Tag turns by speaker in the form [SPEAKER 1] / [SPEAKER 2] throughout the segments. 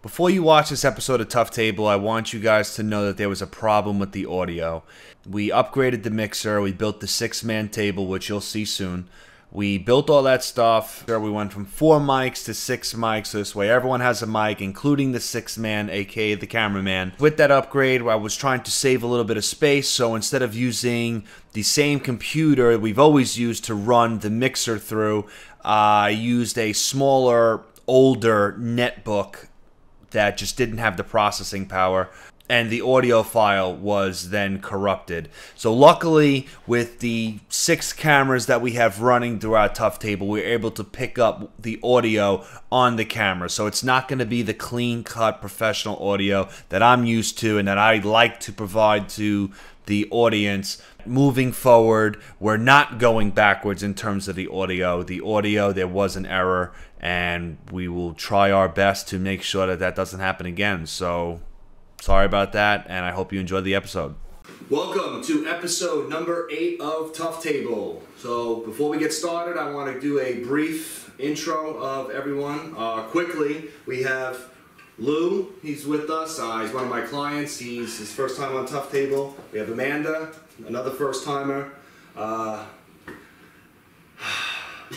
[SPEAKER 1] Before you watch this episode of Tough Table, I want you guys to know that there was a problem with the audio. We upgraded the mixer, we built the 6-man table, which you'll see soon. We built all that stuff. We went from 4 mics to 6 mics, so this way everyone has a mic, including the 6-man, aka the cameraman. With that upgrade, I was trying to save a little bit of space, so instead of using the same computer we've always used to run the mixer through, I used a smaller, older netbook that just didn't have the processing power, and the audio file was then corrupted. So luckily, with the 6 cameras that we have running through our Tough Table, we're able to pick up the audio on the camera. So it's not going to be the clean-cut professional audio that I'm used to and that I like to provide to the audience. Moving forward, we're not going backwards in terms of the audio. The audio, there was an error, and we will try our best to make sure that that doesn't happen again. So sorry about that, and I hope you enjoyed the episode. Welcome to episode number 8 of Tough Table. So before we get started, I want to do a brief intro of everyone. Quickly, we have Lou. He's with us. He's one of my clients. He's his first time on Tough Table. We have Amanda, another first timer.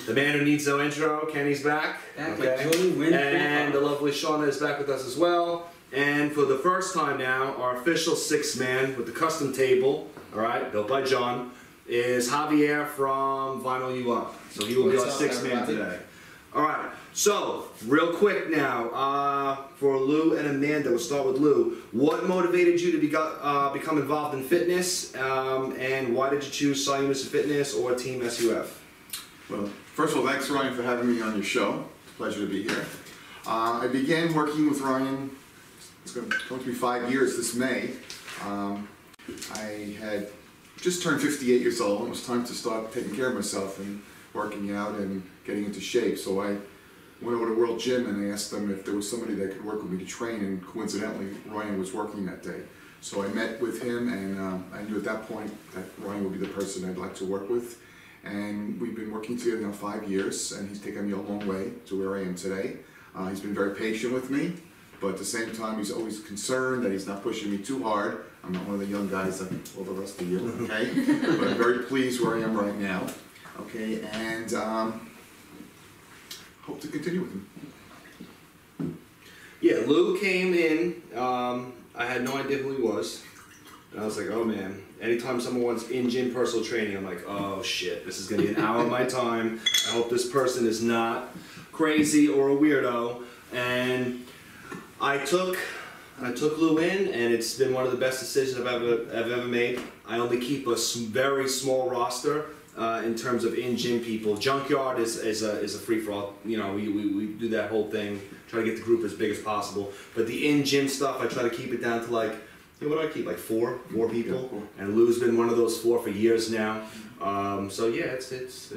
[SPEAKER 1] The man who needs no intro, Kenny's back. Okay. And the lovely Shauna is back with us as well. And for the first time now, our official 6-man with the custom table, all right, built by John, is Javier from VinylYouUp. So he will be our 6-man today. All right. So real quick now, for Lou and Amanda, we'll start with Lou. What motivated you to become involved in fitness, and why did you choose Sci-Unison Fitness or Team SUF?
[SPEAKER 2] Well, first of all, thanks Ryan for having me on your show. It's a pleasure to be here. I began working with Ryan, it's going to be 5 years this May. I had just turned 58 years old, and it was time to start taking care of myself and working out and getting into shape. So I went over to World Gym and I asked them if there was somebody that could work with me to train, and coincidentally Ryan was working that day. So I met with him, and I knew at that point that Ryan would be the person I'd like to work with. And we've been working together now 5 years, and he's taken me a long way to where I am today. He's been very patient with me, but at the same time he's always concerned that he's not pushing me too hard. I'm not one of the young guys like all the rest of you, okay? But I'm very pleased where I am right now, okay? And hope to continue with him.
[SPEAKER 1] Yeah, Lou came in. I had no idea who he was. And I was like, oh man, anytime someone wants in-gym personal training, I'm like, oh shit, this is going to be an hour of my time. I hope this person is not crazy or a weirdo. And I took Lou in, and it's been one of the best decisions I've ever made. I only keep a very small roster in terms of in-gym people. Junkyard is a free-for-all. You know, we do that whole thing, try to get the group as big as possible. But the in-gym stuff, I try to keep it down to like, what do I keep? Like four people, and Lou's been one of those 4 for years now. So yeah, it's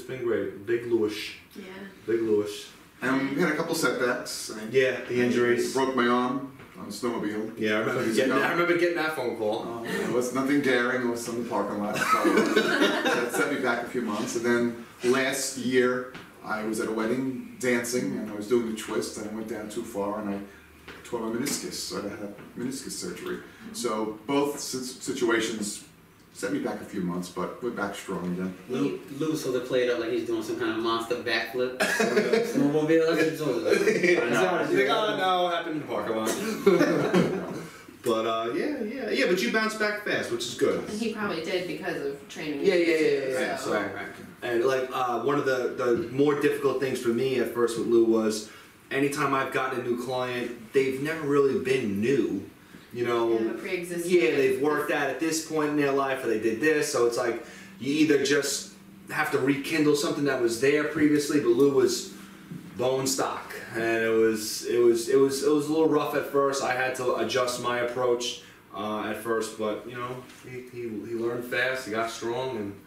[SPEAKER 1] been great. Big Louish. Yeah. Big Louish.
[SPEAKER 2] And we had a couple setbacks.
[SPEAKER 1] Yeah, the injuries.
[SPEAKER 2] Broke my arm on a snowmobile.
[SPEAKER 1] Yeah, I remember getting that phone call.
[SPEAKER 2] It was nothing daring. It was some parking lot. So that set me back a few months. And then last year, I was at a wedding dancing, and I was doing the twist, and I went down too far, and I tore my meniscus, so I had a meniscus surgery. So both situations set me back a few months, but we're back strong again.
[SPEAKER 3] Lou sort of played up like he's doing some kind of monster backflip. Snowmobile, that's what it was.
[SPEAKER 1] You think, oh no, it happened in the parking lot. But yeah, but you bounced back fast, which is good.
[SPEAKER 4] And he probably did because of training.
[SPEAKER 1] Yeah. So, right. And like one of the more difficult things for me at first with Lou was, anytime I've gotten a new client, they've never really been new. You know, they've worked at this point in their life, or they did this. So it's like you either just have to rekindle something that was there previously, but Lou was bone stock, and it was a little rough at first. I had to adjust my approach at first, but you know, he learned fast. He got strong, and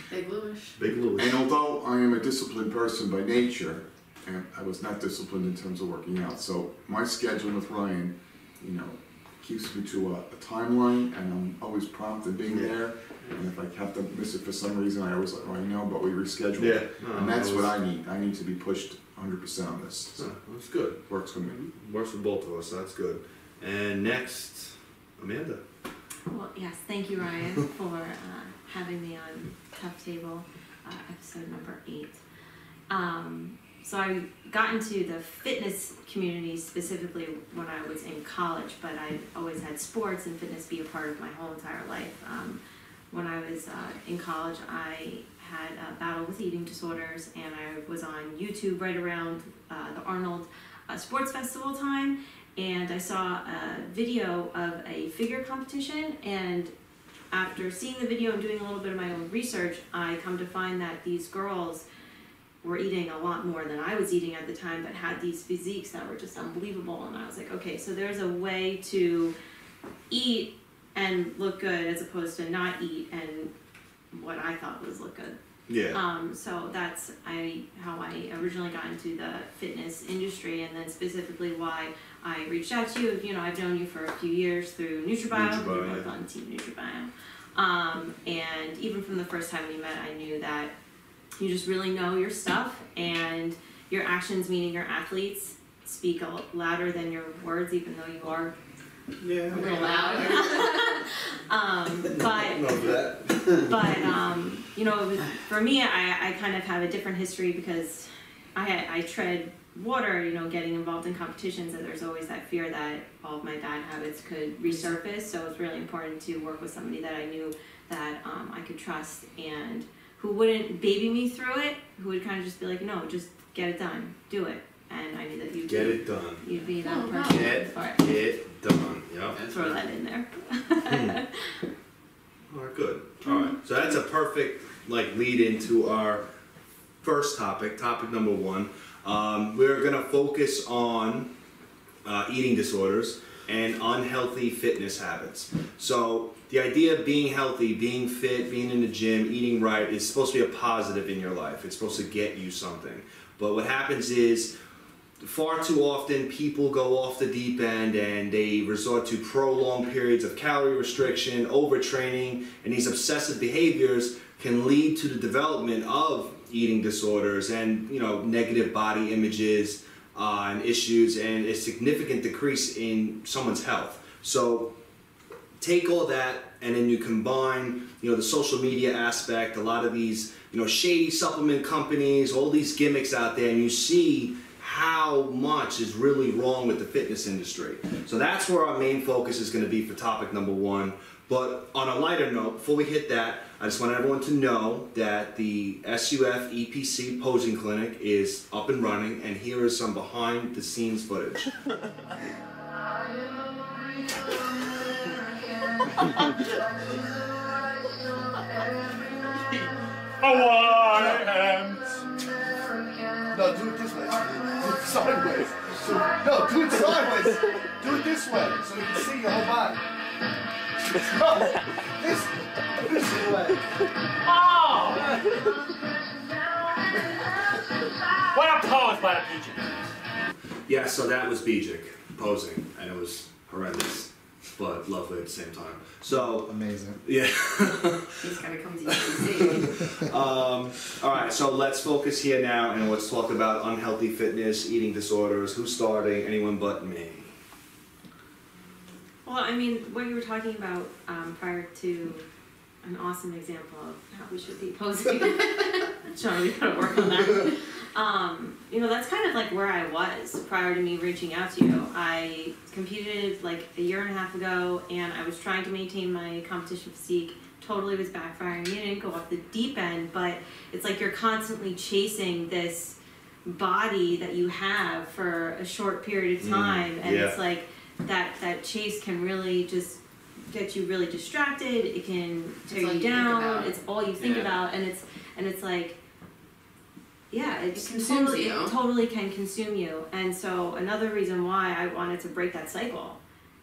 [SPEAKER 4] Big
[SPEAKER 1] Louis.
[SPEAKER 2] And although I am a disciplined person by nature, and I was not disciplined in terms of working out. So my schedule with Ryan, you know, keeps me to a timeline, and I'm always prompt in being there. And if I have to miss it for some reason, I always let Ryan know, but we reschedule.
[SPEAKER 1] Yeah.
[SPEAKER 2] And that's what I need. I need to be pushed 100% on this. So
[SPEAKER 5] That's good.
[SPEAKER 2] works for me.
[SPEAKER 5] Works for both of us, so that's good. And next, Amanda.
[SPEAKER 6] Well, yes, thank you, Ryan, for having me on Tough Table, episode number 8. So I got into the fitness community specifically when I was in college, but I always had sports and fitness be a part of my whole entire life. When I was in college, I had a battle with eating disorders, and I was on YouTube right around the Arnold Sports Festival time, and I saw a video of a figure competition, and after seeing the video and doing a little bit of my own research, I come to find that these girls were eating a lot more than I was eating at the time, but had these physiques that were just unbelievable. And I was like, okay, so there's a way to eat and look good as opposed to not eat and what I thought was look good.
[SPEAKER 5] Yeah.
[SPEAKER 6] So that's how I originally got into the fitness industry, and then specifically why I reached out to you. You know, I've known you for a few years through Nutrabio. We're both on Team Nutrabio. And even from the first time we met, I knew that you just really know your stuff, and your actions, meaning your athletes, speak louder than your words, even though you are a little loud. You know, it was, for me, I kind of have a different history because I tread water, you know, getting involved in competitions, and there's always that fear that all of my bad habits could resurface. So it's really important to work with somebody that I knew that I could trust and who wouldn't baby me through it, who would kind of just be like, no, just get it done, do it. And I knew that you'd
[SPEAKER 5] Get it done.
[SPEAKER 6] You'd be that person for it.
[SPEAKER 5] Get it done. Yep.
[SPEAKER 6] Throw that in there.
[SPEAKER 5] All right, good. All right, so that's a perfect lead into our first topic number 1. We're gonna focus on eating disorders and unhealthy fitness habits. So the idea of being healthy, being fit, being in the gym, eating right is supposed to be a positive in your life. It's supposed to get you something. But what happens is, far too often people go off the deep end and they resort to prolonged periods of calorie restriction, overtraining, and these obsessive behaviors can lead to the development of eating disorders and, you know, negative body images and issues, and a significant decrease in someone's health. So take all that and then you combine, you know, the social media aspect, a lot of these, you know, shady supplement companies, all these gimmicks out there, and you see how much is really wrong with the fitness industry. So that's where our main focus is going to be for topic number 1. But on a lighter note, before we hit that, I just want everyone to know that the SUF EPC posing clinic is up and running, and here is some behind the scenes footage.
[SPEAKER 2] No, do it this way. Do it sideways. No, do it sideways. Do it this way so you can see your whole body. No, this way.
[SPEAKER 7] Oh! What a pose by the PJ.
[SPEAKER 1] Yeah, so that was Bijik posing, and it was horrendous, but lovely at the same time. So
[SPEAKER 2] amazing.
[SPEAKER 1] Yeah.
[SPEAKER 4] He's gotta come to UC.
[SPEAKER 1] All right, so let's focus here now, and let's talk about unhealthy fitness, eating disorders. Who's starting? Anyone but me.
[SPEAKER 6] Well, I mean, what you were talking about prior to an awesome example of how we should be posing. Shauna, we gotta work on that. You know, that's kind of like where I was prior to me reaching out to you. I competed like a year and a half ago, and I was trying to maintain my competition physique. Totally was backfiring. You didn't go off the deep end, but it's like you're constantly chasing this body that you have for a short period of time, and it's like that chase can really just get you really distracted. It can tear you down. It's all you think about, and it's like, yeah, it totally can consume you. And so another reason why I wanted to break that cycle,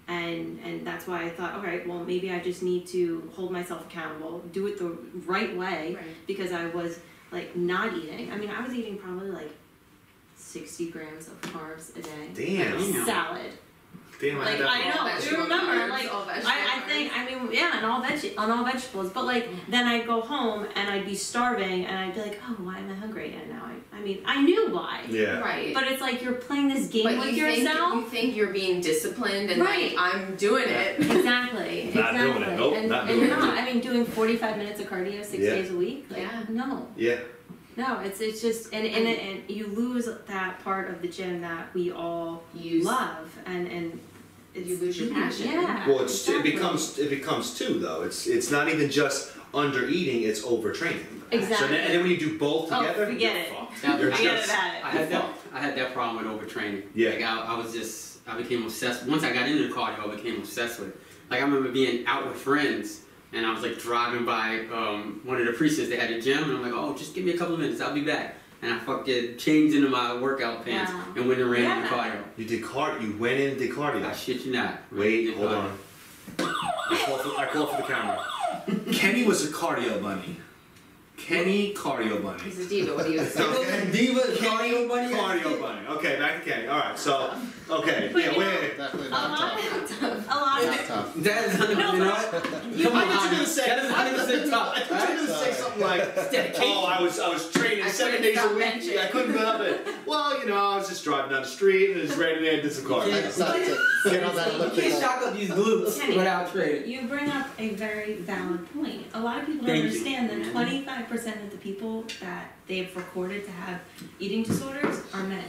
[SPEAKER 6] and that's why I thought, okay, well, maybe I just need to hold myself accountable, do it the right way, because I was like not eating. I mean, I was eating probably like 60 grams of carbs a day.
[SPEAKER 5] Damn.
[SPEAKER 6] Salad.
[SPEAKER 5] Damn,
[SPEAKER 6] Like
[SPEAKER 5] had that
[SPEAKER 6] I know,
[SPEAKER 4] vegetable
[SPEAKER 6] you remember,
[SPEAKER 4] carbs,
[SPEAKER 6] like
[SPEAKER 4] all vegetable
[SPEAKER 6] I think, I mean, yeah, and all vegetables. But like then I'd go home and I'd be starving and I'd be like, oh, why am I hungry? And now I mean, I knew why.
[SPEAKER 5] Yeah.
[SPEAKER 4] Right.
[SPEAKER 6] But it's like you're playing this game
[SPEAKER 4] But
[SPEAKER 6] with
[SPEAKER 4] you
[SPEAKER 6] yourself.
[SPEAKER 4] think you're being disciplined and
[SPEAKER 6] Right.
[SPEAKER 4] like I'm doing it.
[SPEAKER 6] Exactly.
[SPEAKER 5] Not doing it. Nope,
[SPEAKER 6] and,
[SPEAKER 5] not
[SPEAKER 6] and
[SPEAKER 5] doing
[SPEAKER 6] you're
[SPEAKER 5] it.
[SPEAKER 6] not. I mean, doing 45 minutes of cardio 6
[SPEAKER 5] Yeah.
[SPEAKER 6] days a week. Like,
[SPEAKER 4] Yeah.
[SPEAKER 6] No.
[SPEAKER 5] Yeah.
[SPEAKER 6] No. It's just and you lose that part of the gym that we all love and.
[SPEAKER 4] You lose your passion.
[SPEAKER 6] Yeah.
[SPEAKER 5] Well,
[SPEAKER 6] exactly.
[SPEAKER 5] it becomes two though. It's not even just under eating; it's overtraining.
[SPEAKER 6] Exactly.
[SPEAKER 5] So and then when you do both together,
[SPEAKER 6] forget
[SPEAKER 5] you're
[SPEAKER 6] it.
[SPEAKER 5] fucked. You're
[SPEAKER 6] Forget
[SPEAKER 5] just-
[SPEAKER 6] about it.
[SPEAKER 3] I had that problem with overtraining.
[SPEAKER 5] Yeah.
[SPEAKER 3] Like I became obsessed. Once I got into the cardio, I became obsessed with it. Like I remember being out with friends, and I was like driving by one of the precincts. They had a gym, and I'm like, oh, just give me a couple of minutes, I'll be back. And I fucking changed into my workout pants
[SPEAKER 6] Wow.
[SPEAKER 3] and went and ran in the
[SPEAKER 6] Yeah.
[SPEAKER 3] cardio.
[SPEAKER 5] You did cardio. You went in and did cardio.
[SPEAKER 3] I shit you not.
[SPEAKER 5] Wait,
[SPEAKER 3] Did
[SPEAKER 5] hold
[SPEAKER 3] cardio.
[SPEAKER 5] on. I call for the camera. Kenny was a cardio bunny. Kenny cardio bunny.
[SPEAKER 4] He's a diva. What do you say?
[SPEAKER 3] Diva
[SPEAKER 5] Kenny
[SPEAKER 3] cardio bunny.
[SPEAKER 5] cardio bunny. Okay, back to Kenny. All right, so okay,
[SPEAKER 6] But
[SPEAKER 5] yeah,
[SPEAKER 6] you know-
[SPEAKER 5] wait.
[SPEAKER 8] Definitely
[SPEAKER 6] A
[SPEAKER 8] not
[SPEAKER 6] lot
[SPEAKER 8] tough.
[SPEAKER 6] of a lot
[SPEAKER 8] Not
[SPEAKER 6] of
[SPEAKER 8] tough.
[SPEAKER 3] That is you know what? Come
[SPEAKER 5] I
[SPEAKER 3] on,
[SPEAKER 5] thought you were gonna say.
[SPEAKER 3] that is 100% tough.
[SPEAKER 5] I thought you were gonna say something like, "Oh, I was training
[SPEAKER 4] I
[SPEAKER 5] 7
[SPEAKER 4] couldn't
[SPEAKER 5] days a
[SPEAKER 4] stop
[SPEAKER 5] week.
[SPEAKER 4] benching."
[SPEAKER 5] I couldn't help it. Well, you know, I was just driving down the street and it was raining and I did some
[SPEAKER 8] I
[SPEAKER 5] cardio."
[SPEAKER 8] decided to get on that
[SPEAKER 3] You can't
[SPEAKER 8] elliptical.
[SPEAKER 3] shock up these glutes
[SPEAKER 6] Kenny.
[SPEAKER 3] without training.
[SPEAKER 6] You bring up a very valid point. A lot of people don't
[SPEAKER 3] Thank you.
[SPEAKER 6] understand that 25% of the people that they've recorded to have eating disorders are men.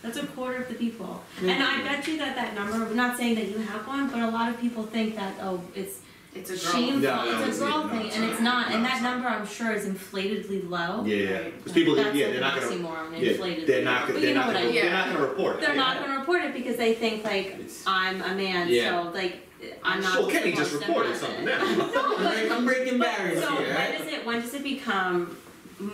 [SPEAKER 6] That's a quarter of the people. And I bet you that number, I'm not saying that you have one, but a lot of people think that, oh, it's
[SPEAKER 4] It's a girl.
[SPEAKER 6] shameful,
[SPEAKER 5] No,
[SPEAKER 6] it's a girl
[SPEAKER 5] no,
[SPEAKER 6] thing,
[SPEAKER 5] it's
[SPEAKER 6] and
[SPEAKER 5] not.
[SPEAKER 6] it's not.
[SPEAKER 5] No,
[SPEAKER 6] And
[SPEAKER 5] it's
[SPEAKER 6] that
[SPEAKER 5] not.
[SPEAKER 6] number, I'm sure, is inflatedly low.
[SPEAKER 5] Yeah,
[SPEAKER 4] Right.
[SPEAKER 5] because people,
[SPEAKER 6] That's
[SPEAKER 5] yeah,
[SPEAKER 6] like
[SPEAKER 5] they're not
[SPEAKER 6] an
[SPEAKER 5] gonna.
[SPEAKER 6] oxymoron,
[SPEAKER 5] Yeah,
[SPEAKER 6] inflatedly
[SPEAKER 5] they're
[SPEAKER 6] low.
[SPEAKER 5] not.
[SPEAKER 6] But
[SPEAKER 5] They're
[SPEAKER 6] you know
[SPEAKER 5] not
[SPEAKER 6] what I
[SPEAKER 5] gonna.
[SPEAKER 6] mean.
[SPEAKER 5] They're not gonna report it.
[SPEAKER 6] They're
[SPEAKER 5] Yeah.
[SPEAKER 6] not going to report it because they think, like,
[SPEAKER 3] It's-
[SPEAKER 6] I'm a man,
[SPEAKER 3] Yeah.
[SPEAKER 6] so, like, I'm not
[SPEAKER 5] Well, Kenny
[SPEAKER 6] supposed
[SPEAKER 5] just
[SPEAKER 6] to
[SPEAKER 5] reported
[SPEAKER 6] have
[SPEAKER 5] something
[SPEAKER 6] it.
[SPEAKER 5] now.
[SPEAKER 6] No, but
[SPEAKER 3] I'm breaking barriers
[SPEAKER 6] so
[SPEAKER 3] here, right?
[SPEAKER 6] when does it become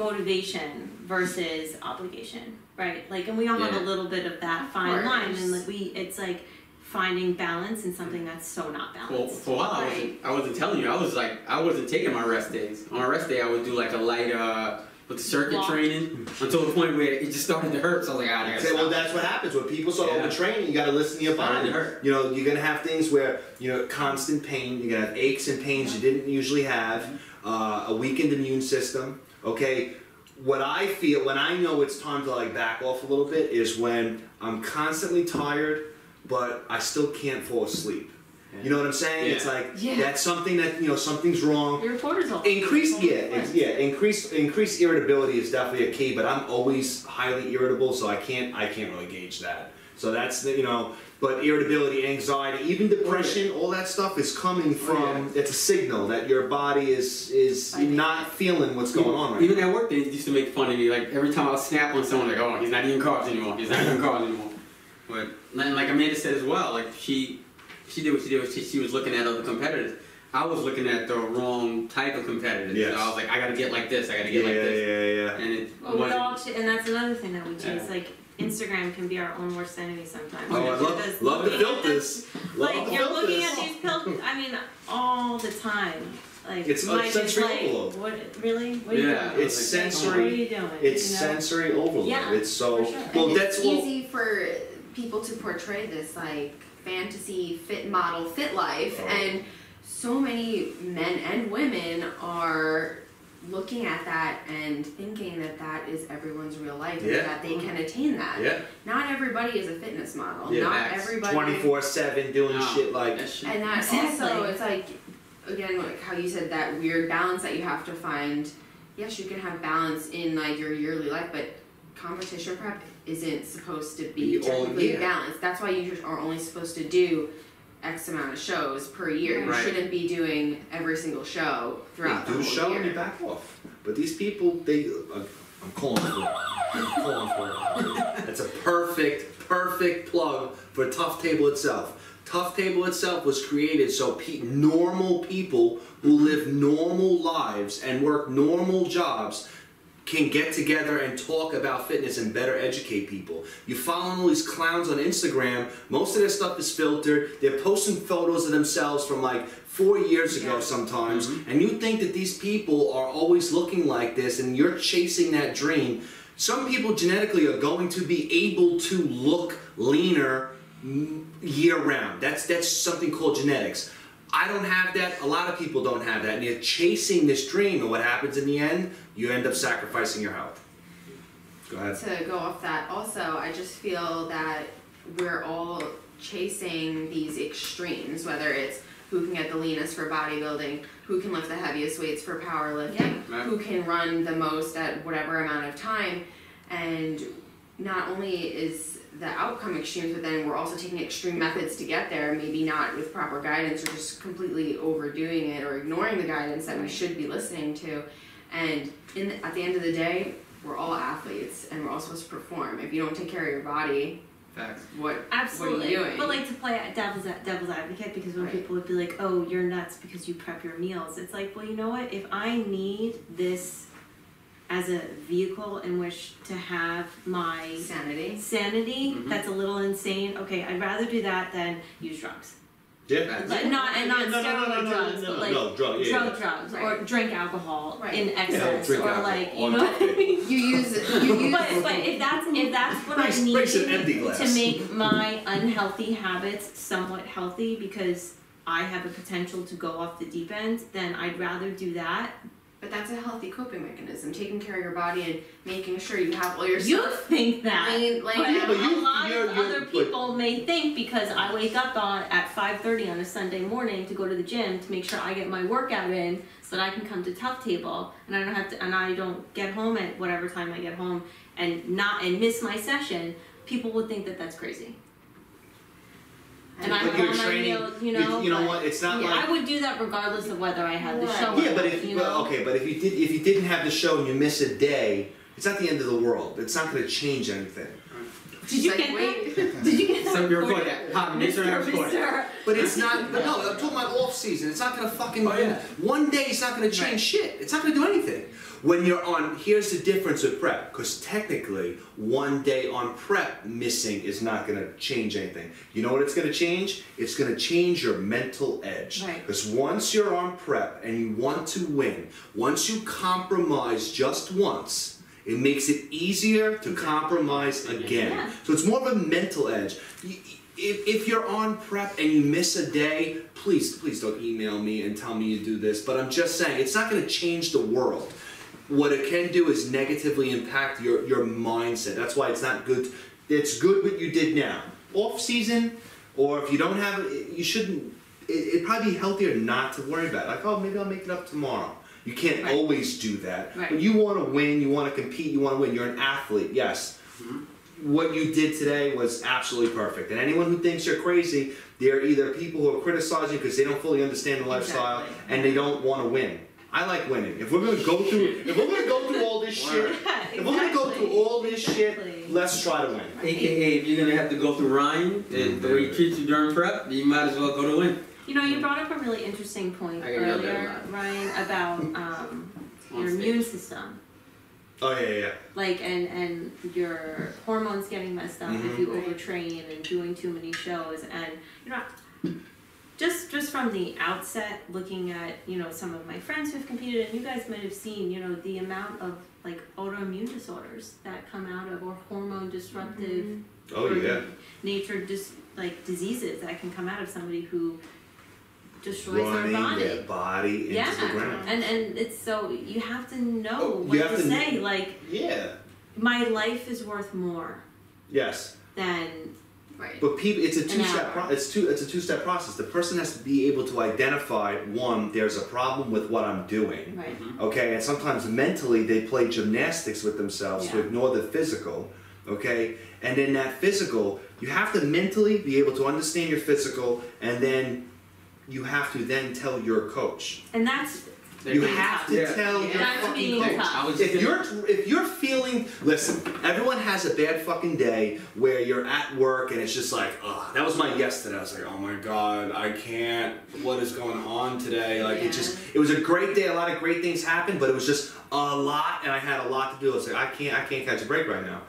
[SPEAKER 6] motivation versus obligation, right? Like, and we all have
[SPEAKER 3] Yeah.
[SPEAKER 6] a little bit of that fine
[SPEAKER 4] Of
[SPEAKER 6] line,
[SPEAKER 4] course.
[SPEAKER 6] and like it's like finding balance in something that's so not
[SPEAKER 3] Well,
[SPEAKER 6] balanced.
[SPEAKER 3] for a while
[SPEAKER 6] Right.
[SPEAKER 3] I wasn't telling you. I wasn't taking my rest days. On my rest day, I would do like a light with the circuit
[SPEAKER 6] Walk.
[SPEAKER 3] training until the point where it just started to hurt. So I was like, I gotta
[SPEAKER 5] Say, well,
[SPEAKER 3] stop.
[SPEAKER 5] that's what happens when people start
[SPEAKER 3] Yeah.
[SPEAKER 5] overtraining. You got to listen to your
[SPEAKER 3] Started
[SPEAKER 5] body.
[SPEAKER 3] to hurt.
[SPEAKER 5] You know, you're gonna have things where constant pain. You're gonna have aches and pains you didn't usually have. A weakened immune system. Okay. What I feel when I know it's time to like back off a little bit is when I'm constantly tired, but I still can't fall asleep. You know what I'm saying?
[SPEAKER 3] Yeah.
[SPEAKER 5] It's like
[SPEAKER 4] Yeah.
[SPEAKER 5] that's something that something's wrong.
[SPEAKER 6] Your cortisol.
[SPEAKER 5] Increased
[SPEAKER 6] Cortisol.
[SPEAKER 5] increased irritability is definitely a key, but I'm always highly irritable, so I can't really gauge that. So that's but irritability, anxiety, even depression, all that stuff is coming from. It's a signal that your body is not feeling what's going on right
[SPEAKER 3] Even
[SPEAKER 5] now.
[SPEAKER 3] at work, they used to make fun of me. Like every time I would snap on someone, like, oh, he's not eating carbs anymore. He's not eating carbs anymore. But and like Amanda said as well, like she did what she did. She was looking at other competitors. I was looking at the wrong type of competitors.
[SPEAKER 5] Yes.
[SPEAKER 3] So I was like, I gotta get like this. I gotta
[SPEAKER 5] Yeah,
[SPEAKER 3] get like this.
[SPEAKER 5] yeah.
[SPEAKER 3] And it
[SPEAKER 6] Well, we
[SPEAKER 3] wasn't.
[SPEAKER 6] all, and that's another thing that we chase.
[SPEAKER 3] Yeah.
[SPEAKER 6] Like Instagram can be our own worst enemy sometimes.
[SPEAKER 5] Oh, I
[SPEAKER 6] You're
[SPEAKER 5] love
[SPEAKER 6] just
[SPEAKER 5] the
[SPEAKER 6] looking at
[SPEAKER 5] filters. Love
[SPEAKER 6] Like
[SPEAKER 5] the
[SPEAKER 6] you're looking
[SPEAKER 5] filters.
[SPEAKER 6] at these pills. I mean, all the time. Like
[SPEAKER 5] It's
[SPEAKER 6] Mike is
[SPEAKER 5] sensory
[SPEAKER 6] like,
[SPEAKER 5] overload.
[SPEAKER 6] what really? What are you
[SPEAKER 3] Yeah.
[SPEAKER 6] doing?
[SPEAKER 5] It's
[SPEAKER 3] Like,
[SPEAKER 6] What are
[SPEAKER 5] sensory.
[SPEAKER 6] you doing?
[SPEAKER 5] It's
[SPEAKER 6] you know?
[SPEAKER 5] sensory overload.
[SPEAKER 6] Yeah,
[SPEAKER 5] It's so
[SPEAKER 6] for sure.
[SPEAKER 5] well.
[SPEAKER 4] And
[SPEAKER 5] That's
[SPEAKER 4] it's
[SPEAKER 5] well.
[SPEAKER 4] easy for people to portray this like fantasy fit model fit life,
[SPEAKER 5] Oh.
[SPEAKER 4] and so many men and women are looking at that and thinking that that is everyone's real life
[SPEAKER 5] Yeah.
[SPEAKER 4] and that they can attain that.
[SPEAKER 5] Yeah.
[SPEAKER 4] Not everybody is a fitness model.
[SPEAKER 5] Yeah.
[SPEAKER 4] Not
[SPEAKER 3] Facts.
[SPEAKER 4] everybody
[SPEAKER 5] 24/7 doing
[SPEAKER 3] No,
[SPEAKER 5] shit like.
[SPEAKER 3] that shit.
[SPEAKER 4] And that
[SPEAKER 6] Exactly.
[SPEAKER 4] also, it's like, again, like how you said that weird balance that you have to find. Yes, you can have balance in like your yearly life, but competition prep isn't supposed to be
[SPEAKER 5] Be all
[SPEAKER 4] technically
[SPEAKER 5] year.
[SPEAKER 4] balanced. That's why you are only supposed to do X amount of shows per year.
[SPEAKER 3] Right.
[SPEAKER 4] You shouldn't be doing every single show throughout
[SPEAKER 5] They
[SPEAKER 4] the
[SPEAKER 5] do
[SPEAKER 4] whole
[SPEAKER 5] show
[SPEAKER 4] year.
[SPEAKER 5] and you back off. But these people, I'm calling for it. I'm calling for it. That's a perfect plug for Tough Table itself. Tough Table itself was created so normal people who live normal lives and work normal jobs can get together and talk about fitness and better educate people. You follow all these clowns on Instagram, most of their stuff is filtered, they're posting photos of themselves from like 4 years ago sometimes, and you think that these people are always looking like this and you're chasing that dream. Some people genetically are going to be able to look leaner year round. That's something called genetics. I don't have that. A lot of people don't have that. And you're chasing this dream, and what happens in the end? You end up sacrificing your health. Go ahead.
[SPEAKER 4] To go off that, also, I just feel that we're all chasing these extremes, whether it's who can get the leanest for bodybuilding, who can lift the heaviest weights for powerlifting, who can run the most at whatever amount of time. And not only is the outcome extremes, but then we're also taking extreme methods to get there, maybe not with proper guidance or just completely overdoing it or ignoring the guidance that we should be listening to. And at the end of the day, we're all athletes and we're all supposed to perform. If you don't take care of your body, what are you doing?
[SPEAKER 6] But like, to play devil's advocate, because when people would be like, oh, you're nuts because you prep your meals, it's like, well, you know what, if I need this as a vehicle in which to have my sanity, that's a little insane. Okay, I'd rather do that than use drugs.
[SPEAKER 5] Yeah.
[SPEAKER 6] But not steroid drugs, but like drugs or drink alcohol in excess, or like, you know what I mean? You use But if that's what I need to make my unhealthy habits somewhat healthy, because I have a potential to go off the deep end, then I'd rather do that.
[SPEAKER 4] But that's a healthy coping mechanism, taking care of your body and making sure you have all your stuff.
[SPEAKER 6] You think that,
[SPEAKER 4] but
[SPEAKER 6] a lot of other people may think, because I wake up at 5:30 on a Sunday morning to go to the gym to make sure I get my workout in, so that I can come to Tough Table, and I don't get home at whatever time I get home and miss my session. People would think that that's crazy. And I have all my meals, you know
[SPEAKER 5] what? It's not like
[SPEAKER 6] I would do that regardless of whether I had the show.
[SPEAKER 5] Yeah, but
[SPEAKER 6] if
[SPEAKER 5] you didn't have the show and you miss a day, it's not the end of the world. It's not going to change anything.
[SPEAKER 6] Did you get that? Did you get that?
[SPEAKER 3] So you're recording that.
[SPEAKER 5] But it's not. But no, I'm talking about off season. It's not going to fucking. One day it's not going to change shit. It's not going to do anything. When you're on, here's the difference with prep, because technically, one day on prep missing is not going to change anything. You know what it's going to change? It's going to change your mental edge. Because once you're on prep and you want to win, once you compromise just once, it makes it easier to compromise again. So it's more of a mental edge. If you're on prep and you miss a day, please don't email me and tell me you do this. But I'm just saying, it's not going to change the world. What it can do is negatively impact your mindset. That's why it's not good. It's good what you did now. Off season, or if you don't have it, you shouldn't. It'd probably be healthier not to worry about it. Like, oh, maybe I'll make it up tomorrow. You can't always do that. But you want to win, you want to compete, you want to win. You're an athlete, yes. What you did today was absolutely perfect. And anyone who thinks you're crazy, they're either people who are criticizing because they don't fully understand the lifestyle and they don't want to win. I like winning. If we're gonna go through all this shit, let's try to win.
[SPEAKER 3] AKA, if you're gonna have to go through Ryan, the way he treats you during prep, you might as well go to win.
[SPEAKER 6] You know, you brought up a really interesting point earlier, Ryan, about your immune system.
[SPEAKER 5] Oh yeah.
[SPEAKER 6] Like, and your hormones getting messed up if you overtrain and doing too many shows, and you know. Just from the outset, looking at, you know, some of my friends who've competed, and you guys might have seen, you know, the amount of like autoimmune disorders that come out of, or hormone disruptive, nature diseases that can come out of somebody who destroys their body
[SPEAKER 5] into the ground.
[SPEAKER 6] And it's so you have to know what to say. Like, my life is worth more.
[SPEAKER 5] Yes.
[SPEAKER 6] Than.
[SPEAKER 5] But people, it's a two-step process. The person has to be able to identify, one, there's a problem with what I'm doing. Okay, and sometimes mentally they play gymnastics with themselves to ignore the physical. Okay, and in that physical, you have to mentally be able to understand your physical, and then you have to then tell your coach.
[SPEAKER 6] And that's.
[SPEAKER 5] You have to tell your fucking coach. If you're feeling, listen, everyone has a bad fucking day where you're at work and it's just like, oh, that was my yesterday. I was like, oh my God, I can't, what is going on today? Like it was a great day, a lot of great things happened, but it was just a lot and I had a lot to do. I was like, I can't catch a break right now.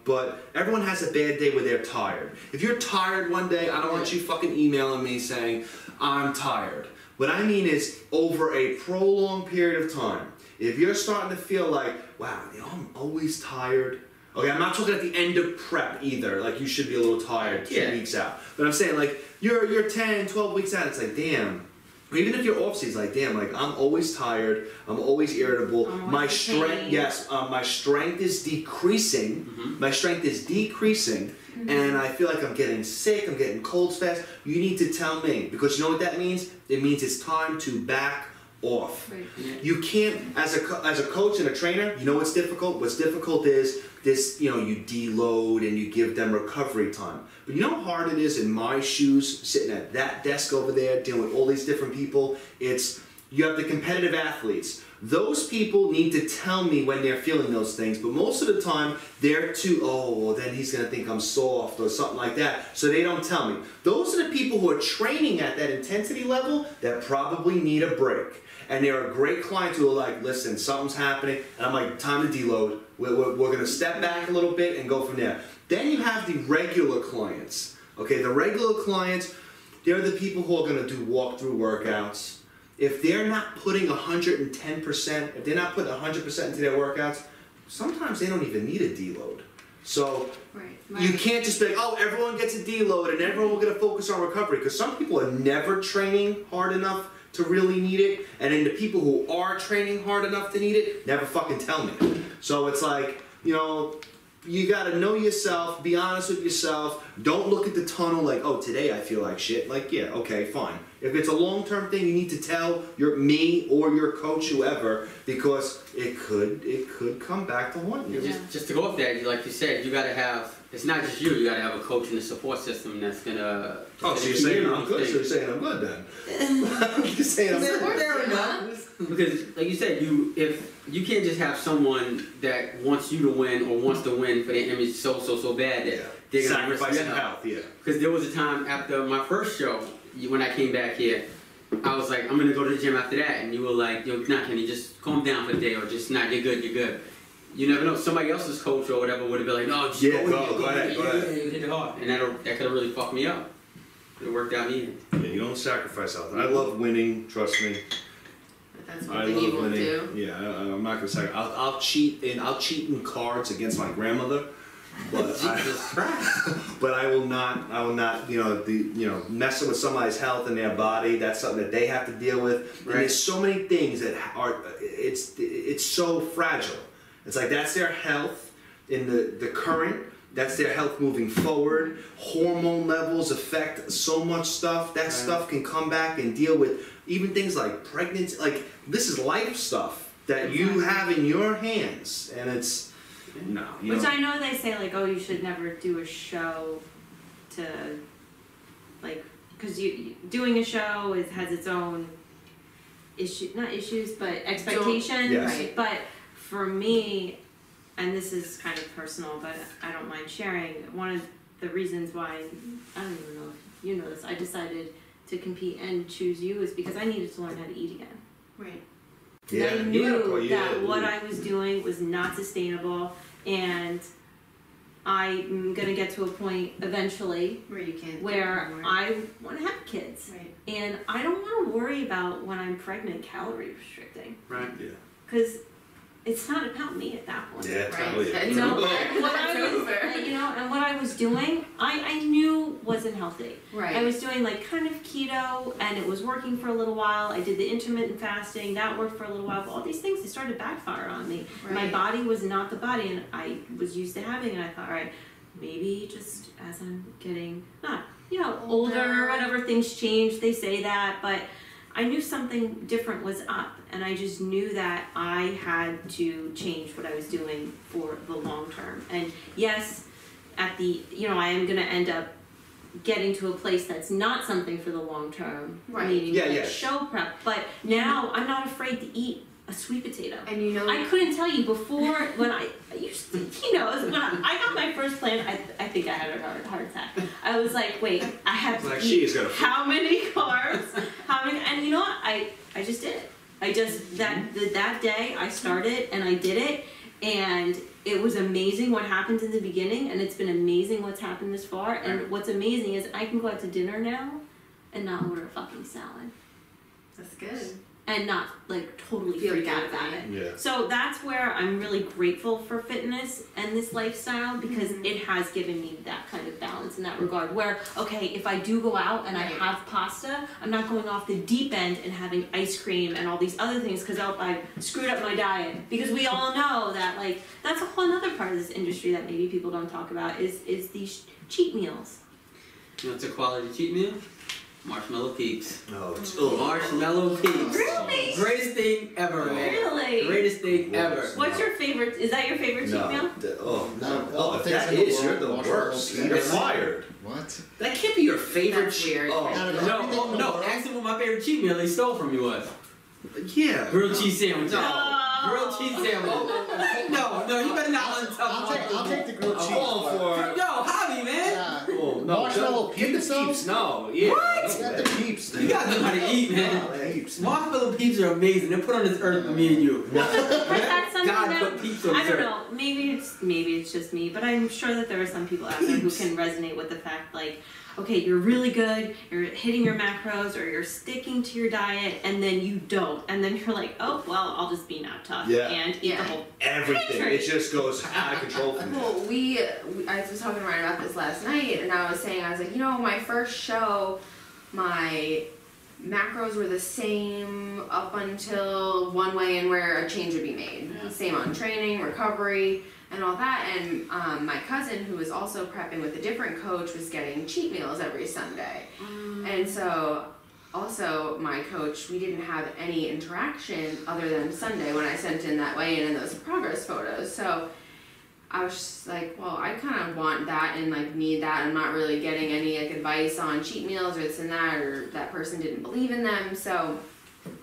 [SPEAKER 5] But everyone has a bad day where they're tired. If you're tired one day, I don't want you fucking emailing me saying, I'm tired. What I mean is, over a prolonged period of time, if you're starting to feel like, wow, I'm always tired, Okay, I'm not talking at the end of prep either. Like, you should be a little tired 2 weeks out. But I'm saying, like, you're 10, 12 weeks out, it's like, damn. Even if you're off season, like, damn, like, I'm always tired, I'm always irritable. My strength, my strength is decreasing. My strength is decreasing, and I feel like I'm getting sick, I'm getting colds fast. You need to tell me, because you know what that means? It means it's time to back off.
[SPEAKER 6] Right.
[SPEAKER 5] You can't, as a coach and a trainer, you know what's difficult? What's difficult is this, you deload and you give them recovery time. But you know how hard it is in my shoes, sitting at that desk over there, dealing with all these different people? You have the competitive athletes. Those people need to tell me when they're feeling those things, but most of the time, they're too, well, then he's gonna think I'm soft or something like that, so they don't tell me. Those are the people who are training at that intensity level that probably need a break. And there are great clients who are like, listen, something's happening, and I'm like, time to deload. We're gonna step back a little bit and go from there. Then you have the regular clients. Okay, the regular clients, they're the people who are gonna do walkthrough workouts. If they're not putting 110%, if they're not putting 100% into their workouts, sometimes they don't even need a deload. So you can't just be like, oh, everyone gets a deload and everyone will get to focus on recovery, because some people are never training hard enough to really need it, and then the people who are training hard enough to need it never fucking tell me. So it's like, you gotta know yourself, be honest with yourself, don't look at the tunnel like, oh, today I feel like shit. Like, yeah, okay, fine. If it's a long-term thing, you need to tell me or your coach, whoever, because it could come back to haunt you.
[SPEAKER 3] Just to go off that, like you said, you gotta have, it's not just you gotta have a coach and a support system that's gonna...
[SPEAKER 5] Oh, so you're saying I'm good? So you're saying I'm good then? You're saying I'm good.
[SPEAKER 3] Fair enough. Because, like you said, if you can't just have someone that wants you to win or wants to win for their image so bad that they're gonna risk
[SPEAKER 5] sacrifice
[SPEAKER 3] their
[SPEAKER 5] health. Yeah.
[SPEAKER 3] Because there was a time after my first show, when I came back here, I was like, I'm gonna go to the gym after that, and you were like, nah, Kenny, just calm down for the day, or just, nah, you're good. You never know, somebody else's coach or whatever would have been like, no, just go ahead. Hit it hard. And that could have really fucked me up. It worked out me.
[SPEAKER 5] Yeah, you don't sacrifice health. I love winning, trust me.
[SPEAKER 4] But that's one thing you won't do.
[SPEAKER 5] Yeah, I'm not gonna sacrifice. I'll cheat in cards against my grandmother. But I will not, messing with somebody's health and their body. That's something that they have to deal with. And there's so many things that are, it's so fragile. It's like, that's their health in the current, that's their health moving forward. Hormone levels affect so much stuff. That stuff can come back and deal with even things like pregnancy. Like, this is life stuff that you have in your hands, and it's, no.
[SPEAKER 6] Which I know they say, like, oh, you should never do a show to, like, because doing a show has its own not issues, but expectations.
[SPEAKER 5] Yes.
[SPEAKER 6] Right. But for me, and this is kind of personal, but I don't mind sharing, one of the reasons why, I don't even know if you know this, I decided to compete and choose you is because I needed to learn how to eat again.
[SPEAKER 4] Right.
[SPEAKER 5] Yeah,
[SPEAKER 6] I knew that what I was doing was not sustainable, and I'm gonna get to a point eventually
[SPEAKER 4] where you can't
[SPEAKER 6] where I want to have kids,
[SPEAKER 4] right.
[SPEAKER 6] And I don't want to worry about when I'm pregnant calorie restricting,
[SPEAKER 3] right?
[SPEAKER 5] Yeah.
[SPEAKER 6] Because it's not about me at that point.
[SPEAKER 5] Yeah,
[SPEAKER 4] right.
[SPEAKER 5] totally.
[SPEAKER 4] That's
[SPEAKER 6] You know,
[SPEAKER 4] over.
[SPEAKER 6] and what I
[SPEAKER 4] That's
[SPEAKER 6] was,
[SPEAKER 4] over.
[SPEAKER 6] and what I was doing, I knew wasn't healthy.
[SPEAKER 4] Right.
[SPEAKER 6] I was doing like kind of keto, and it was working for a little while. I did the intermittent fasting, that worked for a little while. But all these things, they started to backfire on me.
[SPEAKER 4] Right.
[SPEAKER 6] My body was not the body, and I was used to having. And I thought, all right, maybe just as I'm getting older, whatever, things change. They say that, but I knew something different was up, and I just knew that I had to change what I was doing for the long term. And yes, at the, I am going to end up getting to a place that's not something for the long term,
[SPEAKER 4] Right.
[SPEAKER 6] meaning show prep. But now I'm not afraid to eat a sweet potato.
[SPEAKER 4] And
[SPEAKER 6] I couldn't tell you before when I used to, when I got my first plan, I think I had a heart attack. I was like, wait, I have to eat how many carbs, and you know what? I just did it. I just, that day I started and I did it, and it was amazing what happened in the beginning, and it's been amazing what's happened this far, and what's amazing is I can go out to dinner now and not order a fucking salad.
[SPEAKER 4] That's good.
[SPEAKER 6] and not like totally
[SPEAKER 4] Feel
[SPEAKER 6] freak out
[SPEAKER 4] guilty.
[SPEAKER 6] about it.
[SPEAKER 5] Yeah.
[SPEAKER 6] So that's where I'm really grateful for fitness and this lifestyle, because it has given me that kind of balance in that regard where, okay, if I do go out and I have pasta, I'm not going off the deep end and having ice cream and all these other things because I screwed up my diet. Because we all know that, like, that's a whole other part of this industry that maybe people don't talk about is these cheat meals.
[SPEAKER 3] You know what's a quality cheat meal? Marshmallow Peeps.
[SPEAKER 5] No, it's
[SPEAKER 3] Marshmallow Peeps.
[SPEAKER 6] Really?
[SPEAKER 3] Greatest thing ever, man.
[SPEAKER 6] Really?
[SPEAKER 3] Greatest thing ever.
[SPEAKER 6] What's your favorite? Is that your favorite cheat meal?
[SPEAKER 5] If that is, you're the worst. You're fired.
[SPEAKER 2] What?
[SPEAKER 5] That can't be your favorite
[SPEAKER 4] That's
[SPEAKER 5] cheat.
[SPEAKER 4] weird.
[SPEAKER 3] No. Ask him what my favorite cheat meal he stole from you was.
[SPEAKER 5] Yeah.
[SPEAKER 3] Grilled cheese sandwich.
[SPEAKER 5] No.
[SPEAKER 3] Grilled cheese sandwich. No, you better not untell
[SPEAKER 2] I'll take the grilled cheese.
[SPEAKER 5] All for
[SPEAKER 3] Yo, Javi, man.
[SPEAKER 2] Yeah.
[SPEAKER 5] no,
[SPEAKER 2] Marshmallow
[SPEAKER 5] get the
[SPEAKER 2] Peeps, though?
[SPEAKER 5] peeps. No, yeah.
[SPEAKER 3] What?
[SPEAKER 2] Got the peeps.
[SPEAKER 3] You gotta know how to eat, man.
[SPEAKER 2] Peeps.
[SPEAKER 3] Marshmallow Peeps are amazing. They're put on this earth for me and you.
[SPEAKER 6] But that's something
[SPEAKER 3] God
[SPEAKER 6] that,
[SPEAKER 3] put Peeps on
[SPEAKER 6] I
[SPEAKER 3] this
[SPEAKER 6] don't
[SPEAKER 3] earth.
[SPEAKER 6] know, maybe it's just me, but I'm sure that there are some people out there who can resonate with the fact, like, okay, you're really good, you're hitting your macros, or you're sticking to your diet, and then you don't, and then you're like, oh, well, I'll just be not tough
[SPEAKER 5] Yeah.
[SPEAKER 6] and eat the whole
[SPEAKER 5] Everything. It just goes out of control from there.
[SPEAKER 4] Well, I was talking to Ryan about this last night, and I was like, you know, my first show, my macros were the same up until one way and where a change would be made. Same on training, recovery, and all that. And my cousin, who was also prepping with a different coach, was getting cheat meals every Sunday. And so, also, my coach, we didn't have any interaction other than Sunday when I sent in that weigh-in and those progress photos. So I was just like, well, I kind of want that and like need that. I'm not really getting any like advice on cheat meals or this and that, or that person didn't believe in them. So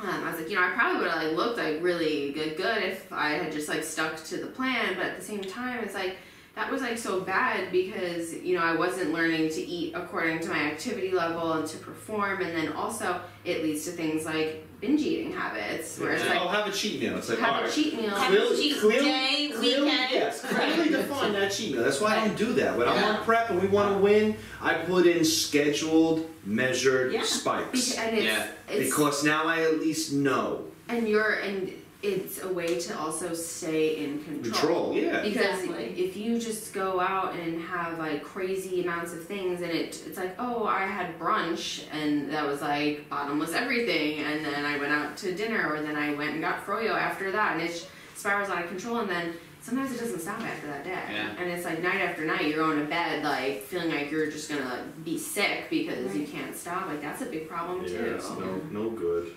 [SPEAKER 4] I was like, you know, I probably would have like looked like really good if I had just like stuck to the plan. But at the same time, it's like that was like so bad because, you know, I wasn't learning to eat according to my activity level and to perform. And then also it leads to things like binge eating habits where it's like,
[SPEAKER 5] have a cheat meal. It's like,
[SPEAKER 4] have
[SPEAKER 5] all
[SPEAKER 4] a
[SPEAKER 5] right.
[SPEAKER 4] cheat meal.
[SPEAKER 6] Have a cheat day, weekend.
[SPEAKER 5] Yes, clearly define that cheat meal. That's why I don't do that. When I'm on prep and we want to win, I put in scheduled, measured spikes.
[SPEAKER 4] And it's
[SPEAKER 5] Because now I at least know.
[SPEAKER 4] and it's a way to also stay in
[SPEAKER 5] Control, yeah.
[SPEAKER 4] Because
[SPEAKER 6] Exactly.
[SPEAKER 4] if you just go out and have like crazy amounts of things and it's like, oh, I had brunch and that was like bottomless everything, and then I went out to dinner, or then I went and got froyo after that, and it spirals out of control, and then sometimes it doesn't stop after that day.
[SPEAKER 3] Yeah.
[SPEAKER 4] And it's like night after night you're going to bed like feeling like you're just gonna like be sick because you can't stop. Like that's a big problem too.
[SPEAKER 5] It's no good.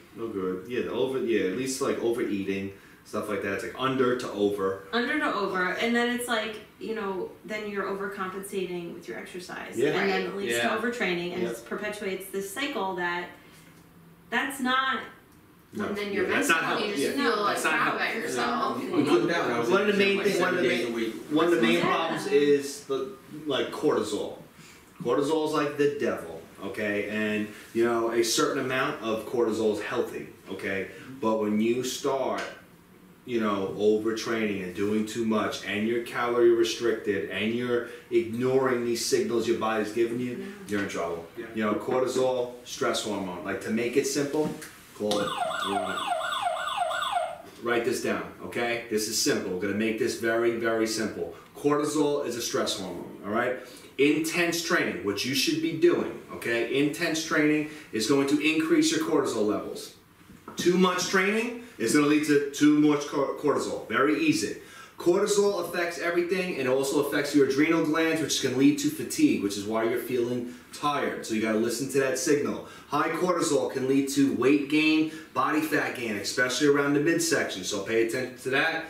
[SPEAKER 5] Yeah, at least like overeating, stuff like that. It's like under to over.
[SPEAKER 6] Under to over, and then it's like, you know, then you're overcompensating with your exercise.
[SPEAKER 5] Yeah.
[SPEAKER 6] And then it leads to
[SPEAKER 3] Yeah.
[SPEAKER 6] overtraining, and
[SPEAKER 5] Yep.
[SPEAKER 6] it perpetuates this cycle that's not.
[SPEAKER 5] No.
[SPEAKER 4] And then you're
[SPEAKER 5] that's not
[SPEAKER 4] mental, you
[SPEAKER 5] healthy.
[SPEAKER 4] just
[SPEAKER 5] Yeah.
[SPEAKER 4] feel like
[SPEAKER 5] That's not
[SPEAKER 4] crap
[SPEAKER 5] healthy.
[SPEAKER 4] about yourself.
[SPEAKER 3] We put down. I was
[SPEAKER 5] One of the
[SPEAKER 3] in
[SPEAKER 5] main
[SPEAKER 3] like
[SPEAKER 5] things,
[SPEAKER 3] 7 days a week.
[SPEAKER 5] one of the main
[SPEAKER 6] Yeah.
[SPEAKER 5] problems is like cortisol. Cortisol is like the devil, okay? And you know, a certain amount of cortisol is healthy, okay? But when you start, you know, overtraining and doing too much, and you're calorie restricted, and you're ignoring these signals your body's giving you, you're in trouble.
[SPEAKER 3] Yeah.
[SPEAKER 5] You know, cortisol, stress hormone. Like, to make it simple, call it. Write this down, okay? This is simple. We're gonna make this very, very simple. Cortisol is a stress hormone, all right? Intense training, what you should be doing, okay? Intense training is going to increase your cortisol levels. Too much training is gonna lead to too much cortisol. Very easy. Cortisol affects everything, and it also affects your adrenal glands, which can lead to fatigue, which is why you're feeling tired. So you gotta listen to that signal. High cortisol can lead to weight gain, body fat gain, especially around the midsection, so pay attention to that.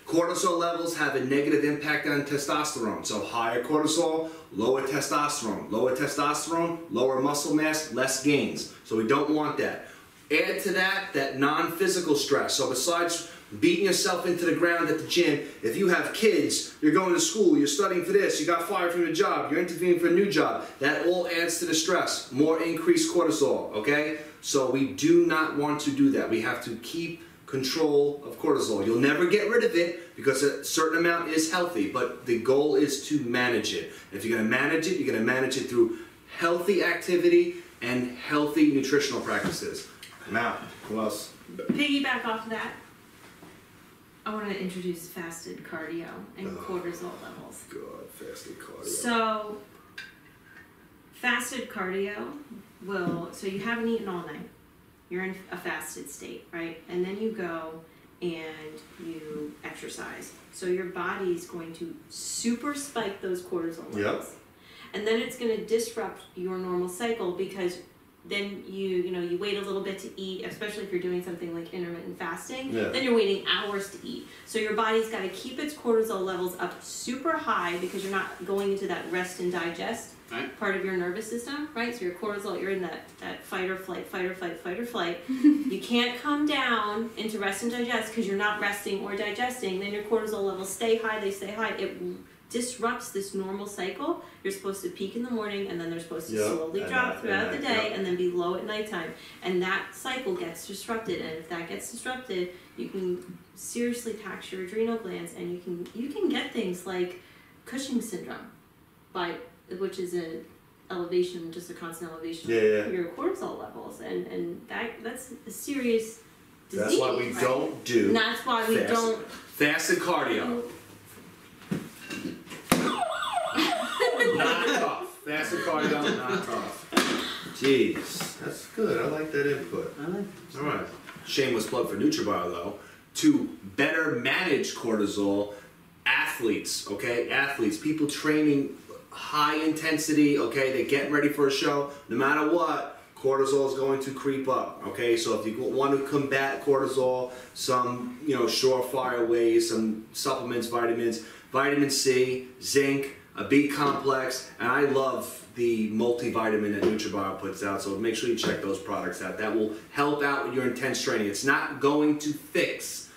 [SPEAKER 5] Cortisol levels have a negative impact on testosterone. So higher cortisol, lower testosterone. Lower testosterone, lower muscle mass, less gains. So we don't want that. Add to that non-physical stress. So besides beating yourself into the ground at the gym, if you have kids, you're going to school, you're studying for this, you got fired from your job, you're interviewing for a new job, that all adds to the stress. More increased cortisol, okay? So we do not want to do that. We have to keep control of cortisol. You'll never get rid of it because a certain amount is healthy, but the goal is to manage it. If you're going to manage it, you're going to manage it through healthy activity and healthy nutritional practices. Now, who else?
[SPEAKER 6] Piggyback off of that, I want to introduce fasted cardio and cortisol levels.
[SPEAKER 5] God, fasted cardio.
[SPEAKER 6] So, fasted cardio so you haven't eaten all night. You're in a fasted state, right? And then you go and you exercise. So your body's going to super spike those cortisol levels.
[SPEAKER 5] Yep.
[SPEAKER 6] And then it's going to disrupt your normal cycle because then you wait a little bit to eat, especially if you're doing something like intermittent fasting.
[SPEAKER 5] Yeah.
[SPEAKER 6] Then you're waiting hours to eat. So your body's got to keep its cortisol levels up super high because you're not going into that rest and digest part of your nervous system, right? So your cortisol, you're in that fight or flight. You can't come down into rest and digest because you're not resting or digesting. Then your cortisol levels stay high, they stay high. It disrupts this normal cycle. You're supposed to peak in the morning and then they're supposed to slowly drop throughout the day and then be low at nighttime. And that cycle gets disrupted. And if that gets disrupted, you can seriously tax your adrenal glands and you can get things like Cushing's syndrome, which is just a constant elevation of your cortisol levels. And that's a serious disease.
[SPEAKER 5] That's why we don't do.
[SPEAKER 6] And that's why we don't.
[SPEAKER 5] Fasted cardio. Not tough. Fasted cardio, not tough. Jeez, that's good. I like that input.
[SPEAKER 3] I like it.
[SPEAKER 5] All right. Shameless plug for Nutrabio, though. To better manage cortisol, athletes, people training high intensity, they're getting ready for a show. No matter what, cortisol is going to creep up, So if you want to combat cortisol, some, surefire ways, some supplements, vitamins, vitamin C, zinc, a B complex, and I love the multivitamin that Nutrabio puts out, so make sure you check those products out. That will help out with your intense training. It's not going to fix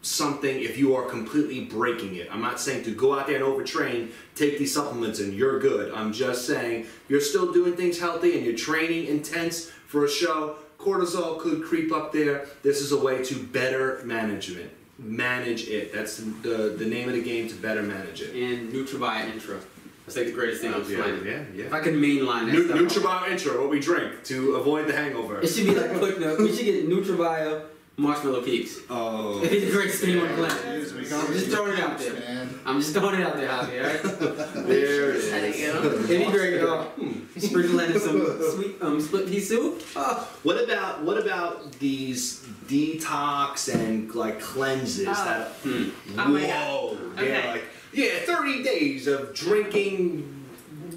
[SPEAKER 5] something if you are completely breaking it. I'm not saying to go out there and overtrain, take these supplements and you're good. I'm just saying you're still doing things healthy and you're training intense for a show, cortisol could creep up there. This is a way to better manage it. That's the name of the game, to better manage it.
[SPEAKER 3] And Nutrabio Intra. That's like the greatest thing on the planet.
[SPEAKER 5] Yeah.
[SPEAKER 3] If I could mainline that stuff.
[SPEAKER 5] Nutrabio Intra, what we drink to avoid the hangover.
[SPEAKER 3] It should be like we should get Nutrabio Marshmallow Peaks.
[SPEAKER 5] Oh.
[SPEAKER 3] It'd be the greatest thing on the planet. I'm just throwing it out there. Javier, right?
[SPEAKER 5] There it is.
[SPEAKER 3] It'd be great. Sprinkle in some sweet split pea soup. Oh.
[SPEAKER 5] What about these detox and like cleanses?
[SPEAKER 6] Oh my God. Okay.
[SPEAKER 5] 30 days of drinking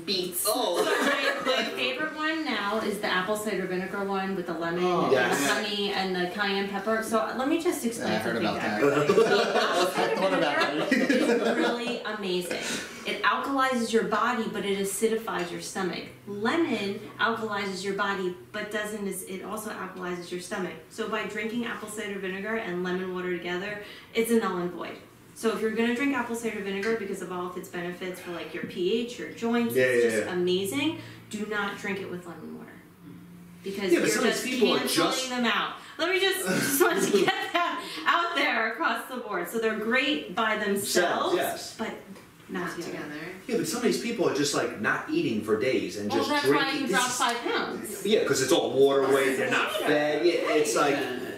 [SPEAKER 4] beets.
[SPEAKER 6] So my favorite one now is the apple cider vinegar one with the lemon and the honey and the cayenne pepper. So let me just explain something to everybody. So apple cider vinegar is really amazing. It alkalizes your body, but it acidifies your stomach. Lemon alkalizes your body, but it also alkalizes your stomach. So by drinking apple cider vinegar and lemon water together, it's a null and void. So if you're going to drink apple cider vinegar because of all of its benefits for like your pH, your joints, it's just amazing, do not drink it with lemon water. Because you're just canceling them out. Let me just want to get that out there across the board. So they're great by themselves, but not together.
[SPEAKER 5] Yeah, but some of these people are just like not eating for days and just drinking.
[SPEAKER 6] Well, that's why you drop 5 pounds.
[SPEAKER 5] Yeah, because it's all water weight, they're not fed. Yeah, it's like...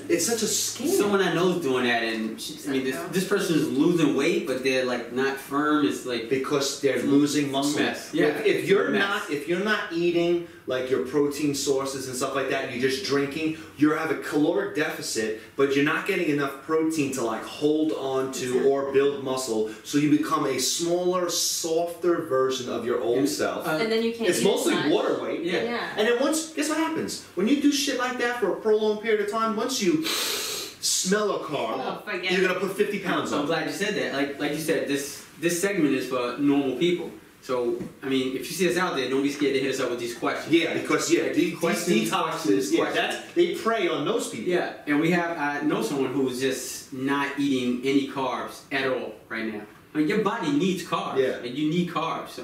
[SPEAKER 5] It's such a scam.
[SPEAKER 3] Someone I know is doing that, and this person is losing weight, but they're like not firm. It's like
[SPEAKER 5] because they're losing muscle.
[SPEAKER 3] Yeah.
[SPEAKER 5] If you're not eating like your protein sources and stuff like that, and you're just drinking, you have a caloric deficit, but you're not getting enough protein to like hold on to or build muscle. So you become a smaller, softer version of your old self.
[SPEAKER 6] And then you can't.
[SPEAKER 5] It's mostly water weight.
[SPEAKER 3] Yeah.
[SPEAKER 5] And then guess what happens? When you do shit like that for a prolonged period of time, once you smell a carb, you're gonna put 50 pounds on.
[SPEAKER 3] I'm glad you said that. Like you said, this segment is for normal people. So I mean, if you see us out there, don't be scared to hit us up with these questions.
[SPEAKER 5] Yeah, because these detoxes, they prey on those people.
[SPEAKER 3] Yeah, and I know someone who's just not eating any carbs at all right now. I mean, your body needs carbs, and you need carbs.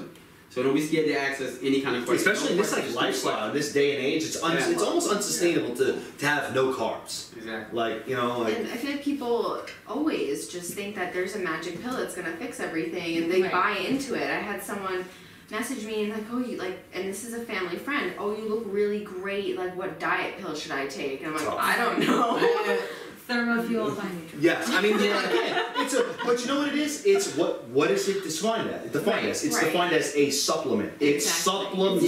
[SPEAKER 3] So don't be scared to ask us any kind of question.
[SPEAKER 5] Especially in this like lifestyle, in this day and age, it's almost unsustainable to have no carbs.
[SPEAKER 3] Exactly.
[SPEAKER 4] And I feel like people always just think that there's a magic pill that's gonna fix everything, and they buy into it. I had someone message me and like, oh, you like, and this is a family friend. Oh, you look really great. Like, what diet pill should I take? And I'm like, I don't know.
[SPEAKER 6] Thermofuel by Nutrabio.
[SPEAKER 5] Yes, I mean, but you know what it is? It's what is it defined as? Defined as? It's defined as a supplement. It supplements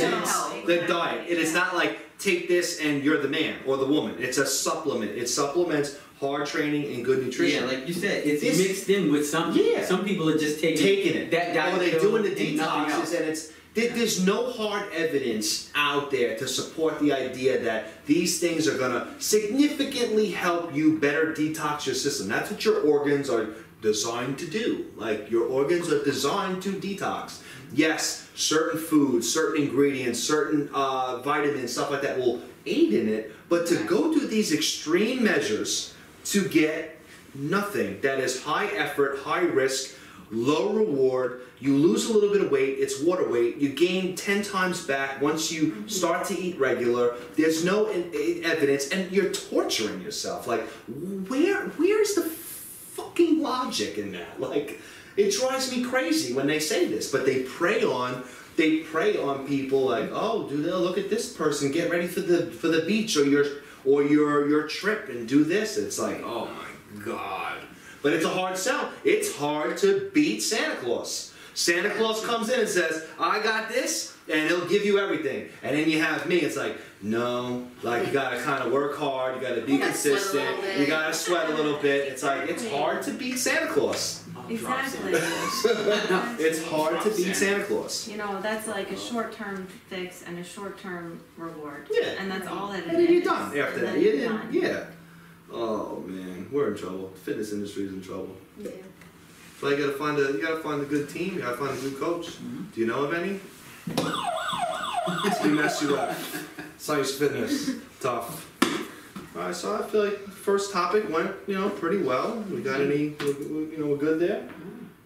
[SPEAKER 5] the diet. It is not like take this and you're the man or the woman. It's a supplement. It supplements hard training and good nutrition.
[SPEAKER 3] Yeah, like you said, it's mixed in with something. Yeah. Some people are just taking it. Or they're doing the detoxes, and there's no hard evidence out there to support the idea that these things are going to significantly help you better detox your system. That's what your organs are designed to do. Like, your organs are designed to detox. Yes, certain foods, certain ingredients, certain vitamins, stuff like that will aid in it, but to go to these extreme measures to get nothing that is high effort, high risk, low reward, you lose a little bit of weight, it's water weight, you gain 10 times back once you start to eat regular, there's no evidence, and you're torturing yourself. Like, where's the fucking logic in that? Like, it drives me crazy when they say this, but they prey on people like, oh, look at this person, get ready for the beach or your trip and do this. It's like, oh my God. But it's a hard sell. It's hard to beat Santa Claus. Santa Claus comes in and says, I got this, and he'll give you everything. And then you have me, it's like, no, like, you gotta kind of work hard, you gotta be consistent, you gotta sweat a little bit. It's like, it's hard to beat Santa Claus.
[SPEAKER 6] Exactly.
[SPEAKER 5] It's hard to beat Santa Claus.
[SPEAKER 6] You know, that's like a short-term fix and a short-term reward.
[SPEAKER 5] Yeah.
[SPEAKER 6] And that's all that it is.
[SPEAKER 5] And then you're done after that.
[SPEAKER 6] You're done.
[SPEAKER 5] Yeah. Oh man, we're in trouble. The fitness industry is in trouble.
[SPEAKER 4] Yeah.
[SPEAKER 5] So you gotta find a good team. You gotta find a good coach. Do you know of any? Team SUF, Science Fitness, tough. All right, so I feel like the first topic went, pretty well. We got any? We're good there.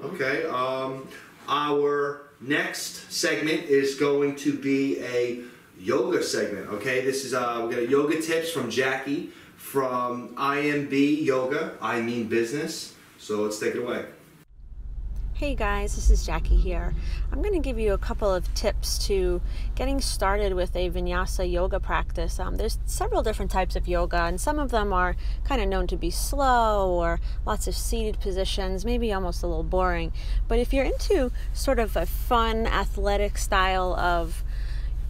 [SPEAKER 5] Okay. Our next segment is going to be a yoga segment. Okay, this is we got yoga tips from Jackie from IMB Yoga. I mean business. So let's take it away.
[SPEAKER 8] Hey guys, this is Jackie here. I'm going to give you a couple of tips to getting started with a vinyasa yoga practice. There's several different types of yoga, and some of them are kind of known to be slow or lots of seated positions, maybe almost a little boring. But if you're into sort of a fun, athletic style of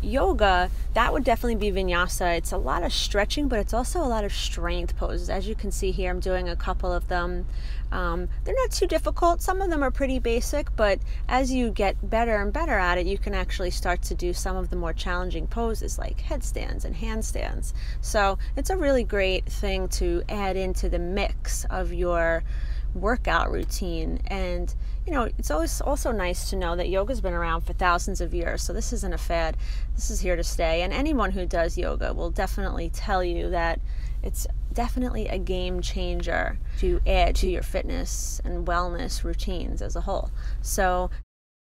[SPEAKER 8] yoga, that would definitely be vinyasa. It's a lot of stretching, but it's also a lot of strength poses. As you can see here, I'm doing a couple of them. They're not too difficult. Some of them are pretty basic, but as you get better and better at it, you can actually start to do some of the more challenging poses like headstands and handstands. So it's a really great thing to add into the mix of your workout routine. And it's always also nice to know that yoga's been around for thousands of years, so this isn't a fad. This is here to stay, and anyone who does yoga will definitely tell you that it's definitely a game changer to add to your fitness and wellness routines as a whole. So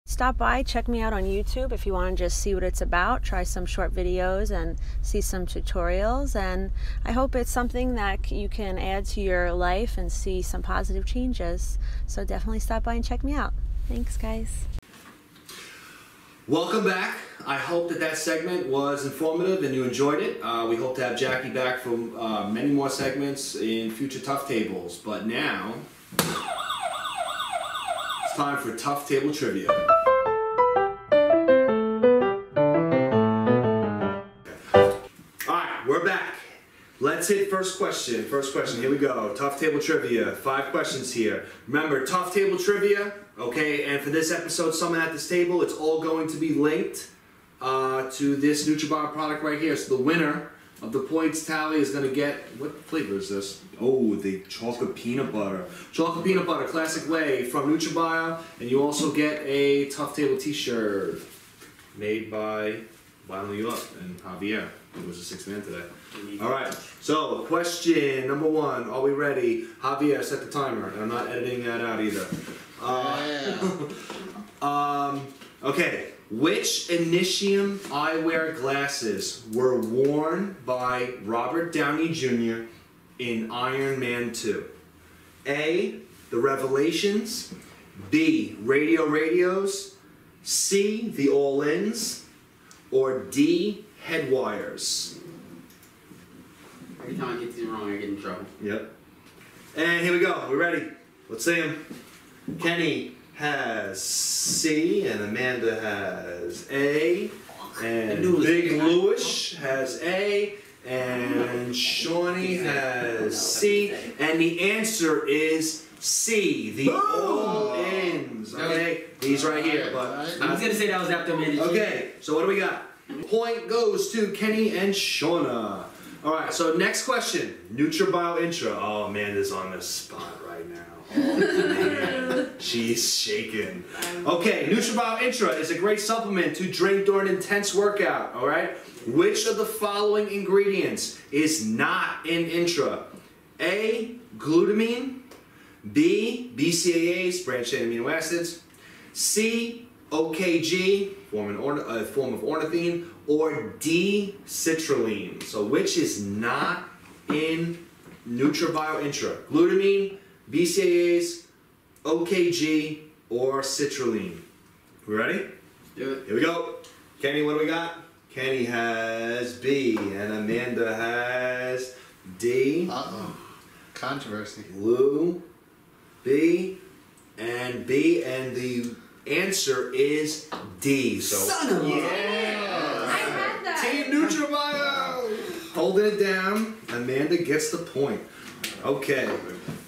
[SPEAKER 8] stop by, check me out on YouTube if you want to just see what it's about, try some short videos and see some tutorials, and I hope it's something that you can add to your life and see some positive changes. So definitely stop by and check me out. Thanks guys.
[SPEAKER 1] Welcome back. I hope that segment was informative and you enjoyed it. We hope to have Jackie back for many more segments in future Tough Tables. But now, it's time for Tough Table Trivia. Alright, we're back. Let's hit first question. First question, here we go. Tough Table Trivia. 5 questions here. Remember, Tough Table Trivia, okay, and for this episode, Someone at this Table, it's all going to be linked to this Nutrabio product right here. So the winner of the points tally is going to get, what flavor is this? Oh, the chocolate peanut butter. Chocolate peanut butter, classic way from Nutrabio, and you also get a Tough Table t-shirt made by VinylYouUp and Javier, who was a 6th man today. Alright, so question number 1. Are we ready? Javier, set the timer. And I'm not editing that out either. Okay. Which Initium eyewear glasses were worn by Robert Downey Jr. in Iron Man 2? A. The Revelations. B. Radios.
[SPEAKER 5] C, the all-ins, or D, head wires?
[SPEAKER 3] Every time I get these wrong, I get in trouble.
[SPEAKER 5] Yep. And here we go. We're ready. Let's see them. Kenny has C, and Amanda has A, and Big Louis has A, and Shawnee has C, and the answer is C, the all-ins. Okay, these right here. But
[SPEAKER 3] I was gonna say that was after Amanda.
[SPEAKER 5] okay, so what do we got? Point goes to Kenny and Shauna. All right, so next question. Nutrabio Intra. Oh, Amanda's on the spot right now. Oh, man. She's shaking. Okay, Nutrabio Intra is a great supplement to drink during an intense workout, all right? Which of the following ingredients is not in Intra? A, glutamine. B, BCAAs, branched-chain amino acids. C, OKG, form of ornithine, or D, citrulline. So which is not in Nutrabio Intra? Glutamine, BCAAs, OKG, or citrulline. We ready?
[SPEAKER 3] Do it.
[SPEAKER 5] Here we go. Kenny, what do we got? Kenny has B, and Amanda has D.
[SPEAKER 9] Uh-oh. Controversy.
[SPEAKER 5] Lou, B, and the answer is D. So
[SPEAKER 3] Son of a-
[SPEAKER 4] I had that.
[SPEAKER 5] Team Nutrabio holding it down. Amanda gets the point. Okay.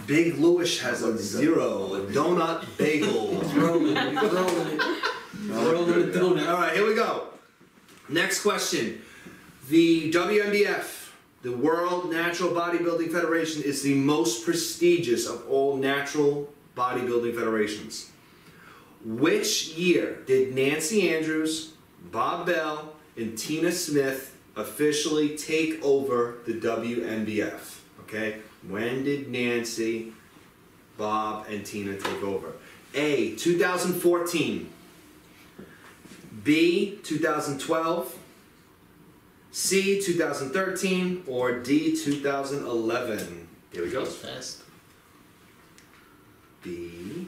[SPEAKER 5] Big Louis has a 0. A donut bagel.
[SPEAKER 3] Rolling it. Rolling the donut.
[SPEAKER 5] All right, here we go. Next question. The WNBF, the World Natural Bodybuilding Federation, is the most prestigious of all natural bodybuilding federations. Which year did Nancy Andrews, Bob Bell, and Tina Smith officially take over the WNBF? Okay, when did Nancy, Bob, and Tina take over? A, 2014. B, 2012. C, 2013. Or D, 2011. Here we go.
[SPEAKER 9] Fast.
[SPEAKER 5] B,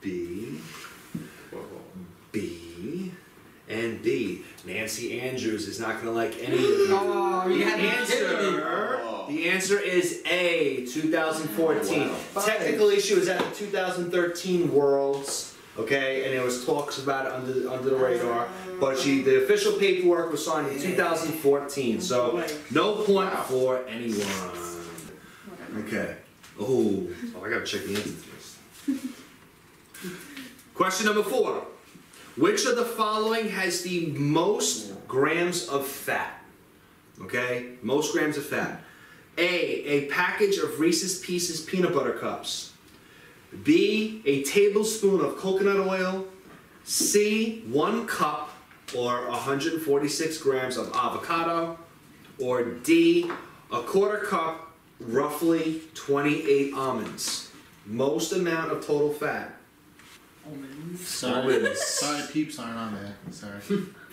[SPEAKER 5] B, B, and B. Nancy Andrews is not going to like any of them.
[SPEAKER 3] Oh, you had
[SPEAKER 5] The answer is A, 2014. Technically, she was at the 2013 Worlds, okay, and there was talks about it under the radar, but the official paperwork was signed in 2014, so no point for anyone. Okay. Oh, I gotta check the answers first. Question number 4. Which of the following has the most grams of fat? Okay, most grams of fat. A package of Reese's Pieces peanut butter cups. B, a tablespoon of coconut oil. C, 1 cup or 146 grams of avocado. Or D, a quarter cup, roughly 28 almonds. Most amount of total fat.
[SPEAKER 9] Sorry. Sorry, peeps aren't on there. Sorry.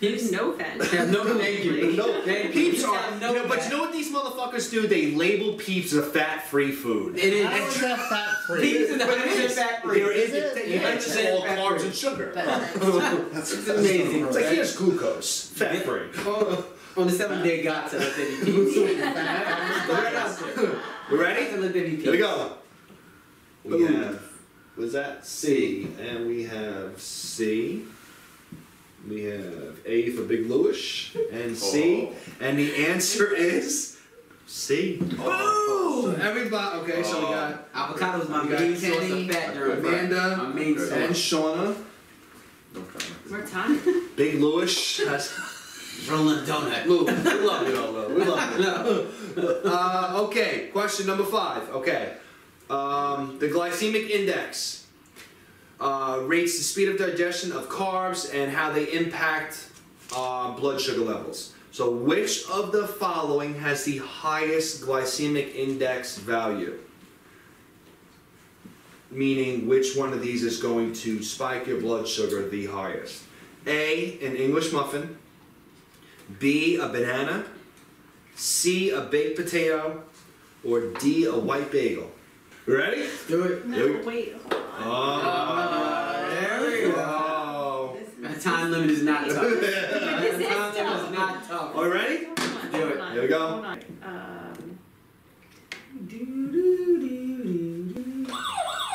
[SPEAKER 6] Peeps no fat.
[SPEAKER 3] No, thank you.
[SPEAKER 5] No, Peeps are.
[SPEAKER 3] have no
[SPEAKER 5] But you
[SPEAKER 3] fat.
[SPEAKER 5] know what these motherfuckers do? They label Peeps a fat-free food.
[SPEAKER 3] It is.
[SPEAKER 9] How is that fat free?
[SPEAKER 3] Peeps is
[SPEAKER 5] But it
[SPEAKER 3] 100%
[SPEAKER 5] is.
[SPEAKER 3] fat free.
[SPEAKER 5] There is.
[SPEAKER 9] it?
[SPEAKER 5] Yeah, it's just all carbs and sugar.
[SPEAKER 3] It's amazing.
[SPEAKER 5] It's like here's glucose, fat-free.
[SPEAKER 3] On the 7-day got to let baby peeps. Right out there.
[SPEAKER 5] We ready?
[SPEAKER 3] To let baby peeps.
[SPEAKER 5] Here we go. We have, was that C? And we have C. We have A for Big Louis and C. And the answer is C. Boom! Everybody, okay, so we got
[SPEAKER 3] Avocado is my
[SPEAKER 5] We got
[SPEAKER 3] main source
[SPEAKER 5] Kenny,
[SPEAKER 3] of fat during
[SPEAKER 5] Amanda,
[SPEAKER 3] my main source.
[SPEAKER 5] and Shauna.
[SPEAKER 6] We're tied.
[SPEAKER 5] Big Louis has...
[SPEAKER 3] Rolling a donut.
[SPEAKER 5] Lou, we love you all, Lou. We love you. Okay, question number 5. Okay. The glycemic index rates the speed of digestion of carbs and how they impact blood sugar levels. So which of the following has the highest glycemic index value? Meaning which one of these is going to spike your blood sugar the highest? A, an English muffin. B, a banana. C, a baked potato. Or D, a white bagel. You ready?
[SPEAKER 3] Do it.
[SPEAKER 6] No, wait. Hold on.
[SPEAKER 5] There we go.
[SPEAKER 3] limit is not tough. The concept is not tough.
[SPEAKER 5] Are we ready?
[SPEAKER 3] Do it.
[SPEAKER 5] Here we go.
[SPEAKER 6] Hold on.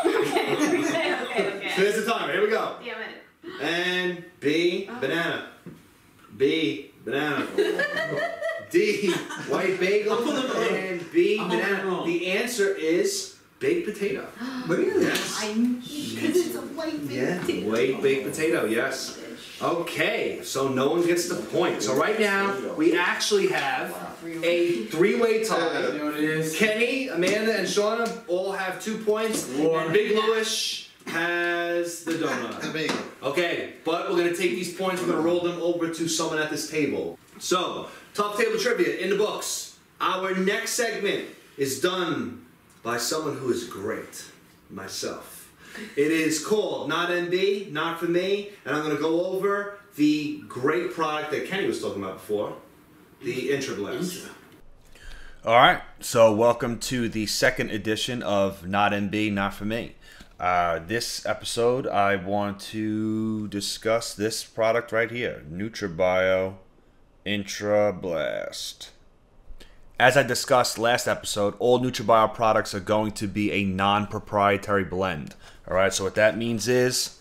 [SPEAKER 6] Okay.
[SPEAKER 5] So here's the timer. Here we go.
[SPEAKER 6] Damn it.
[SPEAKER 5] And B, banana. B, banana. D, white bagel. And B, banana. The answer is baked potato.
[SPEAKER 3] Really?
[SPEAKER 5] Yes.
[SPEAKER 6] Because it's a white baked potato.
[SPEAKER 5] White baked potato, yes. Okay, so no one gets the point. So right now, we actually have a three-way tie.
[SPEAKER 3] You know what it is?
[SPEAKER 5] Kenny, Amanda, and Shauna all have 2 points. And Big Louis has the donut. Okay, but we're going to take these points, we're going to roll them over to someone at this table. So, Tough Table Trivia in the books. Our next segment is done by someone who is great, myself. It is called Not MB, Not For Me, and I'm going to go over the great product that Kenny was talking about before, the Intra Blast.
[SPEAKER 1] All right, so welcome to the second edition of Not MB, Not For Me. This episode, I want to discuss this product right here, Nutrabio Intra Blast. As I discussed last episode, all Nutrabio products are going to be a non-proprietary blend. All right, so what that means is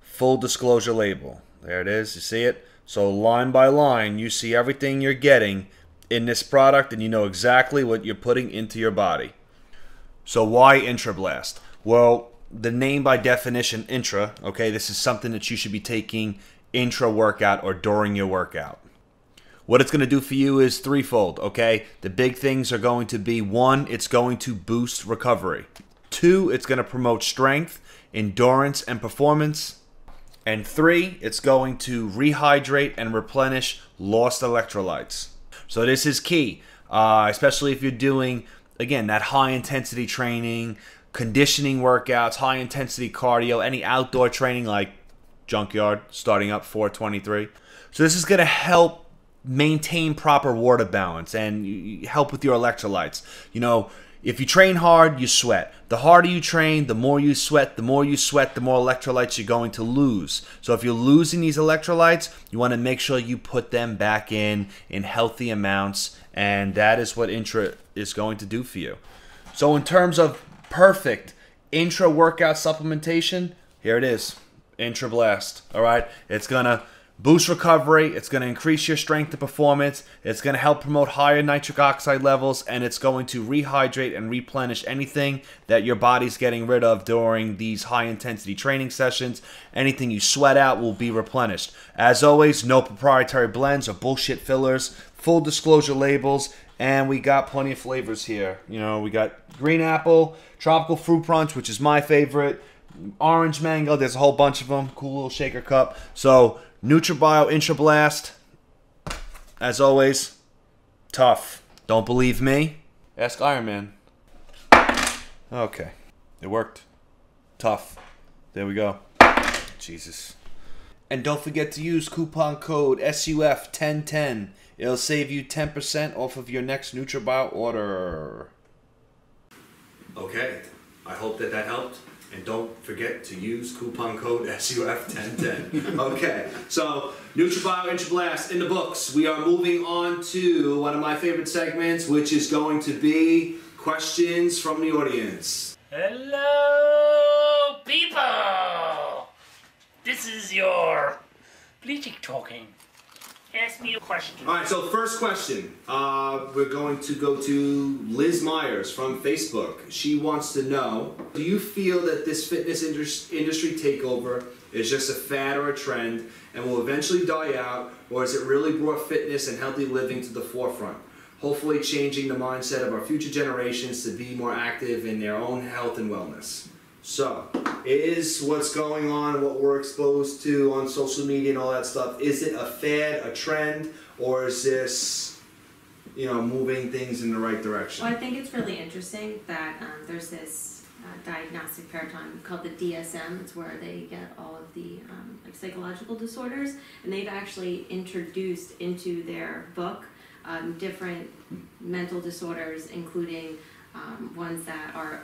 [SPEAKER 1] full disclosure label. There it is, you see it? So line by line, you see everything you're getting in this product and you know exactly what you're putting into your body. So why Intra Blast? Well, the name by definition, intra, okay, this is something that you should be taking intra-workout or during your workout. What it's going to do for you is threefold, okay? The big things are going to be, 1, it's going to boost recovery. 2, it's going to promote strength, endurance, and performance. And 3, it's going to rehydrate and replenish lost electrolytes. So this is key, especially if you're doing, again, that high-intensity training, conditioning workouts, high-intensity cardio, any outdoor training like Junkyard, starting up 423. So this is going to help maintain proper water balance and help with your electrolytes. You know, if you train hard, you sweat. The harder you train, the more you sweat. The more you sweat, the more electrolytes you're going to lose. So if you're losing these electrolytes, you want to make sure you put them back in healthy amounts, and that is what Intra is going to do for you. So in terms of perfect intra workout supplementation, here it is, Intra Blast. All right, it's gonna boost recovery, it's going to increase your strength and performance, it's going to help promote higher nitric oxide levels, and it's going to rehydrate and replenish anything that your body's getting rid of during these high-intensity training sessions. Anything you sweat out will be replenished. As always, no proprietary blends or bullshit fillers, full disclosure labels, and we got plenty of flavors here. You know, we got green apple, tropical fruit punch, which is my favorite, orange mango, there's a whole bunch of them, cool little shaker cup. So Nutrabio Intra Blast, as always, tough. Don't believe me? Ask Iron Man. Okay, it worked. Tough. There we go. Jesus. And don't forget to use coupon code SUF1010. It'll save you 10% off of your next Nutrabio order.
[SPEAKER 5] Okay, I hope that helped. And don't forget to use coupon code SUF1010. Okay, so Nutrabio Intra Blast in the books. We are moving on to one of my favorite segments, which is going to be questions from the audience.
[SPEAKER 7] Hello, people! This is your bleaching talking. Ask me a question.
[SPEAKER 5] All right, so first question. We're going to go to Liz Myers from Facebook. She wants to know, do you feel that this fitness industry takeover is just a fad or a trend and will eventually die out, or has it really brought fitness and healthy living to the forefront, hopefully changing the mindset of our future generations to be more active in their own health and wellness? So, is what's going on, what we're exposed to on social media and all that stuff, is it a fad, a trend, or is this, you know, moving things in the right direction?
[SPEAKER 6] Well, I think it's really interesting that there's this diagnostic paradigm called the DSM. It's where they get all of the like psychological disorders, and they've actually introduced into their book different mental disorders, including ones that are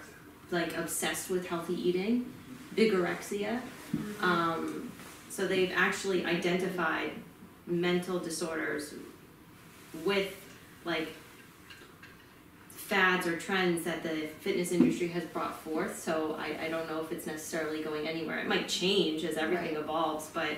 [SPEAKER 6] so So they've actually identified mental disorders with like fads or trends that the fitness industry has brought forth. So I don't know if it's necessarily going anywhere. It might change as everything evolves, but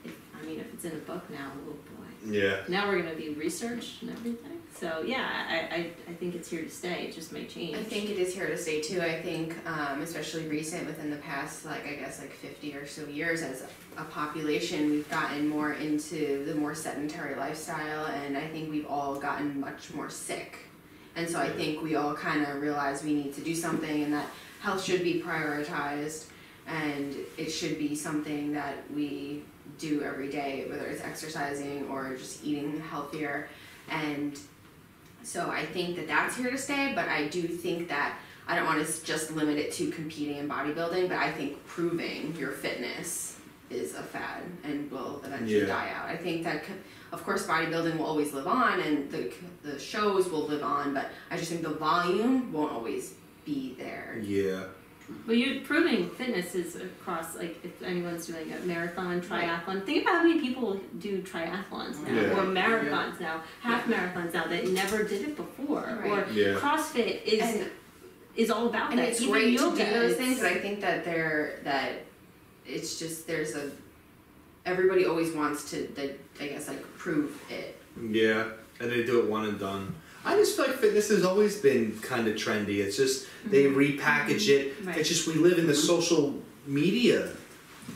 [SPEAKER 6] if it's in a book now, oh boy.
[SPEAKER 5] Yeah.
[SPEAKER 6] Now we're gonna do research and everything. So yeah, I think it's here to stay. It just may change.
[SPEAKER 4] I think it is here to stay too. I think, especially recent within the past, 50 or so years, as a population, we've gotten more into the more sedentary lifestyle, and I think we've all gotten much more sick. And so I think we all kind of realize we need to do something, and that health should be prioritized, and it should be something that we do every day, whether it's exercising or just eating healthier. And so I think that that's here to stay, but I do think that I don't want to just limit it to competing in bodybuilding, but I think proving your fitness is a fad and will eventually die out. I think that, of course, bodybuilding will always live on, and the shows will live on, but I just think the volume won't always be there.
[SPEAKER 5] Yeah.
[SPEAKER 6] Well, you're proving fitness is across, if anyone's doing a marathon, triathlon, think about how many people do triathlons now, or marathons now, half marathons now, that never did it before, or CrossFit is all about
[SPEAKER 4] and
[SPEAKER 6] that.
[SPEAKER 4] It's
[SPEAKER 6] even
[SPEAKER 4] great
[SPEAKER 6] yoga,
[SPEAKER 4] to do those things, but I think that it's just, everybody always wants to, prove it.
[SPEAKER 5] Yeah, and they do it one and done. I just feel like fitness has always been kind of trendy. It's just they repackage it.
[SPEAKER 6] Right.
[SPEAKER 5] It's just we live in the social media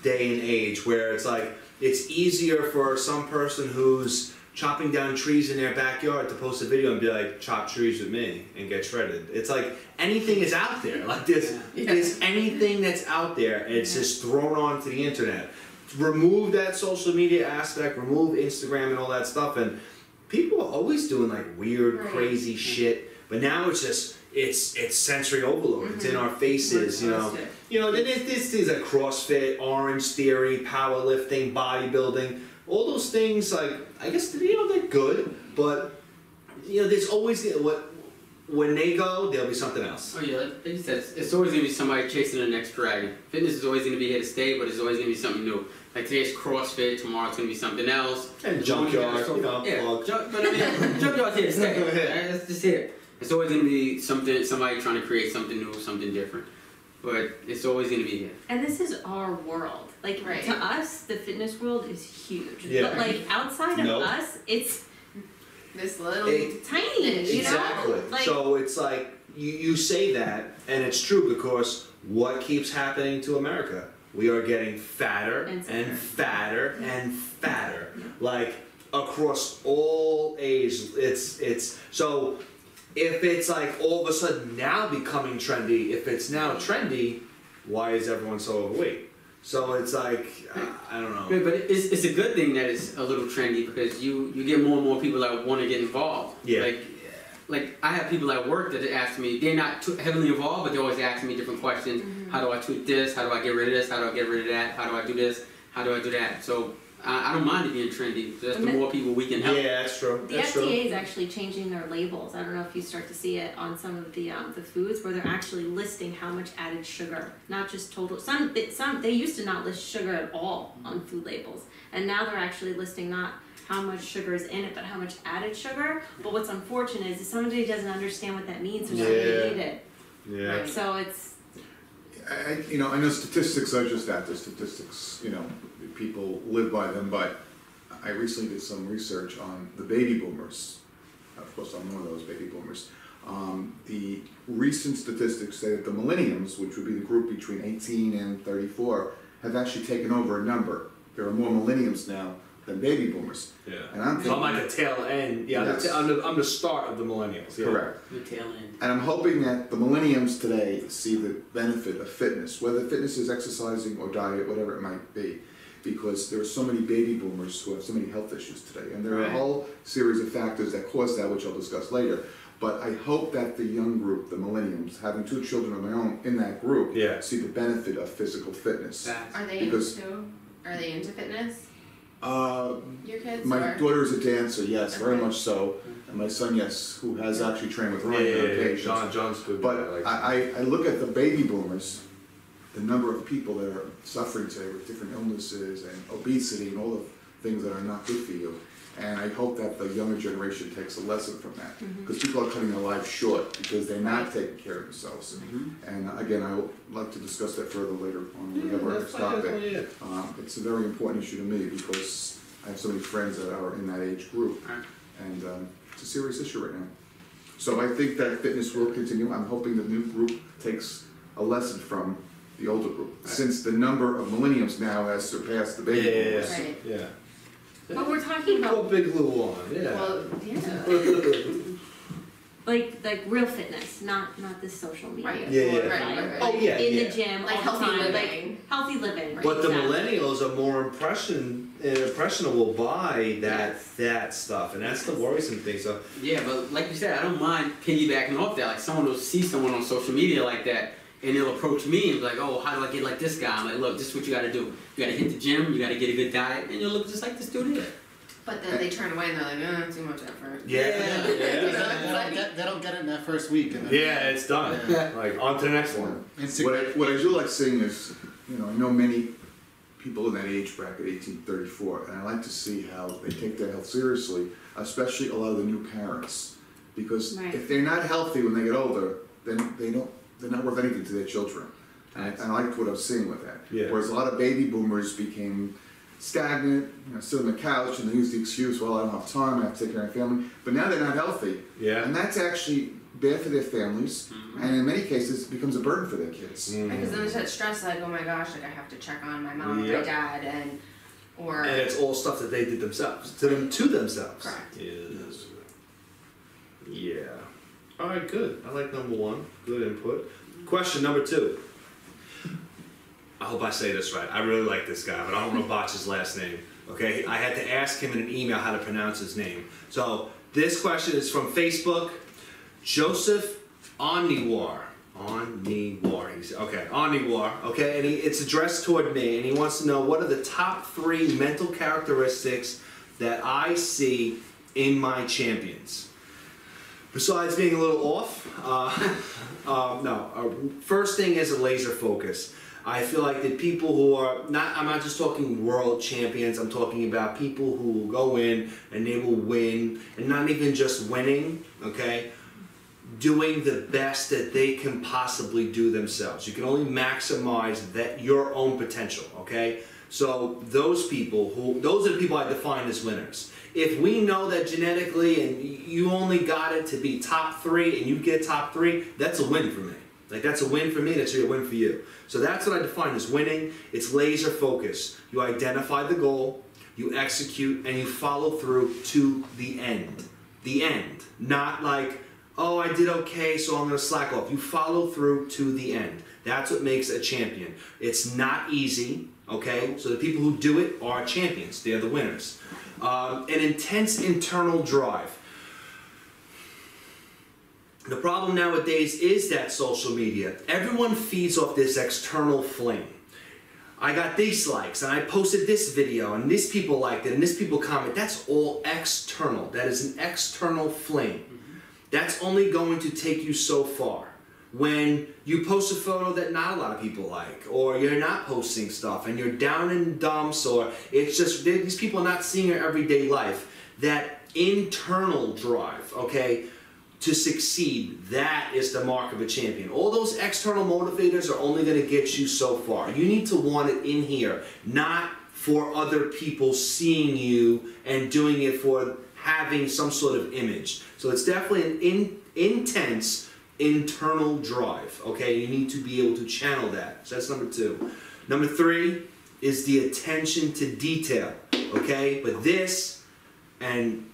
[SPEAKER 5] day and age where it's like it's easier for some person who's chopping down trees in their backyard to post a video and be like, chop trees with me and get shredded. It's like anything is out there. Like there's anything that's out there, and it's just thrown onto the internet. Remove that social media aspect, remove Instagram and all that stuff, and people are always doing like weird, crazy shit, but now it's just it's sensory overload. It's in our faces, you know. There's things like CrossFit, Orange Theory, powerlifting, bodybuilding, all those things. Like I guess they're good, but there's always when they go, there'll be something else.
[SPEAKER 3] Oh yeah, like you said, it's always gonna be somebody chasing the next dragon. Fitness is always gonna be here to stay, but it's always gonna be something new. Like today's CrossFit, tomorrow's gonna be something else.
[SPEAKER 5] And junkyard,
[SPEAKER 3] junkyard's here to stay. That's just it. It's always gonna be somebody trying to create something new, something different. But it's always gonna be here.
[SPEAKER 6] And this is our world. To us, the fitness world is huge.
[SPEAKER 5] Yeah.
[SPEAKER 6] But outside of us, it's
[SPEAKER 4] this little
[SPEAKER 6] tiny.
[SPEAKER 5] Exactly. So it's like you say that, and it's true because what keeps happening to America? We are getting fatter and fatter and fatter, like across all ages. It's so if it's like all of a sudden now becoming trendy, if it's now trendy, why is everyone so overweight? So it's like I don't know.
[SPEAKER 3] But it's a good thing that it's a little trendy because you get more and more people that want to get involved.
[SPEAKER 5] Yeah.
[SPEAKER 3] Like I have people at work that ask me, they're not too heavily involved, but they always ask me different questions. How do I tweak this? How do I get rid of this? How do I get rid of that? How do I do this? How do I do that? So I don't mind it being trendy. So that's the more people we can help.
[SPEAKER 5] Yeah, that's true.
[SPEAKER 6] The FDA is actually changing their labels. I don't know if you start to see it on some of the foods where they're actually listing how much added sugar, not just total. Some they used to not list sugar at all on food labels, and now they're actually listing not how much sugar is in it, but how much added sugar. But what's unfortunate is if somebody doesn't understand what that means, they're not going to eat it.
[SPEAKER 5] Yeah.
[SPEAKER 6] Right? So it's.
[SPEAKER 2] I know statistics are just that. The statistics, people live by them. But I recently did some research on the baby boomers. Of course, I'm one of those baby boomers. The recent statistics say that the millenniums, which would be the group between 18 and 34, have actually taken over a number. There are more millenniums now than baby boomers.
[SPEAKER 5] Yeah.
[SPEAKER 2] And I'm thinking,
[SPEAKER 5] So I'm like the tail end. Yeah,
[SPEAKER 2] Yes.
[SPEAKER 5] I'm the start of the millennials. Yeah.
[SPEAKER 2] Correct.
[SPEAKER 3] The tail end.
[SPEAKER 2] And I'm hoping that the millenniums today see the benefit of fitness, whether fitness is exercising or diet, whatever it might be, because there are so many baby boomers who have so many health issues today. And there are a whole series of factors that cause that, which I'll discuss later. But I hope that the young group, the millenniums, having 2 children of my own in that group, see the benefit of physical fitness.
[SPEAKER 4] Are they into fitness? Your kids?
[SPEAKER 2] My daughter is a dancer, yes, very much so. And my son, yes, who has actually trained with Ryan on occasion.
[SPEAKER 5] John's good.
[SPEAKER 2] But I look at the baby boomers, the number of people that are suffering today with different illnesses and obesity and all the things that are not good for you. And I hope that the younger generation takes a lesson from that, because people are cutting their lives short because they're not taking care of themselves. And again, I would like to discuss that further later on whenever I stop it. It's a very important issue to me because I have so many friends that are in that age group, and it's a serious issue right now. So I think that fitness will continue. I'm hoping the new group takes a lesson from the older group, since the number of millennials now has surpassed the baby boomers.
[SPEAKER 4] Right.
[SPEAKER 5] Yeah.
[SPEAKER 6] But we're talking about
[SPEAKER 5] Put Big Lou on, yeah.
[SPEAKER 4] Well, yeah.
[SPEAKER 6] like real fitness, not this social media.
[SPEAKER 4] Right.
[SPEAKER 5] Yeah, yeah.
[SPEAKER 4] Right.
[SPEAKER 5] Oh, yeah,
[SPEAKER 6] in
[SPEAKER 5] yeah.
[SPEAKER 6] the gym,
[SPEAKER 4] Like
[SPEAKER 6] all the
[SPEAKER 4] healthy
[SPEAKER 6] time,
[SPEAKER 4] living.
[SPEAKER 6] like healthy living.
[SPEAKER 5] But the
[SPEAKER 6] exactly.
[SPEAKER 5] millennials are more impressionable by that stuff, and that's the worrisome thing. So
[SPEAKER 3] Yeah, but like you said, I don't mind piggybacking off that. Like someone will see someone on social media like that, and they'll approach me and be like, "Oh, how do I get like this guy?" I'm like, "Look, this is what you got to do. You got to hit the gym. You got to get a good diet, and you'll look just like this dude here."
[SPEAKER 4] But then they turn away and they're like, too much effort.
[SPEAKER 9] They don't get it in that first week. And then,
[SPEAKER 5] it's done. Like on to the next one.
[SPEAKER 2] What I do like seeing is, I know many people in that age bracket, 18 to 34, and I like to see how they take their health seriously, especially a lot of the new parents. Because if they're not healthy when they get older, then they're not worth anything to their children. And I liked what I was seeing with that.
[SPEAKER 5] Yeah.
[SPEAKER 2] Whereas a lot of baby boomers became stagnant, sit on the couch and they use the excuse, well, I don't have time, I have to take care of my family. But now they're not healthy.
[SPEAKER 5] Yeah.
[SPEAKER 2] And that's actually bad for their families, and in many cases it becomes a burden for their kids.
[SPEAKER 4] Because then there's that stress, like, oh my gosh, like I have to check on my mom and my dad, and
[SPEAKER 5] it's all stuff that they did themselves, to themselves.
[SPEAKER 4] Correct.
[SPEAKER 5] Yes. Yeah. All right, good. I like number one. Good input. Question number 2. I hope I say this right. I really like this guy, but I don't want to botch his last name. Okay? I had to ask him in an email how to pronounce his name. So this question is from Facebook. Joseph Oniwar. Oniwar. Okay, and it's addressed toward me, and he wants to know what are the top 3 mental characteristics that I see in my champions. Besides being a little off, first thing is a laser focus. I feel like that people who are I'm not just talking world champions, I'm talking about people who will go in and they will win, and not even just winning, okay? Doing the best that they can possibly do themselves. You can only maximize your own potential, okay? So those are the people I define as winners. If we know that genetically and you only got it to be top 3 and you get top 3, that's a win for me. Like that's a win for me, that's a win for you. So that's what I define as winning. It's laser focus. You identify the goal, you execute, and you follow through to the end. The end. Not like, oh, I did okay, so I'm going to slack off. You follow through to the end. That's what makes a champion. It's not easy, okay? So the people who do it are champions. They're the winners. An intense internal drive. The problem nowadays is that social media. Everyone feeds off this external flame. I got these likes, and I posted this video, and these people liked it, and this people comment. That's all external. That is an external flame. That's only going to take you so far. When you post a photo that not a lot of people like, or you're not posting stuff, and you're down in dumps, or it's just, these people are not seeing your everyday life. That internal drive, okay, to succeed, that is the mark of a champion. All those external motivators are only going to get you so far. You need to want it in here, not for other people seeing you and doing it for having some sort of image. So it's definitely an intense internal drive, okay? You need to be able to channel that. So that's number 2. Number 3 is the attention to detail, okay? But this, and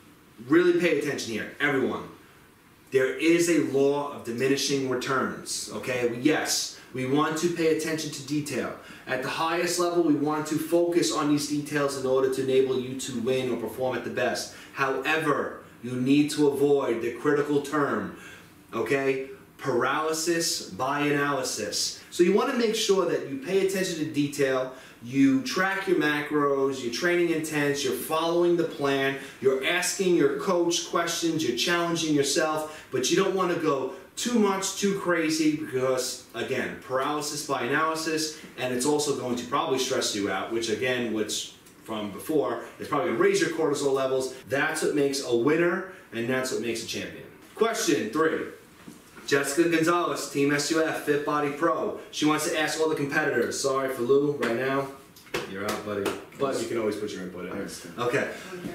[SPEAKER 5] really pay attention here, everyone. There is a law of diminishing returns, okay? Yes, we want to pay attention to detail. At the highest level, we want to focus on these details in order to enable you to win or perform at the best. However, you need to avoid the critical term, okay? paralysis by analysis. So you want to make sure that you pay attention to detail, you track your macros, you're training intense, you're following the plan, you're asking your coach questions, you're challenging yourself, but you don't want to go too much, too crazy, because again, paralysis by analysis, and it's also going to probably stress you out, which again, which from before, is probably going to raise your cortisol levels. That's what makes a winner, and that's what makes a champion. Question 3. Jessica Gonzalez, Team SUF, Fit Body Pro. She wants to ask all the competitors. Sorry for Lou, right now. You're out, buddy. But you can always put your input in. Okay.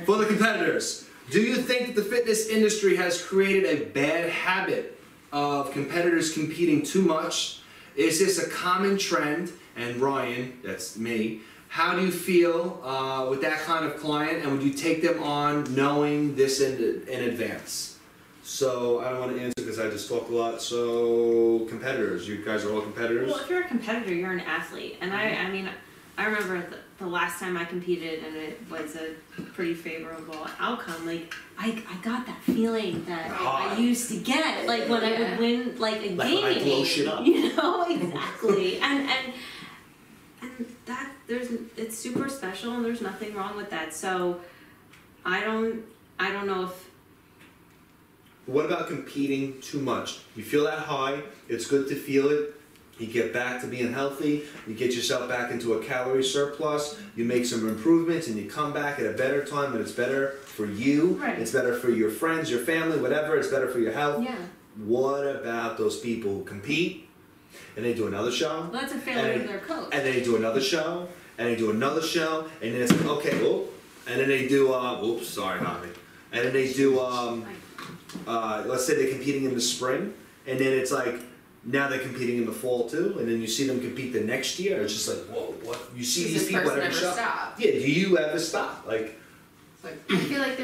[SPEAKER 5] For the competitors, do you think that the fitness industry has created a bad habit of competitors competing too much? Is this a common trend? And Ryan, that's me, how do you feel with that kind of client, and would you take them on knowing this in advance? So I don't want to answer because I just talked a lot. So competitors, you guys are all competitors?
[SPEAKER 6] Well, if you're a competitor, you're an athlete. And I mean, I remember the last time I competed, and it was a pretty favorable outcome. Like, I got that feeling that I used to get, like when I would win like a
[SPEAKER 5] like
[SPEAKER 6] game.
[SPEAKER 5] When I blow shit up.
[SPEAKER 6] You know, exactly. and that it's super special, and there's nothing wrong with that. So I don't know if.
[SPEAKER 5] What about competing too much? You feel that high, it's good to feel it. You get back to being healthy, you get yourself back into a calorie surplus, you make some improvements, and you come back at a better time, and it's better for you, it's better for your friends, your family, whatever, it's better for your health.
[SPEAKER 6] Yeah.
[SPEAKER 5] What about those people who compete, and they do another show?
[SPEAKER 6] Well, that's a failure of their coach.
[SPEAKER 5] And then they do another show, and they do another show, and then it's like, okay, oh, and then they do, oops, sorry, Javi. And then they do, let's say they're competing in the spring, and then it's like, now they're competing in the fall too, and then you see them compete the next year. It's just like, whoa, what? You see these people
[SPEAKER 4] person
[SPEAKER 5] never
[SPEAKER 4] ever
[SPEAKER 5] stop. Yeah, do you ever stop? Like,
[SPEAKER 4] I feel like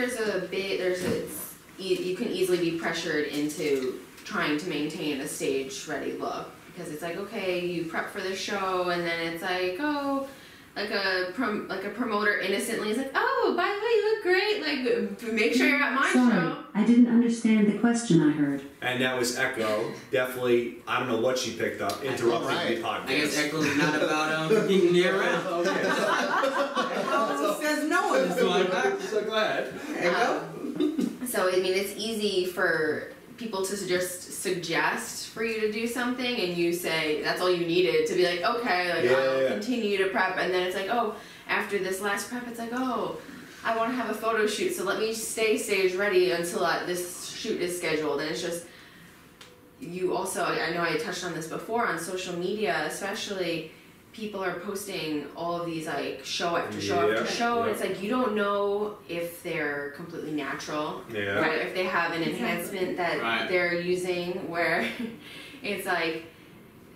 [SPEAKER 4] you can easily be pressured into trying to maintain a stage ready look, because it's like, okay, you prep for the show, and then it's like, oh, like a promoter innocently is like, oh, by the way, you look great, like, make sure you're at my show.
[SPEAKER 10] I didn't understand the question I heard.
[SPEAKER 5] and that was Echo. Definitely, I don't know what she picked up, interrupting the podcast.
[SPEAKER 3] I guess Echo is not about getting near around.
[SPEAKER 11] Echo says no in this one.
[SPEAKER 5] So go ahead.
[SPEAKER 4] So I mean, it's easy for people to just suggest for you to do something, and you say that's all you needed to be like, okay, like I'll continue to prep, and then it's like, oh, after this last prep, it's like, oh, I want to have a photo shoot, so let me stay stage ready until this shoot is scheduled. And it's just, you also, I know I touched on this before, on social media especially, people are posting all of these like show after show after show, and it's like you don't know if they're completely natural, right? If they have an enhancement that they're using where it's like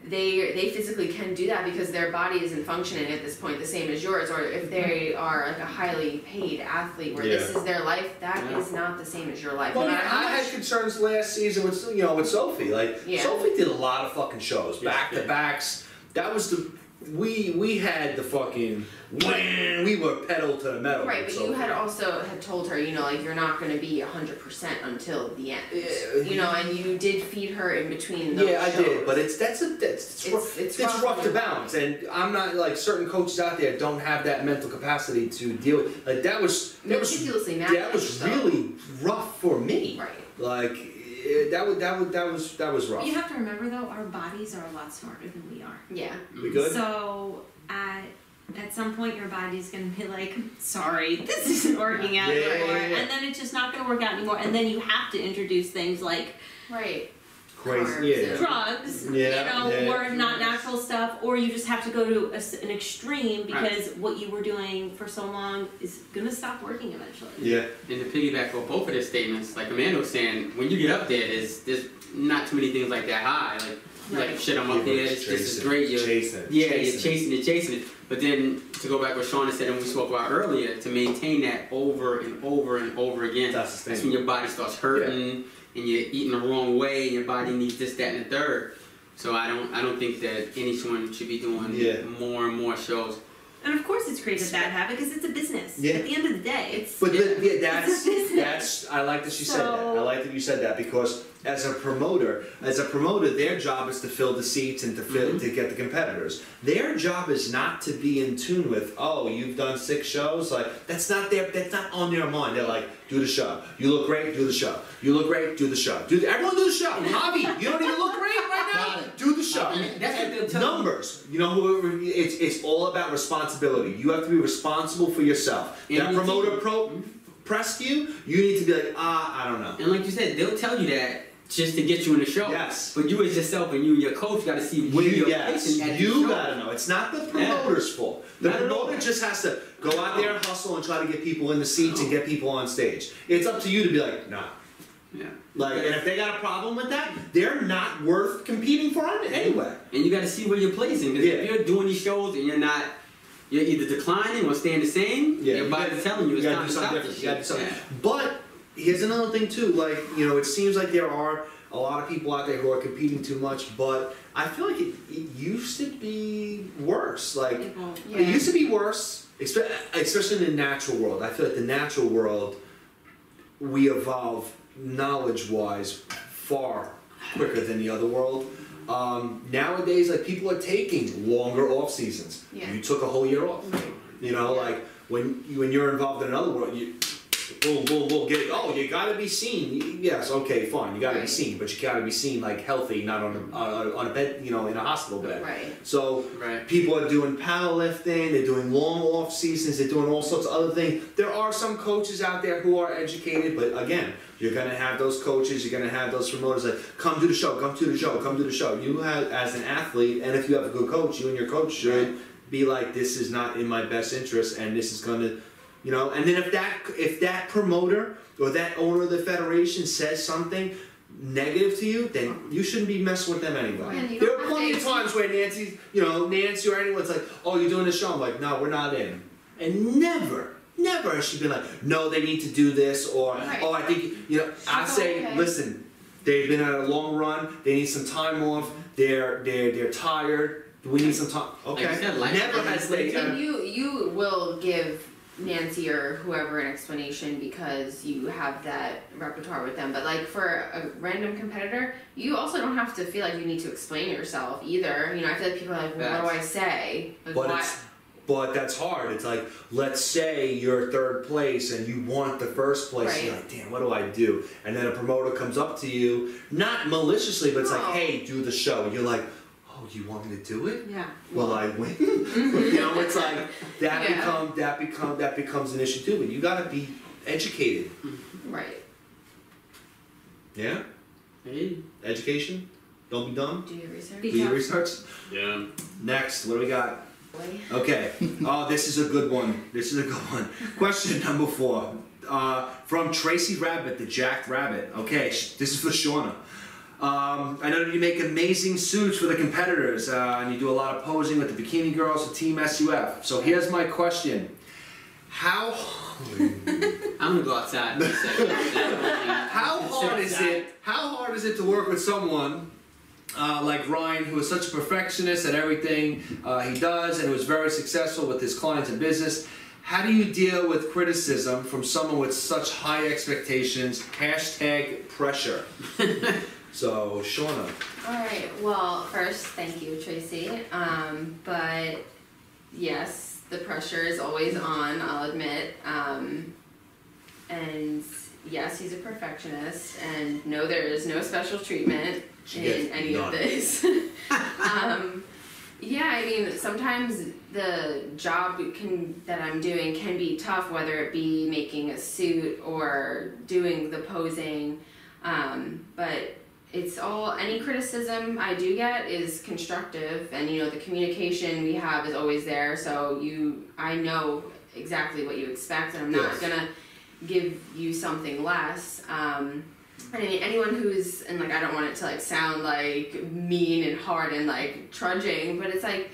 [SPEAKER 4] they physically can do that because their body isn't functioning at this point the same as yours, or if they are like a highly paid athlete where this is their life, that is not the same as your life.
[SPEAKER 5] Well, I had concerns last season with with Sophie. Like Sophie did a lot of fucking shows, back to backs. That was the we had the fucking we were pedal to the metal.
[SPEAKER 4] Right, but you had also told her, like you're not going to be 100% until the end. And you did feed her in between those shows.
[SPEAKER 5] I did, but it's rough to balance, and I'm not like certain coaches out there don't have that mental capacity to deal with. Like that was really rough for me.
[SPEAKER 4] Right.
[SPEAKER 5] Like that was rough.
[SPEAKER 6] You have to remember though, our bodies are a lot smarter than we are.
[SPEAKER 4] Yeah.
[SPEAKER 5] We good?
[SPEAKER 6] So at some point your body's gonna be like, sorry, this isn't working out anymore, and then it's just not gonna work out anymore, and then you have to introduce things like
[SPEAKER 5] crazy
[SPEAKER 6] drugs, or not natural stuff, or you just have to go to an extreme because what you were doing for so long is gonna stop working eventually.
[SPEAKER 5] Yeah.
[SPEAKER 3] And to piggyback on both of their statements, like Amanda was saying, when you get up there, there's not too many things like that high. Like shit, I'm up there. This is great. You're chasing it. But then to go back what Shauna said and we spoke about earlier, to maintain that over and over and over again, that's when your body starts hurting and you're eating the wrong way and your body needs this, that, and the third. So I don't think that anyone should be doing more and more shows.
[SPEAKER 6] And of course it's created that habit because it's a business.
[SPEAKER 5] Yeah.
[SPEAKER 6] At the end of the day, it's
[SPEAKER 5] a business. I like that you said that. I like that you said that because as a promoter, their job is to fill the seats and to get the competitors. Their job is not to be in tune with, oh, you've done 6 shows. Like that's not on their mind. They're like, do the show. You look great. Do the show. You look great. Do the show. Everyone do the show. Javi, you don't even look great right now. Do the show.
[SPEAKER 3] That's what they'll tell
[SPEAKER 5] Numbers. You know, it's all about responsibility. You have to be responsible for yourself. That promoter pressed you. You need to be like, I don't know.
[SPEAKER 3] And like you said, they'll tell you that just to get you in the show.
[SPEAKER 5] Yes.
[SPEAKER 3] But you as yourself and you and your coach got to see where you're placing at the show.
[SPEAKER 5] You got to know. It's not the promoter's fault. The promoter just has to go out there and hustle and try to get people in the seats and get people on stage. It's up to you to be like, nah.
[SPEAKER 3] Yeah.
[SPEAKER 5] Like, and if they got a problem with that, they're not worth competing for anyway.
[SPEAKER 3] And you got to see where you're placing. Because if you're doing these shows and you're either declining or staying the same, everybody's telling you it's time to stop this shit.
[SPEAKER 5] You gotta do something. But here's another thing too, like, you know, it seems like there are a lot of people out there who are competing too much, but I feel like it used to be worse. Like, it used to be worse, especially in the natural world. I feel like the natural world, we evolve knowledge-wise far quicker than the other world. Nowadays, like, people are taking longer off seasons. You took a whole year off. You know, like, when you're involved in another world, you boom, you gotta be seen. Yes, okay, fine, you gotta be seen, but you gotta be seen like healthy, not on a bed, you know, in a hospital bed. So people are doing powerlifting, they're doing long off seasons, they're doing all sorts of other things. There are some coaches out there who are educated, but again, you're gonna have those coaches, you're gonna have those promoters like, come do the show, come do the show, come do the show. You have, as an athlete, and if you have a good coach, you and your coach should be like, this is not in my best interest, and this is gonna, you know, and then if that promoter or that owner of the federation says something negative to you, then you shouldn't be messing with them anyway. There are plenty of times where Nancy or anyone's like, oh, you're doing this show? I'm like, no, we're not in. And never has she been like, no, they need to do this, or, oh, I think, you know, I say, listen, they've been on a long run, they need some time off, they're tired, we need some time. Okay. Never has they.
[SPEAKER 4] And you will give Nancy or whoever an explanation because you have that repertoire with them, but like for a random competitor, you also don't have to feel like you need to explain yourself either. You know, I feel like people are like, well, what do I say? Like,
[SPEAKER 5] but that's hard. It's like, let's say you're 3rd place and you want the 1st place. You're like, damn, what do I do? And then a promoter comes up to you, not maliciously, but it's like, hey, do the show. And you're like, oh, you want me to do it?
[SPEAKER 6] Yeah.
[SPEAKER 5] Will I win? You know, it's like that becomes an issue too. But you got to be educated.
[SPEAKER 4] Right.
[SPEAKER 5] Yeah.
[SPEAKER 3] Hey.
[SPEAKER 5] Education. Don't be dumb.
[SPEAKER 4] Do your research.
[SPEAKER 5] Do your research.
[SPEAKER 3] Yeah.
[SPEAKER 5] Next, what do we got? Okay. Oh, this is a good one. Question number 4. From Tracy Rabbit, the Jacked Rabbit. Okay, this is for Shauna. I know that you make amazing suits for the competitors, and you do a lot of posing with the bikini girls of Team SUF. So here's my question: I'm
[SPEAKER 3] gonna go outside.
[SPEAKER 5] How hard is it to work with someone like Ryan, who is such a perfectionist at everything he does, and who is very successful with his clients and business? How do you deal with criticism from someone with such high expectations? #pressure. So, Shauna.
[SPEAKER 4] Alright, well, first, thank you, Tracy. But, yes, the pressure is always on, I'll admit. And, yes, he's a perfectionist, and no, there is no special treatment in any of this. Yeah, I mean, sometimes the job that I'm doing can be tough, whether it be making a suit or doing the posing, but it's all, any criticism I do get is constructive, and you know, the communication we have is always there, so I know exactly what you expect, and I'm not gonna give you something less. And anyone who's, and like, I don't want it to like sound like mean and hard and like trudging, but it's like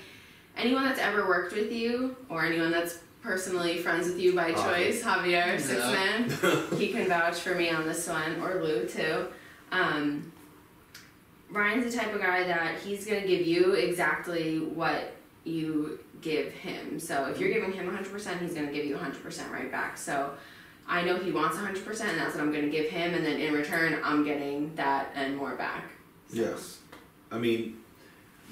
[SPEAKER 4] anyone that's ever worked with you, or anyone that's personally friends with you by choice, Javier, 6Man, he can vouch for me on this one, or Lou too. Ryan's the type of guy that he's going to give you exactly what you give him. So if you're giving him 100%, he's going to give you 100% right back. So I know he wants 100%, and that's what I'm going to give him, and then in return, I'm getting that and more back. So.
[SPEAKER 5] Yes. I mean,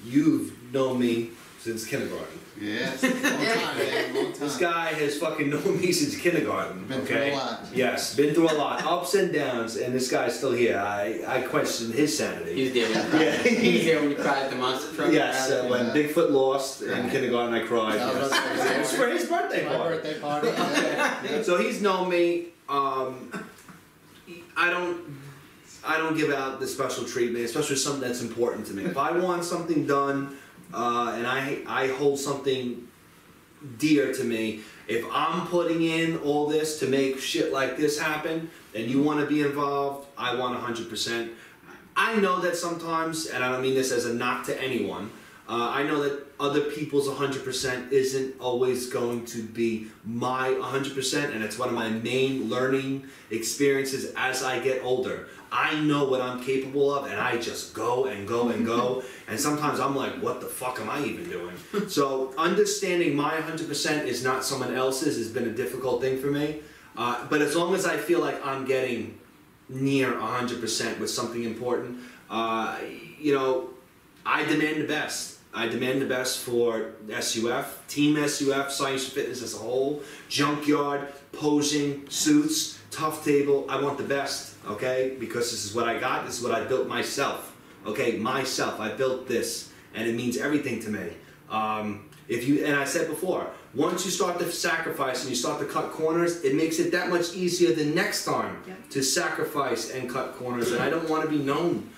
[SPEAKER 5] you've known me since kindergarten.
[SPEAKER 9] Yes, long time, man, long time.
[SPEAKER 5] This guy has fucking known me since kindergarten.
[SPEAKER 9] Been
[SPEAKER 5] okay?
[SPEAKER 9] through a lot.
[SPEAKER 5] Yes, been through a lot, ups and downs, and this guy's still here. I question his sanity.
[SPEAKER 3] He was there when you cried.
[SPEAKER 5] Yeah.
[SPEAKER 3] He was there when you cried at the monster truck.
[SPEAKER 5] Yes, when Bigfoot lost in kindergarten, I cried.
[SPEAKER 9] It
[SPEAKER 5] was for his birthday
[SPEAKER 9] My
[SPEAKER 5] party.
[SPEAKER 9] birthday party. Yeah.
[SPEAKER 5] So he's known me. I don't give out the special treatment, especially something that's important to me. If I want something done, and I hold something dear to me, if I'm putting in all this to make shit like this happen, and you want to be involved, I want 100%. I know that sometimes, and I don't mean this as a knock to anyone, I know that other people's 100% isn't always going to be my 100%, and it's one of my main learning experiences as I get older. I know what I'm capable of, and I just go and go and go, and sometimes I'm like, what the fuck am I even doing? So understanding my 100% is not someone else's has been a difficult thing for me, but as long as I feel like I'm getting near 100% with something important, you know, I demand the best. I demand the best for SUF, Team SUF, Science Fitness as a whole, junkyard, posing, suits, tough table. I want the best, okay? Because this is what I got. This is what I built myself, okay? Myself. I built this, and it means everything to me. And I said before, once you start to sacrifice and you start to cut corners, it makes it that much easier the next time to sacrifice and cut corners. And I don't want to be known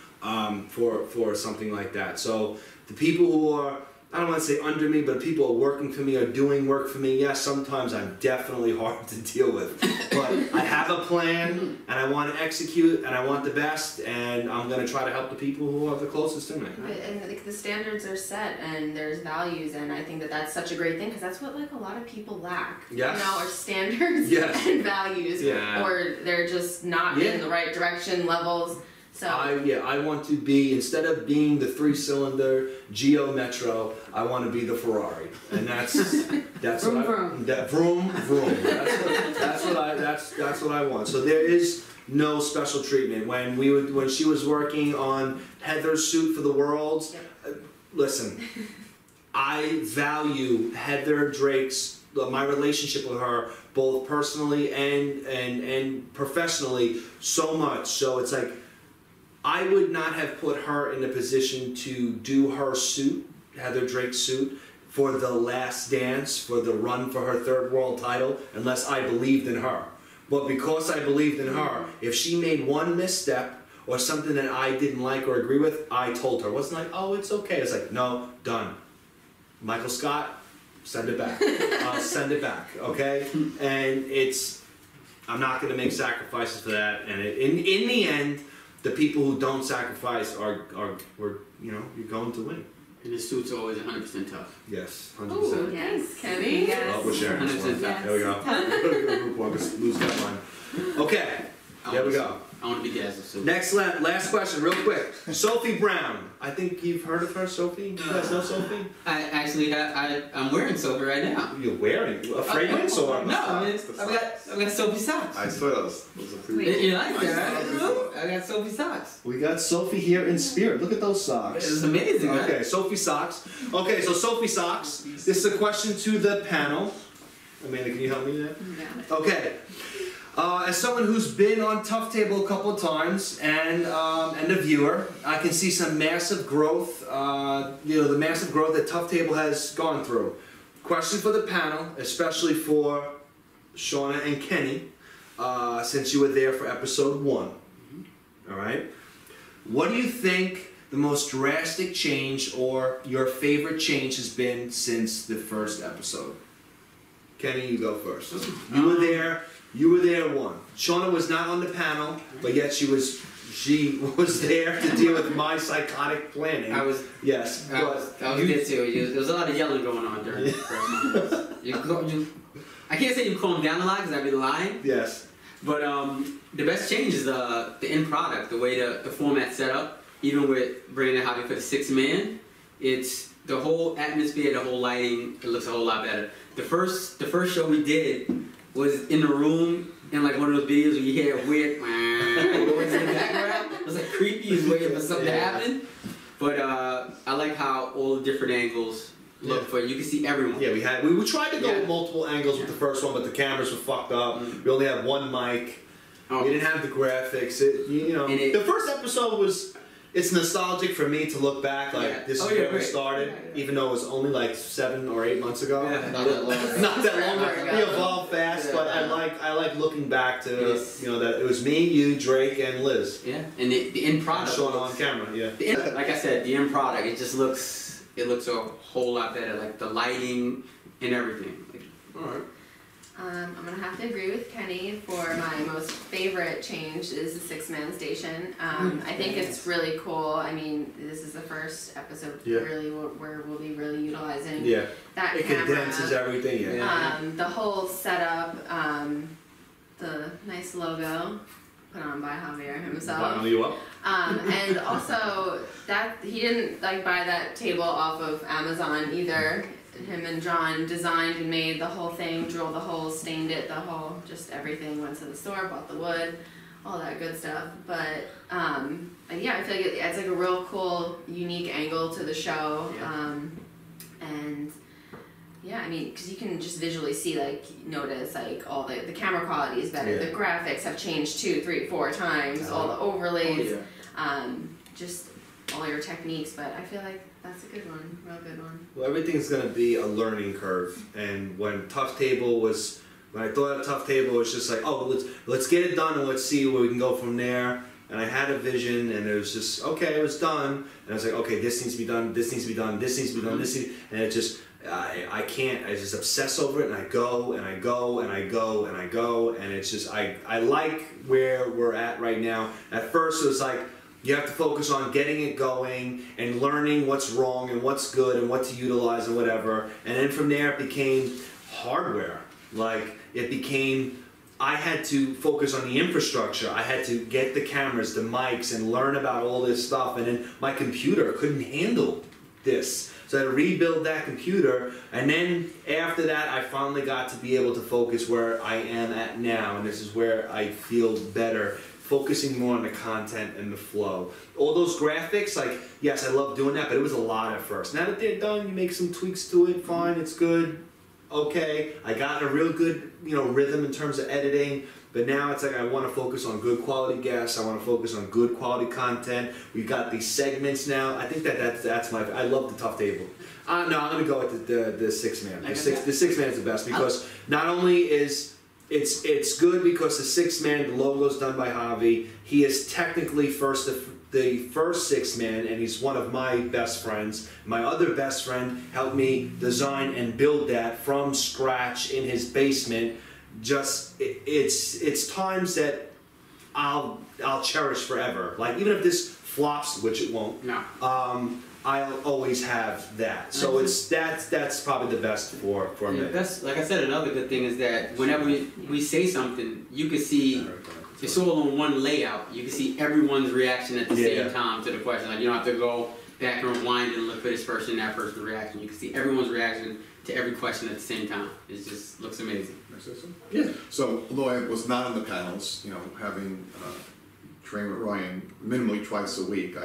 [SPEAKER 5] for something like that. So the people who are, I don't want to say under me, but people who are working for me or doing work for me, yes, sometimes I'm definitely hard to deal with. But I have a plan, and I want to execute, and I want the best, and I'm going to try to help the people who are the closest to me.
[SPEAKER 4] And the standards are set, and there's values, and I think that that's such a great thing, because that's what like a lot of people lack.
[SPEAKER 5] Yes.
[SPEAKER 4] You know, are standards and values, or they're just not in the right direction levels. So
[SPEAKER 5] I want to be, instead of being the 3-cylinder Geo Metro, I want to be the Ferrari, and that's
[SPEAKER 6] Vroom,
[SPEAKER 5] what
[SPEAKER 6] vroom.
[SPEAKER 5] Vroom vroom. That's what I want. So there is no special treatment. When she was working on Heather's suit for the Worlds, listen, I value Heather Drake's, my relationship with her, both personally and professionally, so much. So it's like, I would not have put her in a position to do her suit, Heather Drake's suit, for the last dance, for the run for her 3rd world title, unless I believed in her. But because I believed in her, if she made one misstep or something that I didn't like or agree with, I told her. It wasn't like, oh, it's okay. It's like, no, done. Michael Scott, send it back. I'll send it back, okay? And I'm not going to make sacrifices for that. And in the end, the people who don't sacrifice are you know, you're going to win.
[SPEAKER 3] And the suits are always 100% tough.
[SPEAKER 5] Yes, 100%.
[SPEAKER 4] Ooh, yes, Kenny.
[SPEAKER 5] Oh, we're sharing this one.
[SPEAKER 3] Yes.
[SPEAKER 5] There we go. Group one, let's lose that one. Okay, there we go.
[SPEAKER 3] I want to be dazzled. So.
[SPEAKER 5] Next, last question, real quick. Sophie Browne. I think you've heard of her, Sophie. You guys know Sophie?
[SPEAKER 3] I'm wearing Sophie right now.
[SPEAKER 5] You're wearing a fragrance or?
[SPEAKER 3] No, I've got Sophie socks.
[SPEAKER 2] I saw those. Those are pretty.
[SPEAKER 3] You like that, right? I got Sophie socks.
[SPEAKER 5] We got Sophie here in spirit. Look at those socks.
[SPEAKER 3] It's amazing.
[SPEAKER 5] Okay,
[SPEAKER 3] right?
[SPEAKER 5] Sophie socks. Okay, so Sophie socks. This is a question to the panel. Amanda, can you help me there? Okay. As someone who's been on Tough Table a couple of times and a viewer, I can see some massive growth. You know, the massive growth that Tough Table has gone through. Question for the panel, especially for Shauna and Kenny, since you were there for episode 1. All right. What do you think the most drastic change or your favorite change has been since the first episode? Kenny, you go first. You were there. You were there one. Shauna was not on the panel, but yet she was there to deal with my psychotic planning.
[SPEAKER 3] I was there too. There was a lot of yelling going on during the first month. I can't say you calm down a lot because I'd be lying.
[SPEAKER 5] Yes.
[SPEAKER 3] But the best change is the end product, the way the format's set up. Even with bringing in Javier for the 6-man, it's the whole atmosphere, the whole lighting. It looks a whole lot better. The first show we did was in the room. in like one of those videos where you hear a weird noise in the background. It was like creepy, you was waiting for something to happen. But I like how all the different angles look for you can see everyone.
[SPEAKER 5] Yeah, we tried to go with multiple angles with the first one, but the cameras were fucked up. We only had one mic. We didn't have the graphics. The first episode was. It's nostalgic for me to look back, like this is where we started, even though it was only like 7 or 8 months ago.
[SPEAKER 9] Not that long.
[SPEAKER 5] Not that long. We evolved fast, but I like looking back to that it was me, you, Drake, and Liz.
[SPEAKER 3] Yeah, and the end product.
[SPEAKER 5] Shown on camera.
[SPEAKER 3] Like I said, the end product it just looks a whole lot better, like the lighting and everything.
[SPEAKER 5] All right.
[SPEAKER 4] I'm gonna have to agree with Kenny for my most favorite change is the 6-man station. I think it's really cool. I mean, this is the first episode really where we'll be really utilizing that
[SPEAKER 5] it
[SPEAKER 4] camera.
[SPEAKER 5] condenses everything.
[SPEAKER 4] The whole setup, the nice logo put on by Javier himself.
[SPEAKER 5] VinylYouUp.
[SPEAKER 4] And also that he didn't like buy that table off of Amazon either. Him and John designed and made the whole thing, drilled the holes, stained it, just everything. Went to the store, bought the wood, all that good stuff. But yeah, I feel like it adds like a real cool, unique angle to the show. And yeah, I mean, because you can just visually see, like, notice like all the camera quality is better. The graphics have changed 2, 3, 4 times. All the overlays, just all your techniques. But I feel like that's a good one, real good one.
[SPEAKER 5] Well, everything's going to be a learning curve, and when I thought of Tough Table, it was just like, oh, let's get it done and let's see where we can go from there. And I had a vision, and it was just okay, it was done, and I was like, okay, this needs to be done, this needs to be done, this needs to be done, and it just I just obsess over it, and I go and I go and I go and I go, and it's just I like where we're at right now. At first, it was like, you have to focus on getting it going and learning what's wrong and what's good and what to utilize and whatever. And then from there it became hardware. Like it became, I had to focus on the infrastructure. I had to get the cameras, the mics, and learn about all this stuff. And then my computer couldn't handle this. So I had to rebuild that computer. And then after that, I finally got to be able to focus where I am at now. And this is where I feel better. Focusing more on the content and the flow. All those graphics, like, yes, I love doing that, but it was a lot at first. Now that they're done, you make some tweaks to it, fine, it's good, okay. I got a real good, rhythm in terms of editing, but now it's like I want to focus on good quality guests, I want to focus on good quality content. We've got these segments now. I think that's my, I love the Tough Table. No, I'm going to go with the 6-man. The 6-man is the best because not only is it's good because the 6-man, the logo's done by Javi. He is technically the first 6-man, and he's one of my best friends. My other best friend helped me design and build that from scratch in his basement. It's times that I'll cherish forever. Like even if this flops, which it won't. No. I'll always have that. So that's probably the best for me.
[SPEAKER 3] That's, like I said, another good thing is that whenever we say something, you can see it's all on one layout. You can see everyone's reaction at the same time to the question. Like you don't have to go back and rewind and look for this person, that person's reaction. You can see everyone's reaction to every question at the same time. It just looks amazing.
[SPEAKER 2] Yeah. So although I was not on the panels, having trained with Ryan minimally twice a week,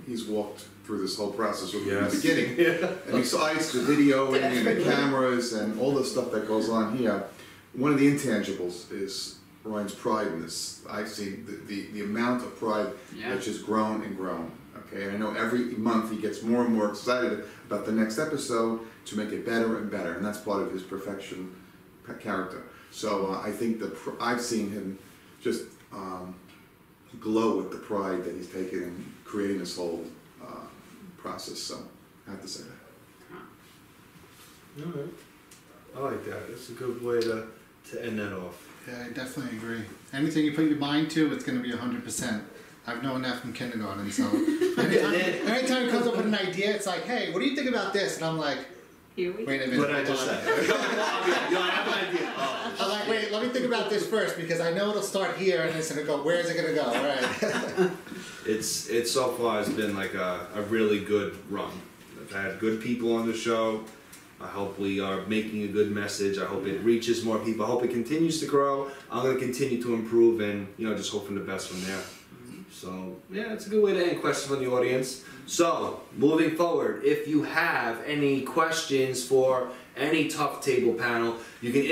[SPEAKER 2] he's walked through this whole process from the beginning. And besides the videoing and the cameras and all the stuff that goes on here, one of the intangibles is Ryan's pride in this. I've seen the amount of pride that's just grown and grown. Okay, and I know every month he gets more and more excited about the next episode to make it better and better, and that's part of his perfection character. So I think I've seen him just glow with the pride that he's taken in creating this whole process, so I have to say that.
[SPEAKER 5] Alright. I like that. It's a good way to end that off.
[SPEAKER 9] Yeah, I definitely agree. Anything you put your mind to, it's going to be 100%. I've known that from kindergarten, so anytime it comes up with an idea, it's like, hey, what do you think about this? And I'm like, wait a minute.
[SPEAKER 5] What did I just say? I have an idea.
[SPEAKER 9] I'm like, wait, let me think about this first, because I know it'll start here, and it's going to go, where's it going to go? All right.
[SPEAKER 5] It's so far has been like a really good run. I've had good people on the show. I hope we are making a good message. I hope it reaches more people. I hope it continues to grow. I'm going to continue to improve and, you know, just hope for the best from there. So, yeah, it's a good way to end questions from the audience. So, moving forward, if you have any questions for any Tough Table panel, you can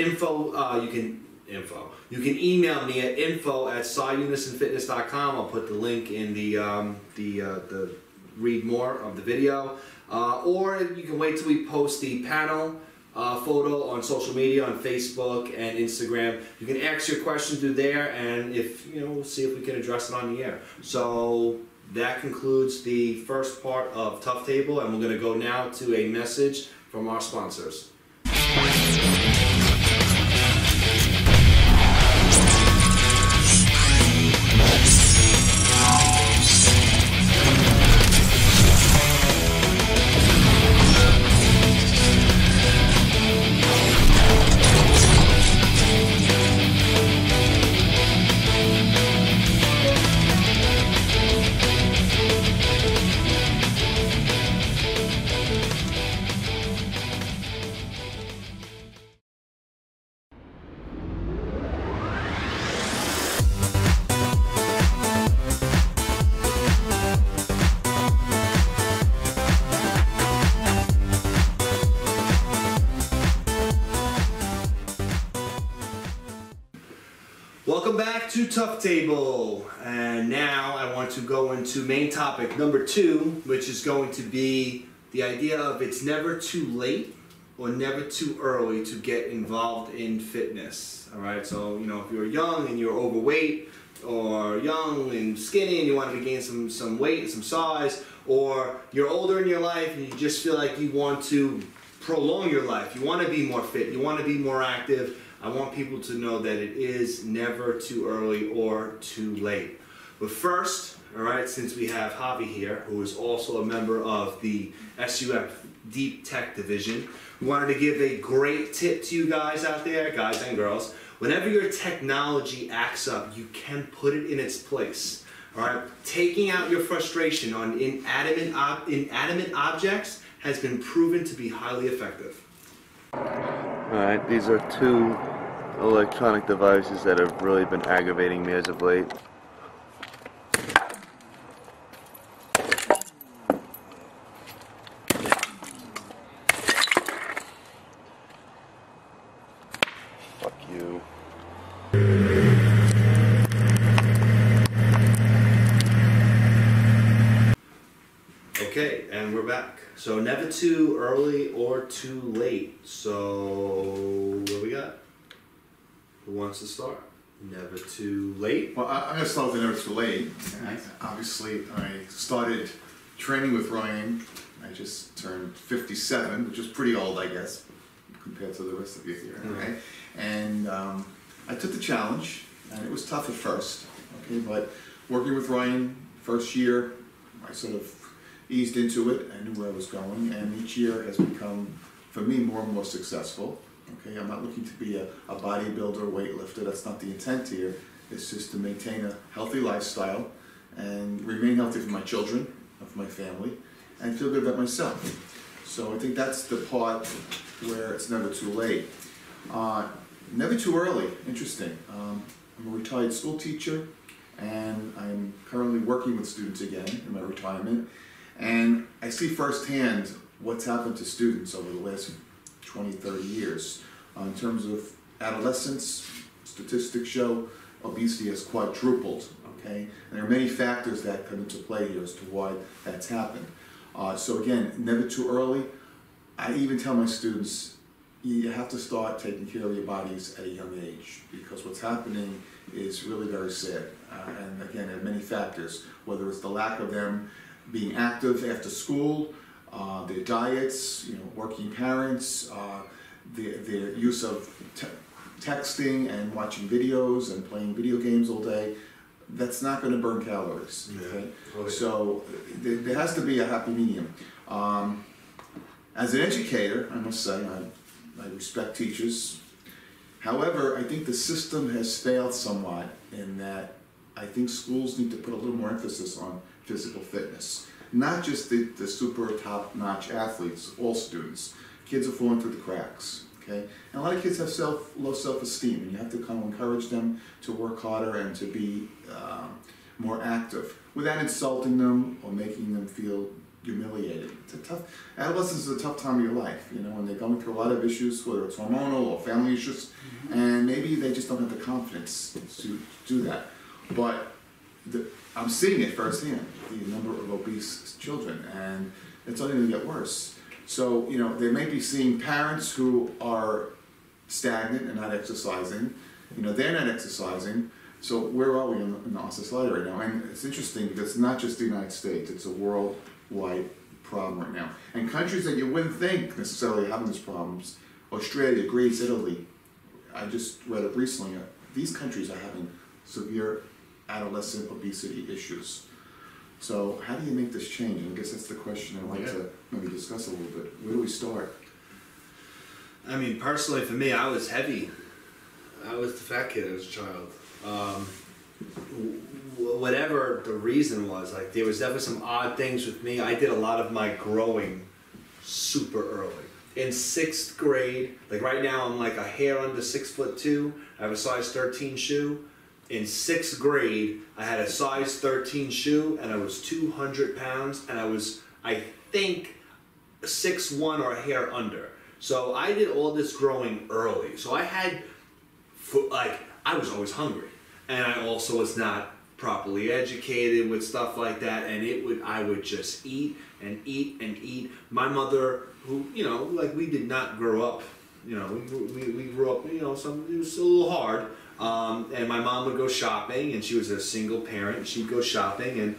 [SPEAKER 5] you can email me at info@Sci-Unisonfitness.com. I'll put the link in the read more of the video. Or you can wait till we post the panel photo on social media, on Facebook and Instagram. You can ask your question through there, and we'll see if we can address it on the air. So that concludes the first part of Tough Table, and we're going to go now to a message from our sponsors. Welcome back to Tough Table, and now I want to go into main topic number 2, which is going to be the idea of it's never too late or never too early to get involved in fitness. All right, so if you're young and you're overweight, or young and skinny and you want to gain some weight, some size, or you're older in your life and you just feel like you want to prolong your life, you want to be more fit, you want to be more active, I want people to know that it is never too early or too late. But first, all right, since we have Javi here, who is also a member of the SUF Deep Tech Division, we wanted to give a great tip to you guys out there, guys and girls. Whenever your technology acts up, you can put it in its place. All right, taking out your frustration on inanimate objects has been proven to be highly effective.
[SPEAKER 12] Alright, these are 2 electronic devices that have really been aggravating me as of late. Fuck you.
[SPEAKER 5] Okay, and we're back. So never too early or too late. So what do we got? Who wants to start? Never too late?
[SPEAKER 2] Well, I'm going to start with the never too late. Obviously, I started training with Ryan. I just turned 57, which is pretty old, I guess, compared to the rest of you here. Okay? And I took the challenge, and it was tough at first. Okay, but working with Ryan, first year, I sort of eased into it. I knew where I was going, and each year has become, for me, more and more successful. Okay, I'm not looking to be a bodybuilder, weightlifter. That's not the intent here. It's just to maintain a healthy lifestyle and remain healthy for my children, for my family, and feel good about myself. So I think that's the part where it's never too late. Never too early. Interesting. I'm a retired school teacher, and I'm currently working with students again in my retirement. And I see firsthand what's happened to students over the last 20, 30 years. In terms of adolescence, statistics show obesity has quadrupled, okay? And there are many factors that come into play here as to why that's happened. So again, never too early. I even tell my students, you have to start taking care of your bodies at a young age, because what's happening is really very sad. And again, there are many factors, whether it's the lack of them being active after school, their diets, working parents, their use of texting and watching videos and playing video games all day. That's not going to burn calories. Okay? Yeah. So there has to be a happy medium. As an educator, I must say, I respect teachers. However, I think the system has failed somewhat in that I think schools need to put a little more emphasis on physical fitness. Not just the super top-notch athletes, all students. kids are falling through the cracks. Okay, and a lot of kids have low self-esteem, and you have to kind of encourage them to work harder and to be more active without insulting them or making them feel humiliated. It's a tough. Adolescence is a tough time of your life, you know, when they're going through a lot of issues, whether it's hormonal or family issues, and maybe they just don't have the confidence to do that. But I'm seeing it firsthand, the number of obese children, and it's only going to get worse. So, you know, they may be seeing parents who are stagnant and not exercising. You know, they're not exercising. So where are we in our society right now? And it's interesting because it's not just the United States, it's a worldwide problem right now. And countries that you wouldn't think necessarily having these problems, Australia, Greece, Italy, I just read it recently, these countries are having severe adolescent obesity issues. So how do you make this change? And I guess that's the question I'd like to maybe discuss a little bit. Where do we start?
[SPEAKER 5] I mean, personally for me, I was heavy. I was the fat kid as a child. Whatever the reason was, like there was definitely some odd things with me. I did a lot of my growing super early. In 6th grade, like right now I'm like a hair under 6'2". I have a size 13 shoe. In 6th grade, I had a size 13 shoe and I was 200 pounds and I was, I think, 6'1" or a hair under. So I did all this growing early. So I had, I was always hungry. And I also was not properly educated with stuff like that. And I would just eat and eat and eat. My mother, who, you know, like we did not grow up, you know, we grew up, you know, it was a little hard. And my mom would go shopping, and she was a single parent. She'd go shopping, and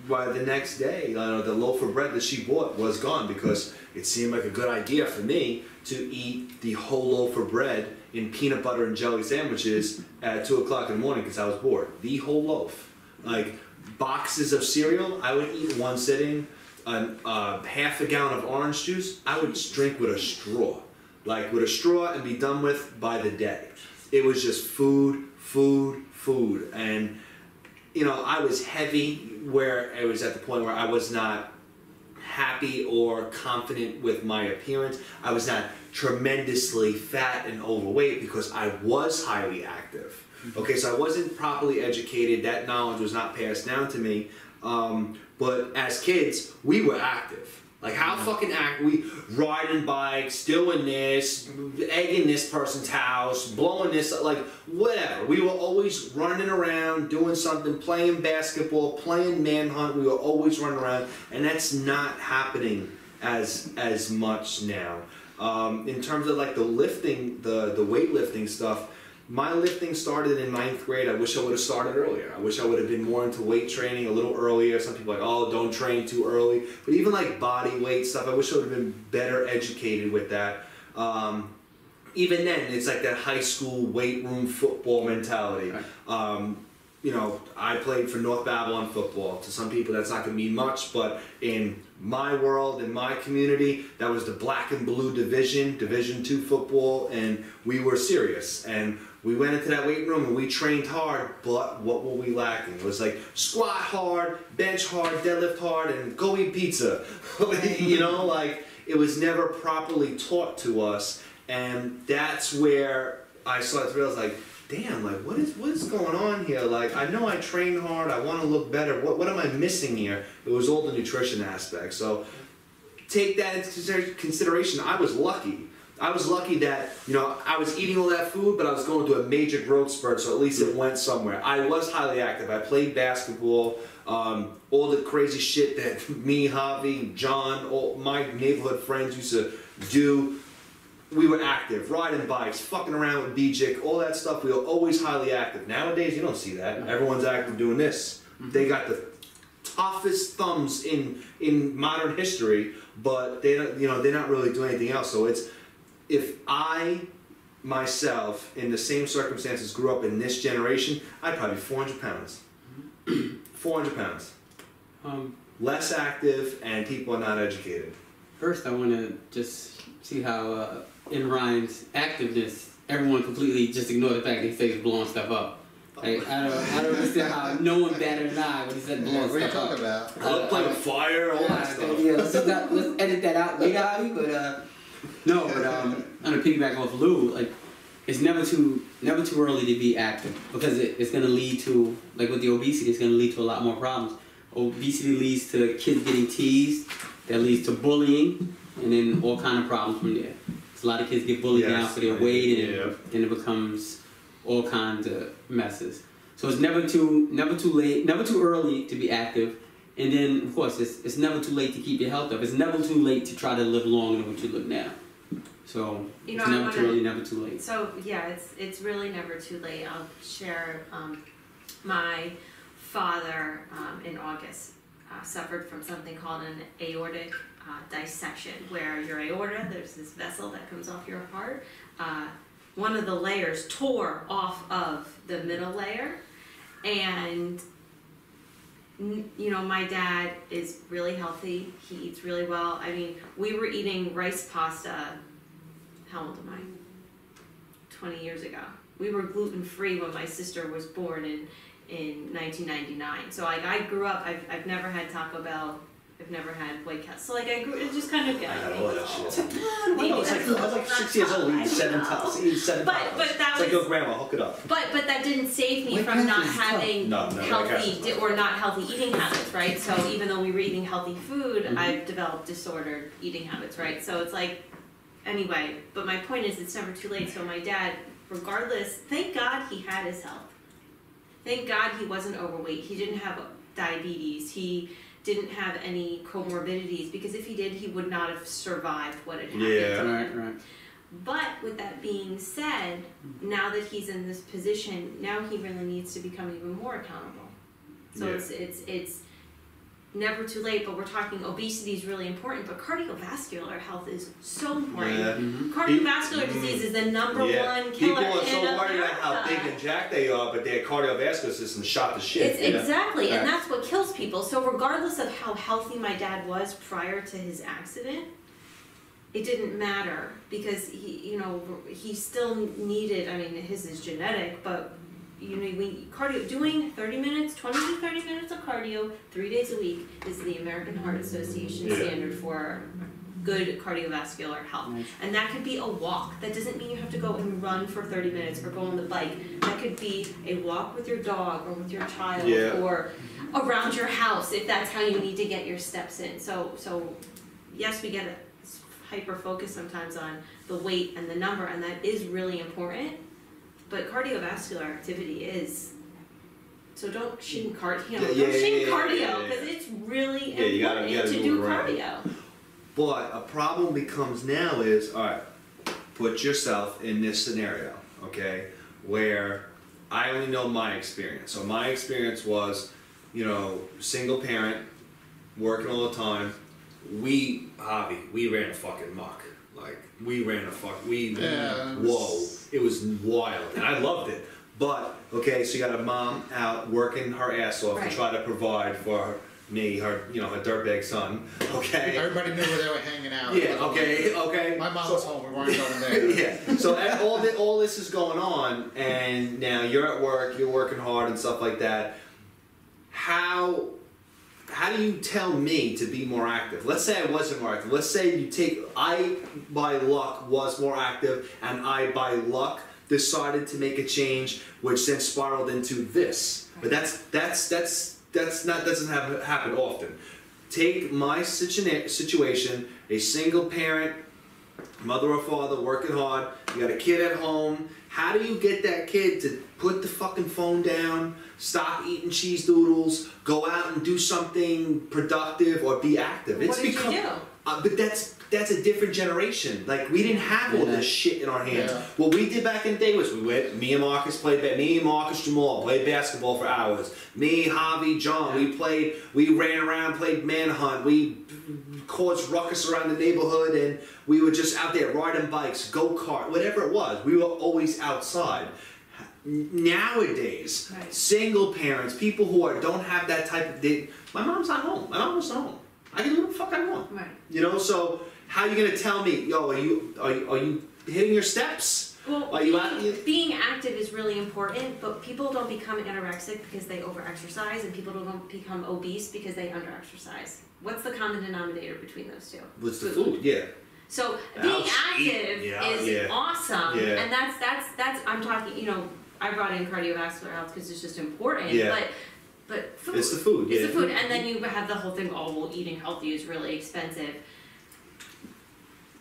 [SPEAKER 5] by the next day, the loaf of bread that she bought was gone because it seemed like a good idea for me to eat the whole loaf of bread in peanut butter and jelly sandwiches at 2 o'clock in the morning because I was bored. The whole loaf. Like boxes of cereal, I would eat in one sitting. Half a gallon of orange juice, I would drink with a straw. Like with a straw and be done with by the day. It was just food, food, food. And, you know, I was heavy where it was at the point where I was not happy or confident with my appearance. I was not tremendously fat and overweight because I was highly active. Okay, so I wasn't properly educated. That knowledge was not passed down to me. But as kids, we were active. Like how fucking active, we riding bikes, doing this, egging this person's house, blowing this, like whatever. We were always running around, doing something, playing basketball, playing manhunt. We were always running around, and that's not happening as much now. In terms of like the lifting, the weightlifting stuff, my lifting started in 9th grade. I wish I would have started earlier. I wish I would have been more into weight training a little earlier. Some people are like, oh, don't train too early. But even like body weight stuff, I wish I would have been better educated with that. Even then, it's like that high school weight room football mentality. Right. You know, I played for North Babylon football. To some people, that's not going to mean much, but in my world, in my community, that was the black and blue division, Division II football, and we were serious. And we went into that weight room and we trained hard, but what were we lacking? It was like squat hard, bench hard, deadlift hard, and go eat pizza. You know, like it was never properly taught to us, and that's where I started to realize, like, damn, like what is going on here? Like I know I train hard, I want to look better. What am I missing here? It was all the nutrition aspect. So take that into consideration. I was lucky. I was lucky that, you know, I was eating all that food, but I was going through a major growth spurt, so at least it went somewhere. I was highly active. I played basketball, all the crazy shit that me, Javi, John, all my neighborhood friends used to do. We were active, riding bikes, fucking around with BJIC, all that stuff. We were always highly active. Nowadays, you don't see that. Everyone's active doing this. They got the toughest thumbs in modern history, but they don't, you know, they're not really doing anything else. So it's, if I myself in the same circumstances grew up in this generation, I'd probably be 400 pounds. 400 pounds. Less active, and people are not educated.
[SPEAKER 3] First, I want to just see how in Ryan's activeness, everyone completely just ignored the fact that he says blowing stuff up. Like, I don't understand how no one batted an eye when he said blowing
[SPEAKER 9] What are you
[SPEAKER 3] stuff
[SPEAKER 9] talking
[SPEAKER 3] up.
[SPEAKER 9] about?
[SPEAKER 5] I love playing with fire, all that stuff.
[SPEAKER 3] Yeah, let's edit that out later, Javi, but no, but I'm gonna piggyback off Lou. Like, it's never too early to be active because it's gonna lead to, like with the obesity, it's gonna lead to a lot more problems. Obesity leads to kids getting teased, that leads to bullying, and then all kind of problems from there. So a lot of kids get bullied now for their weight, and then it becomes all kinds of messes. So it's never too late, never too early to be active. And then, of course, it's never too late to keep your health up. It's never too late to try to live longer than what you live now. So it's never too early, never too late.
[SPEAKER 6] So yeah, it's really never too late. I'll share my father in August suffered from something called an aortic dissection, where your aorta, there's this vessel that comes off your heart. One of the layers tore off of the middle layer, and you know, my dad is really healthy. He eats really well. I mean, we were eating rice pasta, how old am I? 20 years ago. We were gluten-free when my sister was born in 1999. So like, I grew up, I've never had Taco Bell. I've never had White Castle. So like, I grew, it just kind of got
[SPEAKER 5] I all that shit. I was like 6 years old, eating 7 tacos.
[SPEAKER 6] But that
[SPEAKER 5] it's
[SPEAKER 6] was
[SPEAKER 5] like, yo, grandma, hook it up.
[SPEAKER 6] But that didn't save me from not having healthy or not healthy eating habits, right? So even though we were eating healthy food, I've developed disordered eating habits, right? So it's like, anyway. But my point is, it's never too late. So my dad, regardless, thank God he had his health. Thank God he wasn't overweight. He didn't have diabetes. He didn't have any comorbidities, because if he did, he would not have survived what had happened to him.
[SPEAKER 3] Right.
[SPEAKER 6] But with that being said, now that he's in this position, now he really needs to become even more accountable. So it's never too late, but we're talking obesity is really important, but cardiovascular health is so important. Cardiovascular disease is the number one killer
[SPEAKER 5] People are so
[SPEAKER 6] in
[SPEAKER 5] worried
[SPEAKER 6] America.
[SPEAKER 5] about how big and jacked they are, but their cardiovascular system shot to shit.
[SPEAKER 6] Exactly, and that's what kills people. So regardless of how healthy my dad was prior to his accident, it didn't matter, because he still needed, I mean, his is genetic, but doing 30 minutes, 20 to 30 minutes of cardio 3 days a week is the American Heart Association standard for good cardiovascular health. And that could be a walk. That doesn't mean you have to go and run for 30 minutes or go on the bike. That could be a walk with your dog or with your child or around your house, if that's how you need to get your steps in. So yes, we get hyper focus sometimes on the weight and the number, and that is really important. But cardiovascular activity is, so don't shame cardio. Don't shame cardio, because it's really important to do cardio.
[SPEAKER 5] But a problem becomes now is, all right, put yourself in this scenario, okay, where I only know my experience. So my experience was, single parent, working all the time. We ran a fucking muck. Like, whoa, it was wild, and I loved it. But, okay, so you got a mom out working her ass off to try to provide for me, her dirtbag son, okay?
[SPEAKER 9] Everybody knew where they were hanging out.
[SPEAKER 5] Okay.
[SPEAKER 9] My mom was home, we weren't going there.
[SPEAKER 5] So all this is going on, and now you're at work, you're working hard and stuff like that. How do you tell me to be more active? Let's say I wasn't more active. Let's say I by luck was more active, and I by luck decided to make a change, which then spiraled into this. But that doesn't happen often. Take my situation, a single parent, mother or father working hard, you got a kid at home. How do you get that kid to put the fucking phone down, stop eating cheese doodles, go out and do something productive or be active?
[SPEAKER 6] What did you do?
[SPEAKER 5] But that's a different generation. Like, we didn't have all this shit in our hands. What we did back in the day was me and Marcus Jamal played basketball for hours. Me, Javi, John, we ran around, played manhunt, we caused ruckus around the neighborhood, and we were just out there riding bikes, go-kart, whatever it was. We were always outside. Nowadays, single parents, people who don't have that type of... my mom's not home. My mom was not home. I can do what the fuck I want. So how are you gonna tell me, yo, are you hitting your steps?
[SPEAKER 6] Well,
[SPEAKER 5] Are
[SPEAKER 6] being active is really important, but people don't become anorexic because they overexercise, and people don't become obese because they underexercise. What's the common denominator between those two?
[SPEAKER 5] What's the food? Yeah.
[SPEAKER 6] So being active is awesome, and that's I'm talking. You know, I brought in cardiovascular health because it's just important.
[SPEAKER 5] Yeah.
[SPEAKER 6] But food.
[SPEAKER 5] It's the food.
[SPEAKER 6] It's the food, and then you have the whole thing. Oh, well, eating healthy is really expensive.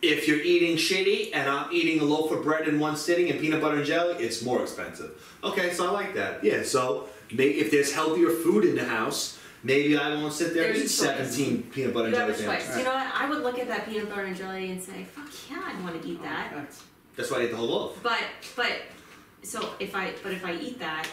[SPEAKER 5] If you're eating shitty and I'm eating a loaf of bread in one sitting and peanut butter and jelly, it's more expensive. Okay, so I like that. Yeah, so if there's healthier food in the house, maybe I won't sit there and eat 17 peanut butter and jelly sandwiches.
[SPEAKER 6] You know what? I would look at that peanut butter and jelly and say, "Fuck yeah, I want to eat that."
[SPEAKER 5] That's why I ate the whole loaf.
[SPEAKER 6] But if I eat that,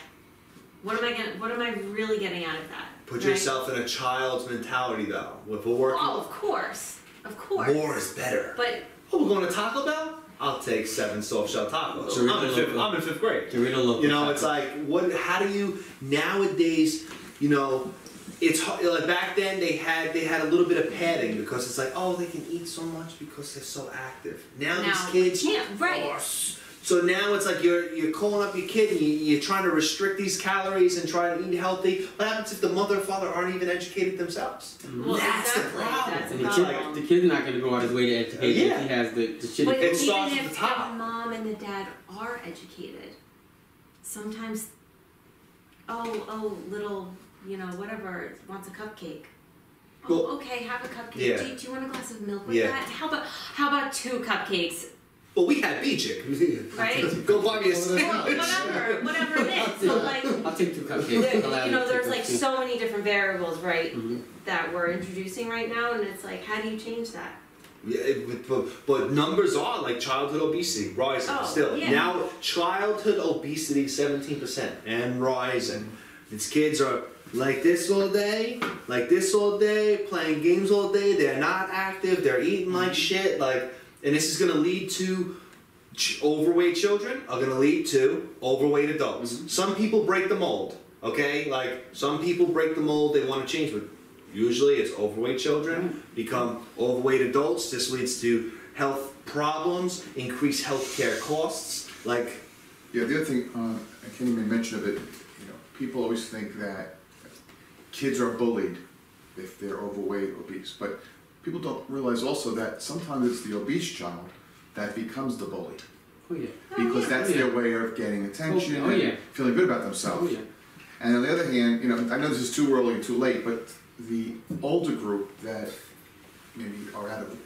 [SPEAKER 6] what am I really getting out of that?
[SPEAKER 5] Put yourself in a child's mentality though. If we're working.
[SPEAKER 6] Oh, of course. Of course.
[SPEAKER 5] More is better.
[SPEAKER 6] But
[SPEAKER 5] we're going to Taco Bell? I'll take 7 soft shell tacos. I'm in fifth grade. You know, it's like, how do you nowadays? You know, it's like back then they had a little bit of padding because it's like, oh, they can eat so much because they're so active. Now these kids are. So now it's like you're calling up your kid and you're trying to restrict these calories and try to eat healthy. What happens if the mother and father aren't even educated themselves?
[SPEAKER 3] Well, that's the problem. The kid's not going to go out his way to educate him if he has the shit.
[SPEAKER 6] But it starts at the top. The mom and the dad are educated, sometimes, little, you know, whatever, wants a cupcake. Oh, okay, have a cupcake.
[SPEAKER 5] Yeah.
[SPEAKER 6] Do you want a glass of milk with that? How about 2 cupcakes?
[SPEAKER 5] Well, we had BJ.
[SPEAKER 6] Right?
[SPEAKER 5] Go buy me a
[SPEAKER 6] sandwich. Whatever it is. So like,
[SPEAKER 3] I'll take 2 cupcakes.
[SPEAKER 6] You know, there's like so many different variables, right, that we're introducing right now, and it's like, how do you change that?
[SPEAKER 5] Yeah, but numbers are like childhood obesity rising still.
[SPEAKER 6] Yeah.
[SPEAKER 5] Now, childhood obesity 17% and rising. These kids are like this all day, playing games all day. They're not active. They're eating like shit. And this is going to lead to overweight children are going to lead to overweight adults. Some people break the mold, okay? Like, some people break the mold, they want to change, but usually it's overweight children become overweight adults. This leads to health problems, increased healthcare costs.
[SPEAKER 2] Yeah, the other thing, I can't even mention of it, you know, people always think that kids are bullied if they're overweight, obese, but people don't realize also that sometimes it's the obese child that becomes the bully.
[SPEAKER 3] Oh yeah.
[SPEAKER 2] Because that's their way of getting attention and feeling good about themselves. Oh yeah. And on the other hand, you know, I know this is too early and too late, but the older group that maybe are out of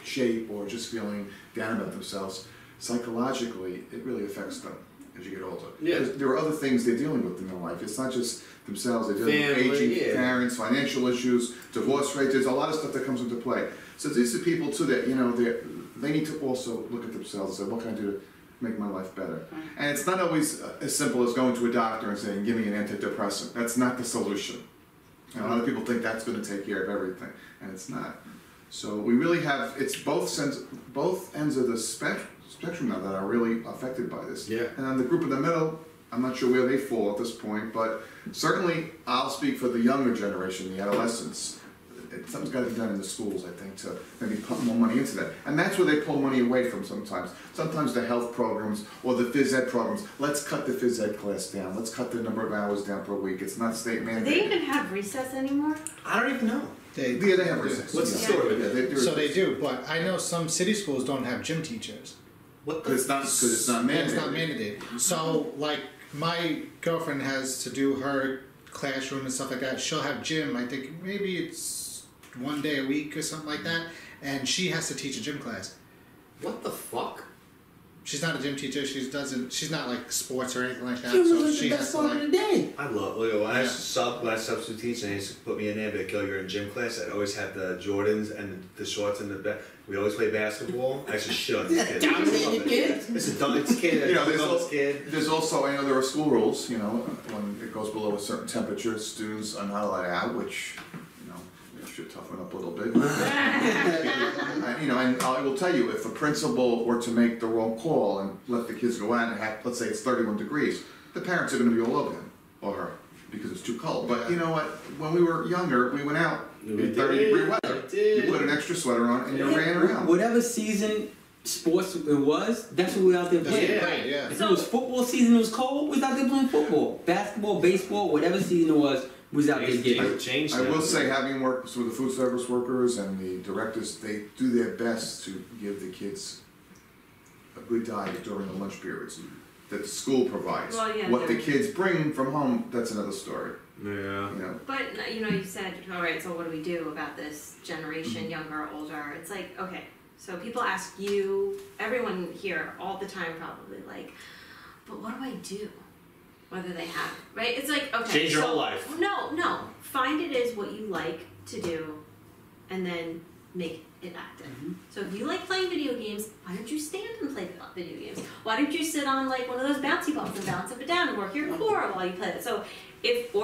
[SPEAKER 2] shape or just feeling down about themselves, psychologically, it really affects them as you get older. Yeah. Because there are other things they're dealing with in their life. It's not just themselves, they're dealing with aging parents, financial issues, divorce rates. There's a lot of stuff that comes into play. So these are people too that, you know, they need to also look at themselves and say, what can I do to make my life better? And it's not always as simple as going to a doctor and saying, give me an antidepressant. That's not the solution. And a lot of people think that's going to take care of everything, and it's not. So we really have, it's both ends of the spectrum now that are really affected by this. Yeah. And on the group in the middle, I'm not sure where they fall at this point, but certainly I'll speak for the younger generation, the adolescents. Something's got to be done in the schools, I think, to maybe put more money into that. And that's where they pull money away from sometimes. Sometimes the health programs or the phys ed programs. Let's cut the phys ed class down. Let's cut the number of hours down per week. It's not state mandated.
[SPEAKER 6] Do they even have recess anymore?
[SPEAKER 5] I don't even know.
[SPEAKER 2] They have recess.
[SPEAKER 5] What's the story with it?
[SPEAKER 9] So they do, but I know some city schools don't have gym teachers.
[SPEAKER 2] Because it's not mandated.
[SPEAKER 9] It's not mandated. So, like, my girlfriend has to do her classroom and stuff like that. She'll have gym, I think maybe it's one day a week or something like that, and she has to teach a gym class.
[SPEAKER 5] What the fuck?
[SPEAKER 9] She's not a gym teacher. She's not like sports or anything like that.
[SPEAKER 5] So
[SPEAKER 9] she has to like.
[SPEAKER 5] I love. When I substitute teach, and they used to put me in there, but you're in gym class. I'd always have the Jordans and the shorts and the back. We always play basketball. I just shit on these kids.
[SPEAKER 3] Dominating kids.
[SPEAKER 5] It's a dumb kid.
[SPEAKER 2] You know, there's also, I know there are school rules. You know, when it goes below a certain temperature, students are not allowed out, which. Should toughen up a little bit. You know, and I will tell you, if a principal were to make the wrong call and let the kids go out and have, let's say it's 31 degrees, the parents are going to be all over him or her because it's too cold. But you know what? When we were younger, we went out in 30-degree weather. You put an extra sweater on and you ran around.
[SPEAKER 3] Whatever season sports it was, that's what we were out there playing.
[SPEAKER 9] Yeah.
[SPEAKER 3] If it was football season, it was cold, we was out there playing football. Basketball, baseball, whatever season it was, we was out there getting it.
[SPEAKER 2] I will say, having worked with the food service workers and the directors, they do their best to give the kids a good diet during the lunch periods that the school provides.
[SPEAKER 6] Well, yeah,
[SPEAKER 2] what the kids bring from home, that's another story.
[SPEAKER 5] Yeah.
[SPEAKER 2] You know.
[SPEAKER 6] But, you know, you said, all right, so what do we do about this generation, younger, older? It's like, okay, so people ask you, everyone here, all the time probably, like, but what do I do? Whether they have, right? It's like, okay.
[SPEAKER 5] Change your whole life.
[SPEAKER 6] No. Find it is what you like to do, and then make it active. So if you like playing video games, why don't you stand and play video games? Why don't you sit on like one of those bouncy balls and bounce up and down and work your core while you play it? So if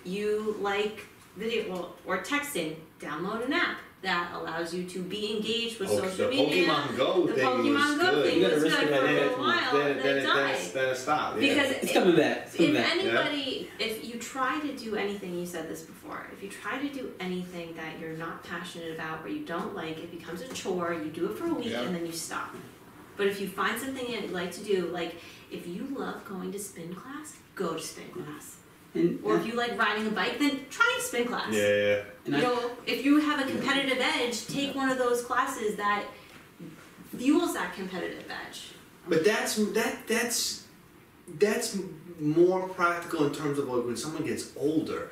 [SPEAKER 6] you like video or texting, download an app that allows you to be engaged with social media.
[SPEAKER 5] Pokemon Go
[SPEAKER 6] the
[SPEAKER 5] thing
[SPEAKER 6] Pokemon Go thing was good for a little while, and then it died.
[SPEAKER 5] Then it stopped.
[SPEAKER 6] Because
[SPEAKER 3] it's coming back.
[SPEAKER 6] If anybody, if you try to do anything, you said this before, if you try to do anything that you're not passionate about or you don't like, it becomes a chore, you do it for a week and then you stop. But if you find something that you like to do, like if you love going to spin class, go to spin class. Or if you like riding a bike, then try a spin class.
[SPEAKER 5] Yeah.
[SPEAKER 6] You know, if you have a competitive edge, take one of those classes that fuels that competitive edge.
[SPEAKER 5] But that's more practical in terms of like when someone gets older.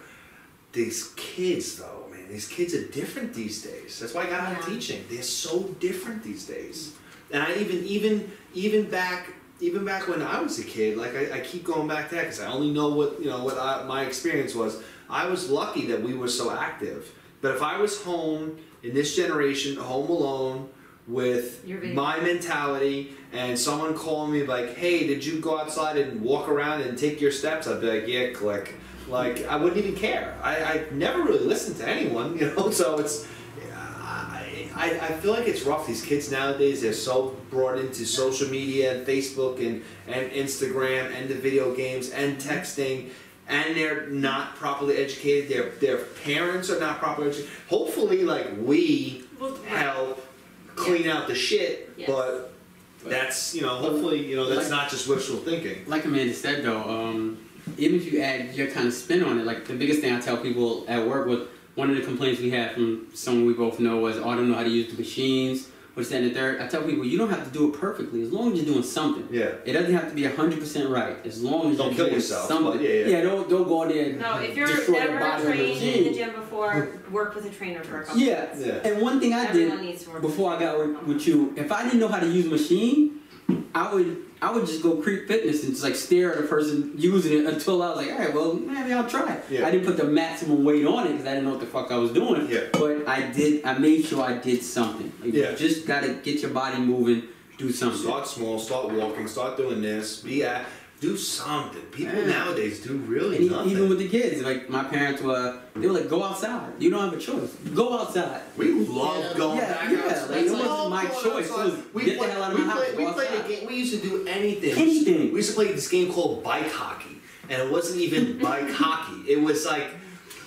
[SPEAKER 5] These kids, though, man, these kids are different these days. That's why I got out of teaching. They're so different these days. And I even back when I was a kid, like I keep going back to that because I only know what my experience was. I was lucky that we were so active. But if I was home in this generation, home alone with my mentality, and someone calling me like, "Hey, did you go outside and walk around and take your steps?" I'd be like, "Yeah, click." Like I wouldn't even care. I never really listened to anyone, you know. So it's. I feel like it's rough. These kids nowadays, they're so brought into social media and Facebook and Instagram and the video games and texting, and they're not properly educated. Their parents are not properly educated. Hopefully, like we help clean out the shit, but that's, hopefully, that's not just wishful thinking.
[SPEAKER 3] Like Amanda said though, even if you add your kind of spin on it, like the biggest thing I tell people at work was, one of the complaints we had from someone we both know was, I don't know how to use the machines, what's that and the third. I tell people, you don't have to do it perfectly, as long as you're doing something. Yeah. It doesn't have to be 100% right, as long as you're doing something. Don't go there.
[SPEAKER 6] No, if you're never trained in the gym before, work with a trainer for a couple months.
[SPEAKER 3] And one thing I did before I got with you, if I didn't know how to use a machine, I would just go creep fitness and just like stare at a person using it until I was like, all right, well, maybe I'll try it. Yeah. I didn't put the maximum weight on it because I didn't know what the fuck I was doing. Yeah. But I made sure I did something. Like, you just gotta get your body moving, do something.
[SPEAKER 5] Start small, start walking, start doing this, do something. People nowadays do really nothing.
[SPEAKER 3] Even with the kids, like my parents they were like, go outside. You don't have a choice. Go outside.
[SPEAKER 5] We love going back outside.
[SPEAKER 3] Like, it wasn't my choice. It was get the hell out of my house.
[SPEAKER 5] We played a game. We used to do anything. We used to play this game called bike hockey, and it wasn't even bike hockey. It was like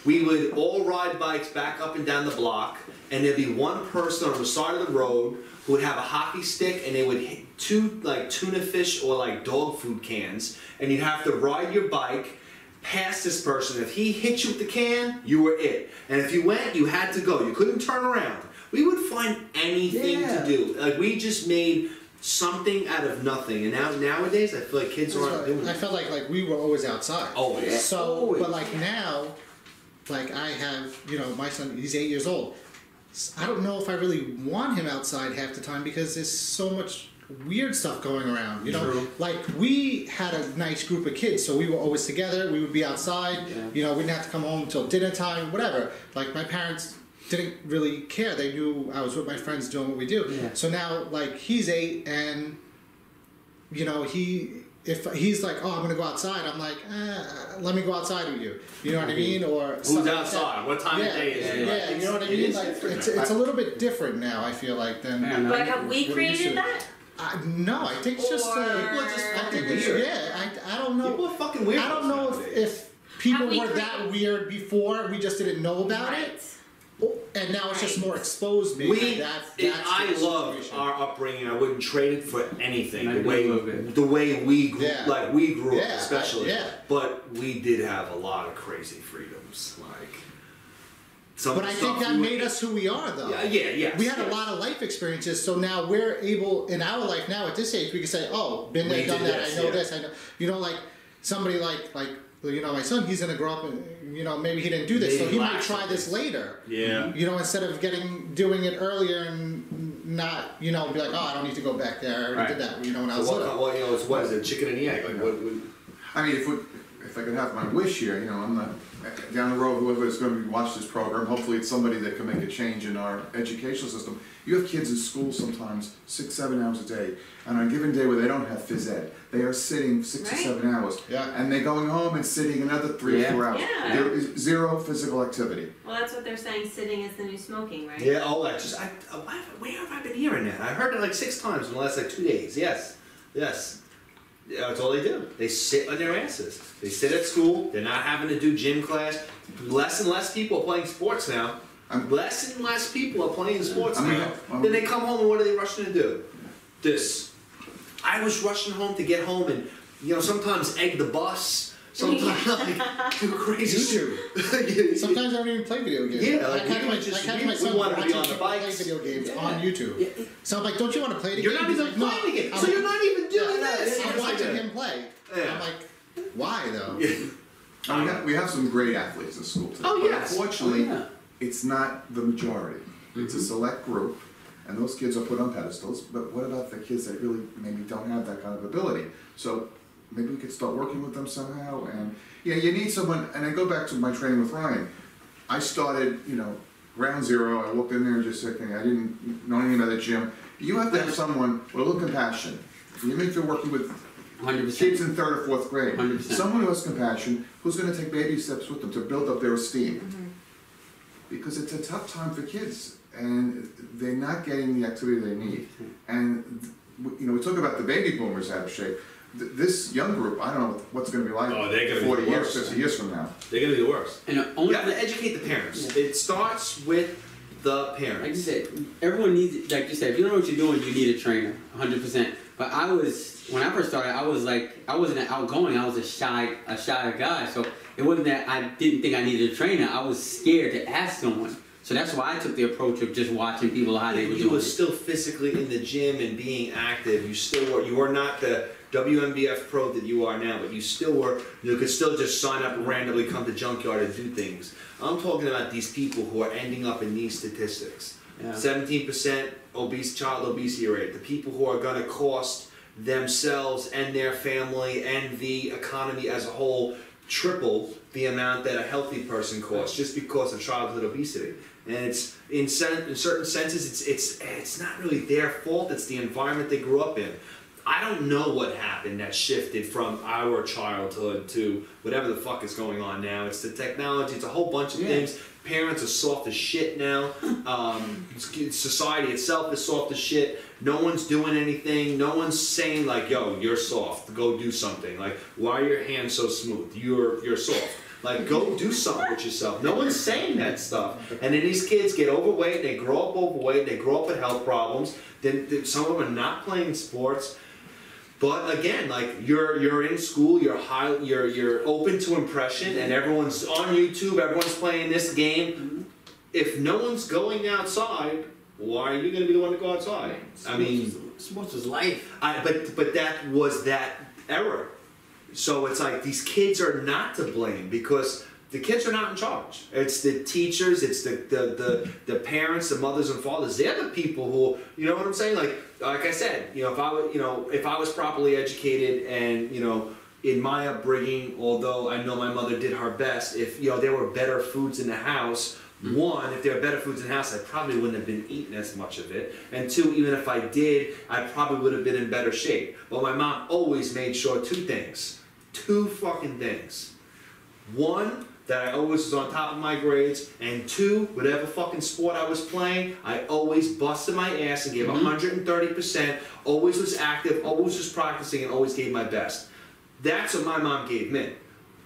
[SPEAKER 5] we would all ride bikes back up and down the block, and there'd be one person on the side of the road who would have a hockey stick, and they would hit two like tuna fish or like dog food cans, and you'd have to ride your bike past this person. If he hit you with the can, you were it. And if you went, you had to go. You couldn't turn around. We would find anything to do. Like we just made something out of nothing. And nowadays, I feel like kids aren't doing it.
[SPEAKER 9] I felt like we were always outside.
[SPEAKER 5] Always.
[SPEAKER 9] So, but like now, like I have, my son, he's 8 years old. I don't know if I really want him outside half the time because there's so much weird stuff going around,
[SPEAKER 5] True.
[SPEAKER 9] Like we had a nice group of kids, so we were always together, we would be outside, we didn't have to come home until dinner time, whatever. Like my parents didn't really care, they knew I was with my friends doing what we do. So now like he's 8 and if he's like, oh, I'm gonna go outside, I'm like, let me go outside with you. You know what I mean? Or
[SPEAKER 5] who's outside? Like what time of day is it?
[SPEAKER 9] Yeah, you know what I mean? Like it's a little bit different now, I feel like, than.
[SPEAKER 6] But have we created that?
[SPEAKER 9] No, I think it's just.
[SPEAKER 5] People are just fucking weird.
[SPEAKER 9] I don't know.
[SPEAKER 5] People are fucking weird.
[SPEAKER 9] I don't know if people were that weird before. We just didn't know about it. And now it's just more exposed, maybe.
[SPEAKER 5] I love our upbringing. I wouldn't trade it for anything. The way we grew, we grew up, especially. But we did have a lot of crazy freedoms,
[SPEAKER 9] But I think that made us who we are, though. We had a lot of life experiences, so now we're able, in our life now at this age, we can say, oh, been there, done that, I know this, I know. You know, like, somebody like my son, he's going to grow up and, maybe he didn't do this, so he might try this later.
[SPEAKER 5] Yeah.
[SPEAKER 9] Instead of doing it earlier and not, be like, oh, I don't need to go back there, I already did that, when I was little.
[SPEAKER 5] It's what is it, chicken and the egg?
[SPEAKER 2] I mean, if I could have my wish here, I'm not, down the road, whoever is going to watch this program, hopefully it's somebody that can make a change in our educational system. You have kids in school sometimes 6-7 hours a day, and on a given day where they don't have phys ed, they are sitting 6 or 7 hours, and they're going home and sitting another 3 or 4 hours. There is zero physical activity.
[SPEAKER 6] Well, that's what they're saying. Sitting is the new smoking, right?
[SPEAKER 5] Yeah. Oh, where have I been hearing that? I heard it like 6 times in the last 2 days. Yes. That's all they do. They sit on their asses. They sit at school. They're not having to do gym class. Less and less people are playing sports now. Less and less people are playing sports now. Then they come home and what are they rushing to do? This. I was rushing home to get home and, sometimes egg the bus. Sometimes do crazy
[SPEAKER 9] shit. Sometimes I don't even play video games.
[SPEAKER 5] Yeah,
[SPEAKER 9] I catch my son
[SPEAKER 5] watching people
[SPEAKER 9] play video games on YouTube. So I'm like, don't you want to play the game?
[SPEAKER 5] You're not even playing it. So you're not even doing this.
[SPEAKER 9] I'm watching him play. I'm like, why though?
[SPEAKER 2] We have some great athletes in school today.
[SPEAKER 5] Oh, yes.
[SPEAKER 2] But unfortunately, it's not the majority. It's a select group, and those kids are put on pedestals. But what about the kids that really maybe don't have that kind of ability? So maybe we could start working with them somehow. And you need someone. And I go back to my training with Ryan. I started, ground zero. I walked in there and just said, I didn't know anything about the gym. You have to have someone with a little compassion. Even if you're working with
[SPEAKER 3] 100%.
[SPEAKER 2] Kids in 3rd or 4th grade.
[SPEAKER 3] 100%.
[SPEAKER 2] Someone who has compassion, who's going to take baby steps with them to build up their esteem. Because it's a tough time for kids, and they're not getting the activity they need. And we talk about the baby boomers out of shape. This young group, I don't know what's going to be like 40 years, 50 years from now.
[SPEAKER 5] They're going to be the worst.
[SPEAKER 3] And
[SPEAKER 5] you have to educate the parents. Yeah. It starts with the parents.
[SPEAKER 3] Like you said, everyone needs, like you said, if you don't know what you're doing, you need a trainer, 100%. But when I first started, I wasn't outgoing, I was a shy guy. So it wasn't that I didn't think I needed a trainer, I was scared to ask someone. So that's why I took the approach of just watching people how they were doing.
[SPEAKER 5] You were still physically in the gym and being active. You were not the WNBF pro that you are now, but you still were, you could still just sign up and randomly come to Junkyard and do things. I'm talking about these people who are ending up in these statistics. 17% child obesity rate. The people who are going to cost themselves and their family and the economy as a whole triple the amount that a healthy person costs just because of childhood obesity. And it's in certain senses it's not really their fault. It's the environment they grew up in. I don't know what happened that shifted from our childhood to whatever the fuck is going on now. It's the technology. It's a whole bunch of things. Parents are soft as shit now. Society itself is soft as shit. No one's doing anything. No one's saying like, yo, you're soft. Go do something. Like, why are your hands so smooth? You're soft. Like, go do something with yourself. No one's saying that stuff. And then these kids get overweight. They grow up overweight. They grow up with health problems. Then some of them are not playing sports. But again, like you're in school, you're open to impression, and everyone's on YouTube, everyone's playing this game. If no one's going outside, why are you going to be the one to go outside?
[SPEAKER 3] Sports is life.
[SPEAKER 5] But that was that era. So it's like these kids are not to blame because the kids are not in charge. It's the teachers, it's the parents, the mothers and fathers. They're the people who, you know what I'm saying? Like I said, if I was properly educated and in my upbringing, although I know my mother did her best, if there were better foods in the house. One, if there were better foods in the house, I probably wouldn't have been eating as much of it. And two, even if I did, I probably would have been in better shape. But my mom always made sure two fucking things. One, that I always was on top of my grades, and two, whatever fucking sport I was playing, I always busted my ass and gave 130%, always was active, always was practicing, and always gave my best. That's what my mom gave me.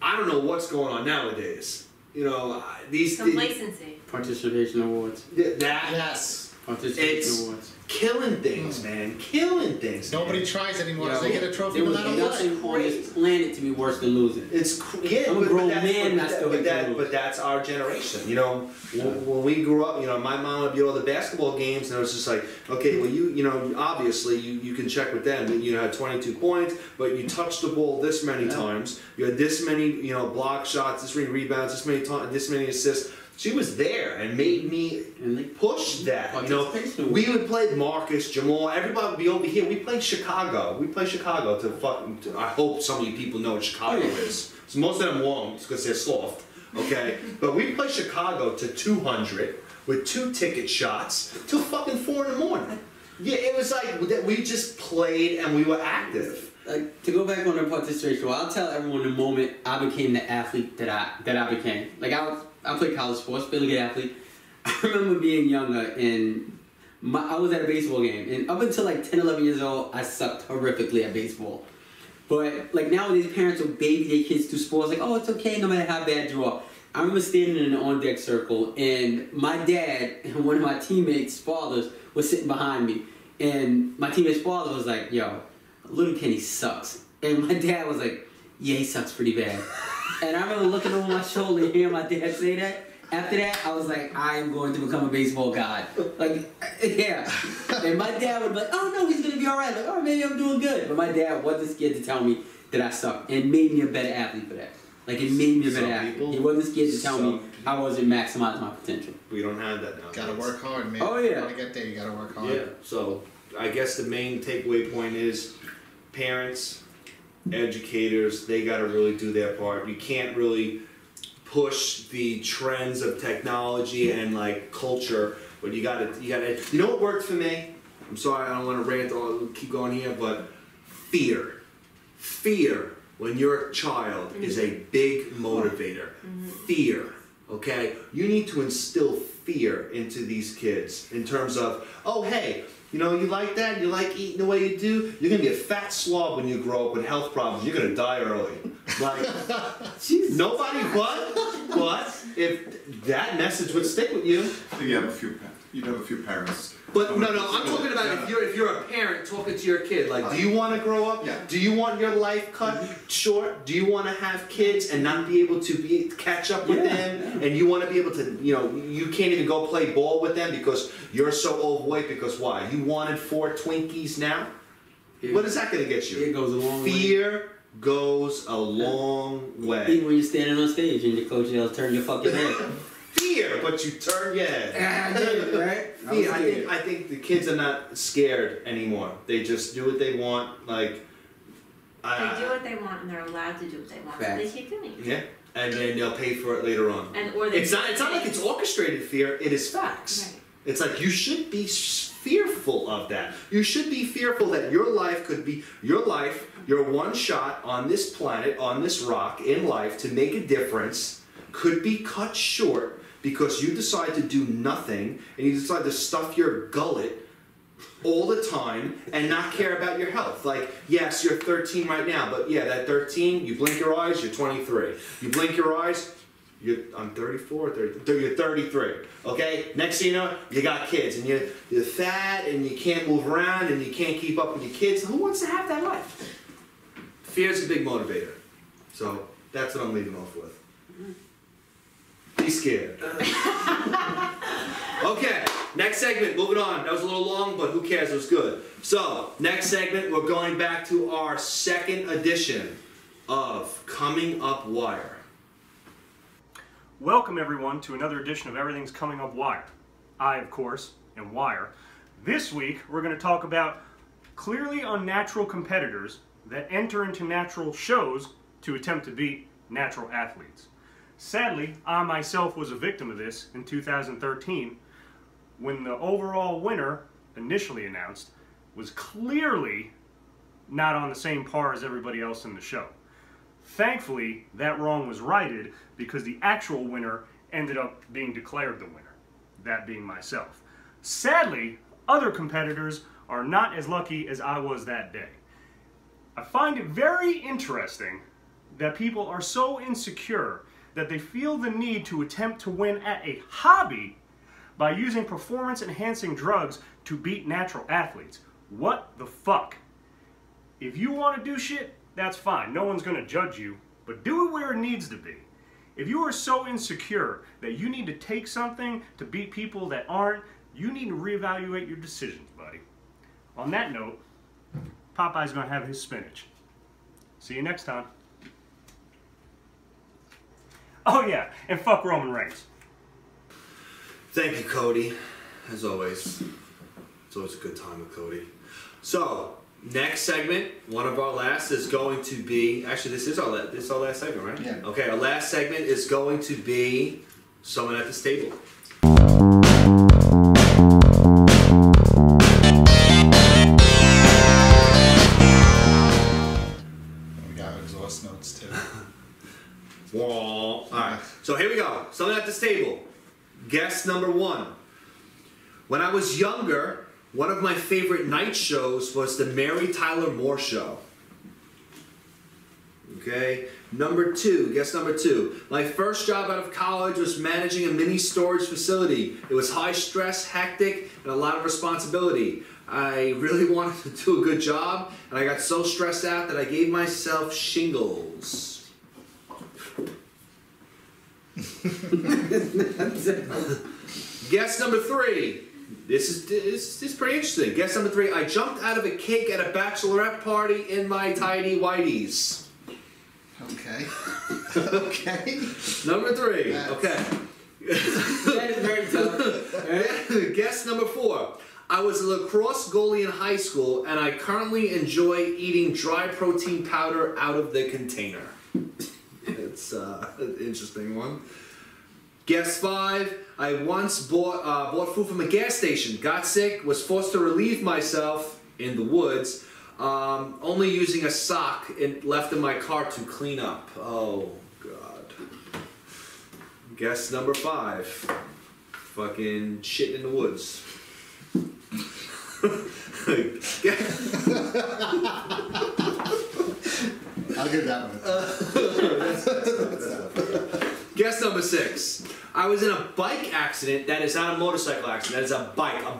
[SPEAKER 5] I don't know what's going on nowadays. you know, these
[SPEAKER 6] complacency.
[SPEAKER 3] Participation awards.
[SPEAKER 5] That
[SPEAKER 9] Yes.
[SPEAKER 3] Participation awards.
[SPEAKER 5] killing things, man. Killing things.
[SPEAKER 9] Nobody
[SPEAKER 5] man.
[SPEAKER 9] tries anymore.
[SPEAKER 3] Yo,
[SPEAKER 9] They get a trophy
[SPEAKER 3] there
[SPEAKER 9] no
[SPEAKER 3] was
[SPEAKER 9] matter
[SPEAKER 3] nothing on this planet to be worse than losing.
[SPEAKER 5] It's yeah,
[SPEAKER 3] I'm a grown man, and I still hate to lose.
[SPEAKER 5] but that's our generation. You know, when we grew up, you know, my mom would be at all the basketball games, and it was just like, okay, well, you know, obviously you can check with them that you had 22 points, but you touched the ball this many times, you had this many, you know, block shots, this many rebounds, this many assists. She was there and made me push that. You know, we would play Marcus, Jamal, everybody would be over here. We played Chicago. We played Chicago to fucking. I hope some of you people know what Chicago is. So most of them won't because they're soft. Okay, but we played Chicago to 200 with 2 ticket shots till fucking 4 in the morning. Yeah, it was like we just played and we were active.
[SPEAKER 3] To go back on the participation, I'll tell everyone the moment I became the athlete that I became. Like I played college sports, really good athlete. I remember being younger and I was at a baseball game, and up until like 10, 11 years old, I sucked horrifically at baseball. But like nowadays, parents will baby their kids through sports, like, oh, it's okay, no matter how bad you are. I remember standing in an on-deck circle, and my dad and one of my teammates' fathers was sitting behind me, and my teammate's father was like, yo, little Kenny sucks. And my dad was like, yeah, he sucks pretty bad. And I remember looking over my shoulder and hearing my dad say that. After that, I was like, I am going to become a baseball god. Like, yeah. And my dad would be like, oh no, he's going to be all right. Like, oh, maybe I'm doing good. But my dad wasn't scared to tell me that I sucked and made me a better athlete for that. Like, it made me a better athlete. He wasn't scared to tell me I wasn't maximizing my potential.
[SPEAKER 5] We don't have that now.
[SPEAKER 9] Gotta work hard, man.
[SPEAKER 3] Oh, yeah.
[SPEAKER 9] You gotta get there, you gotta work hard.
[SPEAKER 5] Yeah, so I guess the main takeaway point is parents, educators, they got to really do their part. You can't really push the trends of technology and like culture, but you got to, you know what worked for me? I'm sorry, I don't want to rant or keep going here, but fear. Fear when you're a child is a big motivator. Fear, okay? You need to instill fear into these kids in terms of, oh, hey, you know, you like that? You like eating the way you do? You're going to be a fat slob when you grow up with health problems. You're going to die early. Like, nobody but if that message would stick with you.
[SPEAKER 2] You'd have a few parents.
[SPEAKER 5] But no, I'm talking about if you're a parent talking to your kid, like, do you want to grow up?
[SPEAKER 2] Yeah.
[SPEAKER 5] Do you want your life cut short? Do you want to have kids and not be able to catch up with them? And you want to be able to, you know, you can't even go play ball with them because you're so overweight because why? You wanted 4 Twinkies now? What is that going to get you?
[SPEAKER 3] It goes a long way.
[SPEAKER 5] Fear goes a long way.
[SPEAKER 3] Even when you're standing on stage and your coach yells, turn your fucking head.
[SPEAKER 5] Fear, but you turn your head.
[SPEAKER 3] Right?
[SPEAKER 5] Fear. I think the kids are not scared anymore. They just do what they want. Like
[SPEAKER 6] They do what they want, and they're allowed to do what they want. So they keep doing it.
[SPEAKER 5] Yeah, and then they'll pay for it later on. It's not like it's orchestrated fear. It is facts. Right. It's like you should be fearful of that. You should be fearful that your life could be your life. Your one shot on this planet, on this rock, in life to make a difference could be cut short because you decide to do nothing and you decide to stuff your gullet all the time and not care about your health. Like, yes, you're 13 right now, but yeah, that 13, you blink your eyes, you're 23. You blink your eyes, I'm 34, 30, you're 33. Okay? Next thing you know, you got kids and you're fat and you can't move around and you can't keep up with your kids. Who wants to have that life? Fear is a big motivator. So that's what I'm leaving off with. Be scared. Okay, next segment, moving on. That was a little long, but who cares? It was good. So, next segment, we're going back to our second edition of Coming Up Wire.
[SPEAKER 13] Welcome, everyone, to another edition of Everything's Coming Up Wire. I, of course, am Wire. This week, we're going to talk about clearly unnatural competitors that enter into natural shows to attempt to beat natural athletes. Sadly, I myself was a victim of this in 2013 when the overall winner, initially announced, was clearly not on the same par as everybody else in the show. Thankfully, that wrong was righted because the actual winner ended up being declared the winner, that being myself. Sadly, other competitors are not as lucky as I was that day. I find it very interesting that people are so insecure that they feel the need to attempt to win at a hobby by using performance-enhancing drugs to beat natural athletes. What the fuck? If you want to do shit, that's fine. No one's going to judge you, but do it where it needs to be. If you are so insecure that you need to take something to beat people that aren't, you need to reevaluate your decisions, buddy. On that note, Popeye's going to have his spinach. See you next time. Oh yeah, and fuck Roman Reigns.
[SPEAKER 5] Thank you, Cody. As always, it's always a good time with Cody. So, next segment, one of our last is going to be, actually this is our last segment, right?
[SPEAKER 9] Yeah.
[SPEAKER 5] Okay, our last segment is going to be someone at this table.
[SPEAKER 9] We got exhaust notes too.
[SPEAKER 5] All right, so here we go. Someone at this table. Guest number 1. When I was younger, one of my favorite night shows was the Mary Tyler Moore Show. Okay, number 2, guess number 2. My first job out of college was managing a mini storage facility. It was high stress, hectic, and a lot of responsibility. I really wanted to do a good job, and I got so stressed out that I gave myself shingles. Guess number 3. This is pretty interesting. Guess number 3. I jumped out of a cake at a bachelorette party in my tidy whities.
[SPEAKER 9] Okay. Okay.
[SPEAKER 5] Number 3. Okay.
[SPEAKER 3] That is very tough.
[SPEAKER 5] Guess number 4. I was a lacrosse goalie in high school, and I currently enjoy eating dry protein powder out of the container. It's an interesting one. Guess 5. I once bought food from a gas station, got sick, was forced to relieve myself in the woods, only using a sock left in my car to clean up. Oh, God. Guess number 5. Fucking shit in the woods.
[SPEAKER 9] I'll give that one.
[SPEAKER 5] Guess number 6. I was in a bike accident that is not a motorcycle accident. That is a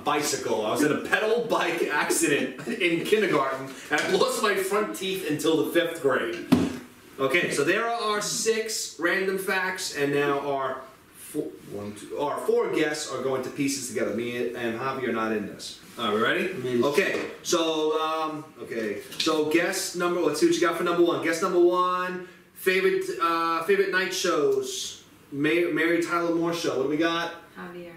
[SPEAKER 5] bicycle. I was in a pedal bike accident in kindergarten, and I lost my front teeth until the 5th grade. Okay, so there are our 6 random facts, and now our 4 guests are going to piece this together. Me and Javi are not in this. All right, we ready? Okay, so guess number. Let's see what you got for number 1. Guess number 1. Favorite night shows. Mary Tyler Moore Show. What do we got?
[SPEAKER 6] Javier.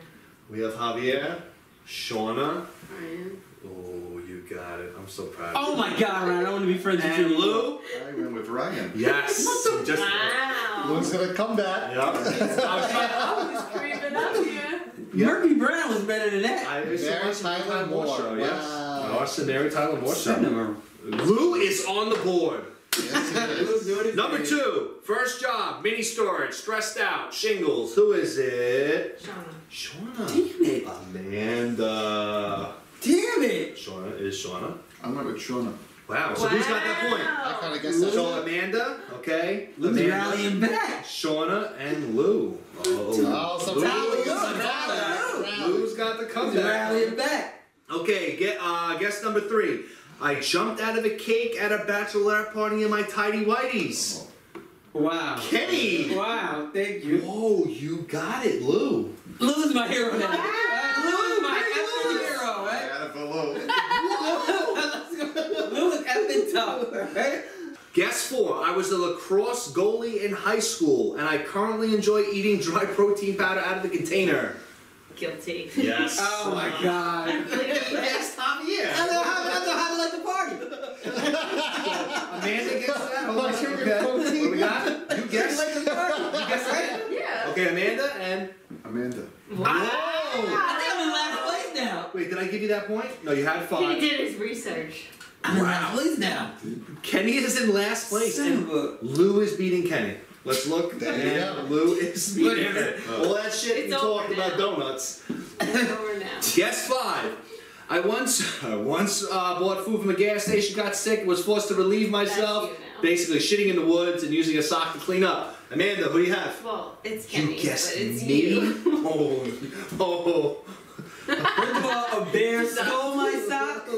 [SPEAKER 5] We have Javier, Shauna.
[SPEAKER 4] Ryan.
[SPEAKER 5] Oh, you got it. I'm so proud.
[SPEAKER 3] Oh my God, Ryan! I want to be friends with you.
[SPEAKER 5] And Lou.
[SPEAKER 2] I went with Ryan.
[SPEAKER 5] Yes. Just,
[SPEAKER 6] Wow.
[SPEAKER 9] Lou's gonna come back.
[SPEAKER 5] yeah.
[SPEAKER 4] I was just creeping up here.
[SPEAKER 3] Murphy Brown was better than that.
[SPEAKER 5] I used to
[SPEAKER 9] Mary
[SPEAKER 5] watch the Mary
[SPEAKER 9] Tyler
[SPEAKER 5] Tyler Moore
[SPEAKER 9] Moore.
[SPEAKER 5] Show. Yes.
[SPEAKER 9] Wow.
[SPEAKER 5] I watched the Mary Tyler Moore Show.
[SPEAKER 3] Cinema.
[SPEAKER 5] Lou is on the board.
[SPEAKER 9] Yes, he is.
[SPEAKER 5] Number 2, first job, mini storage, stressed out, shingles. Who is it?
[SPEAKER 6] Shauna.
[SPEAKER 5] Shauna.
[SPEAKER 3] Damn it.
[SPEAKER 5] Amanda.
[SPEAKER 3] Damn it.
[SPEAKER 5] Shauna is Shauna.
[SPEAKER 2] I went with Shauna.
[SPEAKER 5] Wow. So who's got that point?
[SPEAKER 9] I kind of guess that's
[SPEAKER 5] So Amanda, okay.
[SPEAKER 3] Lou's
[SPEAKER 5] Amanda,
[SPEAKER 3] rallying back.
[SPEAKER 5] Shauna, and Lou.
[SPEAKER 9] Oh, some
[SPEAKER 5] Lou.
[SPEAKER 9] rally.
[SPEAKER 5] Lou's got the
[SPEAKER 3] Lou's
[SPEAKER 5] comeback.
[SPEAKER 3] rallying back.
[SPEAKER 5] Okay, guess number 3. I jumped out of a cake at a bachelorette party in my tidy whities.
[SPEAKER 3] Wow.
[SPEAKER 5] Kenny!
[SPEAKER 3] Wow, thank you.
[SPEAKER 5] Whoa, you got it, Lou.
[SPEAKER 3] Lou's my hero now. Lou's my effing hero, right?
[SPEAKER 2] I had it below.
[SPEAKER 3] Lou's effing tough, right?
[SPEAKER 5] Guess 4. I was a lacrosse goalie in high school, and I currently enjoy eating dry protein powder out of the container.
[SPEAKER 6] Guilty.
[SPEAKER 5] Yes.
[SPEAKER 3] Oh my God.
[SPEAKER 5] Yes, Javier.
[SPEAKER 3] I know how to like the party.
[SPEAKER 5] Amanda gets that.
[SPEAKER 9] What's your
[SPEAKER 5] Okay. What
[SPEAKER 9] protein?
[SPEAKER 5] do we got? You guess.
[SPEAKER 3] Like the party.
[SPEAKER 5] You guess right?
[SPEAKER 4] Yeah.
[SPEAKER 5] Okay, Amanda and.
[SPEAKER 2] Amanda.
[SPEAKER 5] Whoa!
[SPEAKER 3] I think I'm in last place now.
[SPEAKER 5] Wait, did I give you that point? No, you had 5.
[SPEAKER 6] He did his research.
[SPEAKER 3] I'm in last place now.
[SPEAKER 5] Kenny is in last place,
[SPEAKER 3] Son
[SPEAKER 5] and
[SPEAKER 3] of a-
[SPEAKER 5] Lou is beating Kenny. Let's look.
[SPEAKER 9] There you
[SPEAKER 5] And
[SPEAKER 9] go.
[SPEAKER 5] Lou is beating
[SPEAKER 3] Whatever.
[SPEAKER 5] Kenny. All that shit
[SPEAKER 6] It's
[SPEAKER 5] you
[SPEAKER 6] over
[SPEAKER 5] talked about
[SPEAKER 6] now.
[SPEAKER 5] donuts.
[SPEAKER 6] It's over now.
[SPEAKER 5] Guess 5. I once bought food from a gas station, got sick, was forced to relieve myself,
[SPEAKER 6] That's you now.
[SPEAKER 5] basically shitting in the woods and using a sock to clean up. Amanda, who do you have?
[SPEAKER 6] Well, it's Kenny,
[SPEAKER 5] You guessed
[SPEAKER 6] but it's
[SPEAKER 5] me?
[SPEAKER 6] you.
[SPEAKER 5] Oh.
[SPEAKER 3] First of all, a bear stole my sock.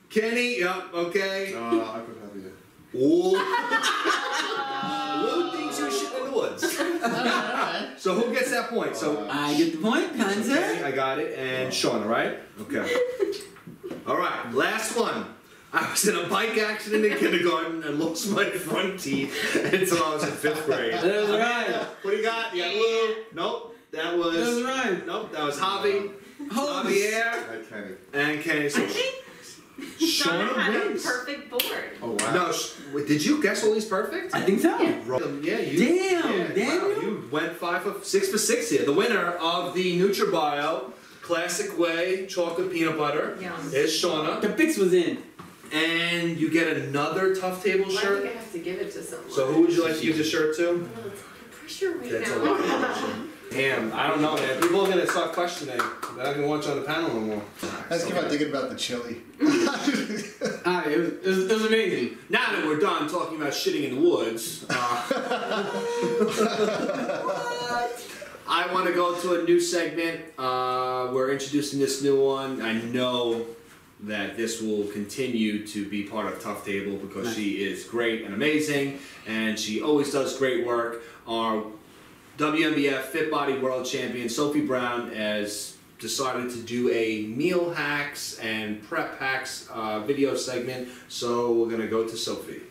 [SPEAKER 5] Kenny, yep, okay.
[SPEAKER 2] I could have you.
[SPEAKER 5] Ooh. Lou thinks you're shitting in the woods. So who gets that point? So
[SPEAKER 3] I get the point, kind sir.
[SPEAKER 5] okay, I got it. And Shauna, right? Okay. All right, last one. I was in a bike accident in kindergarten and lost my front teeth until I was in 5th grade.
[SPEAKER 3] That was right.
[SPEAKER 5] What do you got? You got Lou? Nope. That was.
[SPEAKER 3] That was right.
[SPEAKER 5] Nope. That was Javi. Javier.
[SPEAKER 2] Kenny.
[SPEAKER 5] And Kenny. So
[SPEAKER 6] I think
[SPEAKER 5] Shauna
[SPEAKER 6] Shauna had
[SPEAKER 5] wins.
[SPEAKER 6] a perfect board.
[SPEAKER 2] Oh wow.
[SPEAKER 5] No, wait, did you guess all these perfect?
[SPEAKER 3] I think so.
[SPEAKER 5] Yeah, you.
[SPEAKER 3] Damn,
[SPEAKER 5] Wow,
[SPEAKER 3] Daniel.
[SPEAKER 5] you went 6 for 6 here. The winner of the Nutrabio Classic Way Chocolate Peanut Butter
[SPEAKER 6] Yum.
[SPEAKER 5] is Shauna.
[SPEAKER 3] The fix was in.
[SPEAKER 5] And you get another Tough Table
[SPEAKER 4] I think
[SPEAKER 5] shirt.
[SPEAKER 4] I have to give it to someone.
[SPEAKER 5] So who would you like to give the shirt to?
[SPEAKER 4] Pressure right
[SPEAKER 5] That's a
[SPEAKER 4] now.
[SPEAKER 5] lot of pressure. Damn, I don't know, man. People are gonna start questioning. They're not gonna watch on the panel no more.
[SPEAKER 9] Let's keep on thinking about the chili.
[SPEAKER 3] Alright, it was amazing.
[SPEAKER 1] Now that we're done talking about shitting in the woods, I want to go to a new segment. We're introducing this new one. I know that this will continue to be part of Tough Table because she is great and amazing, and she always does great work. Our WNBF Fit Body World Champion Sophie Browne has decided to do a meal hacks and prep hacks video segment, so we're going to go to Sophie.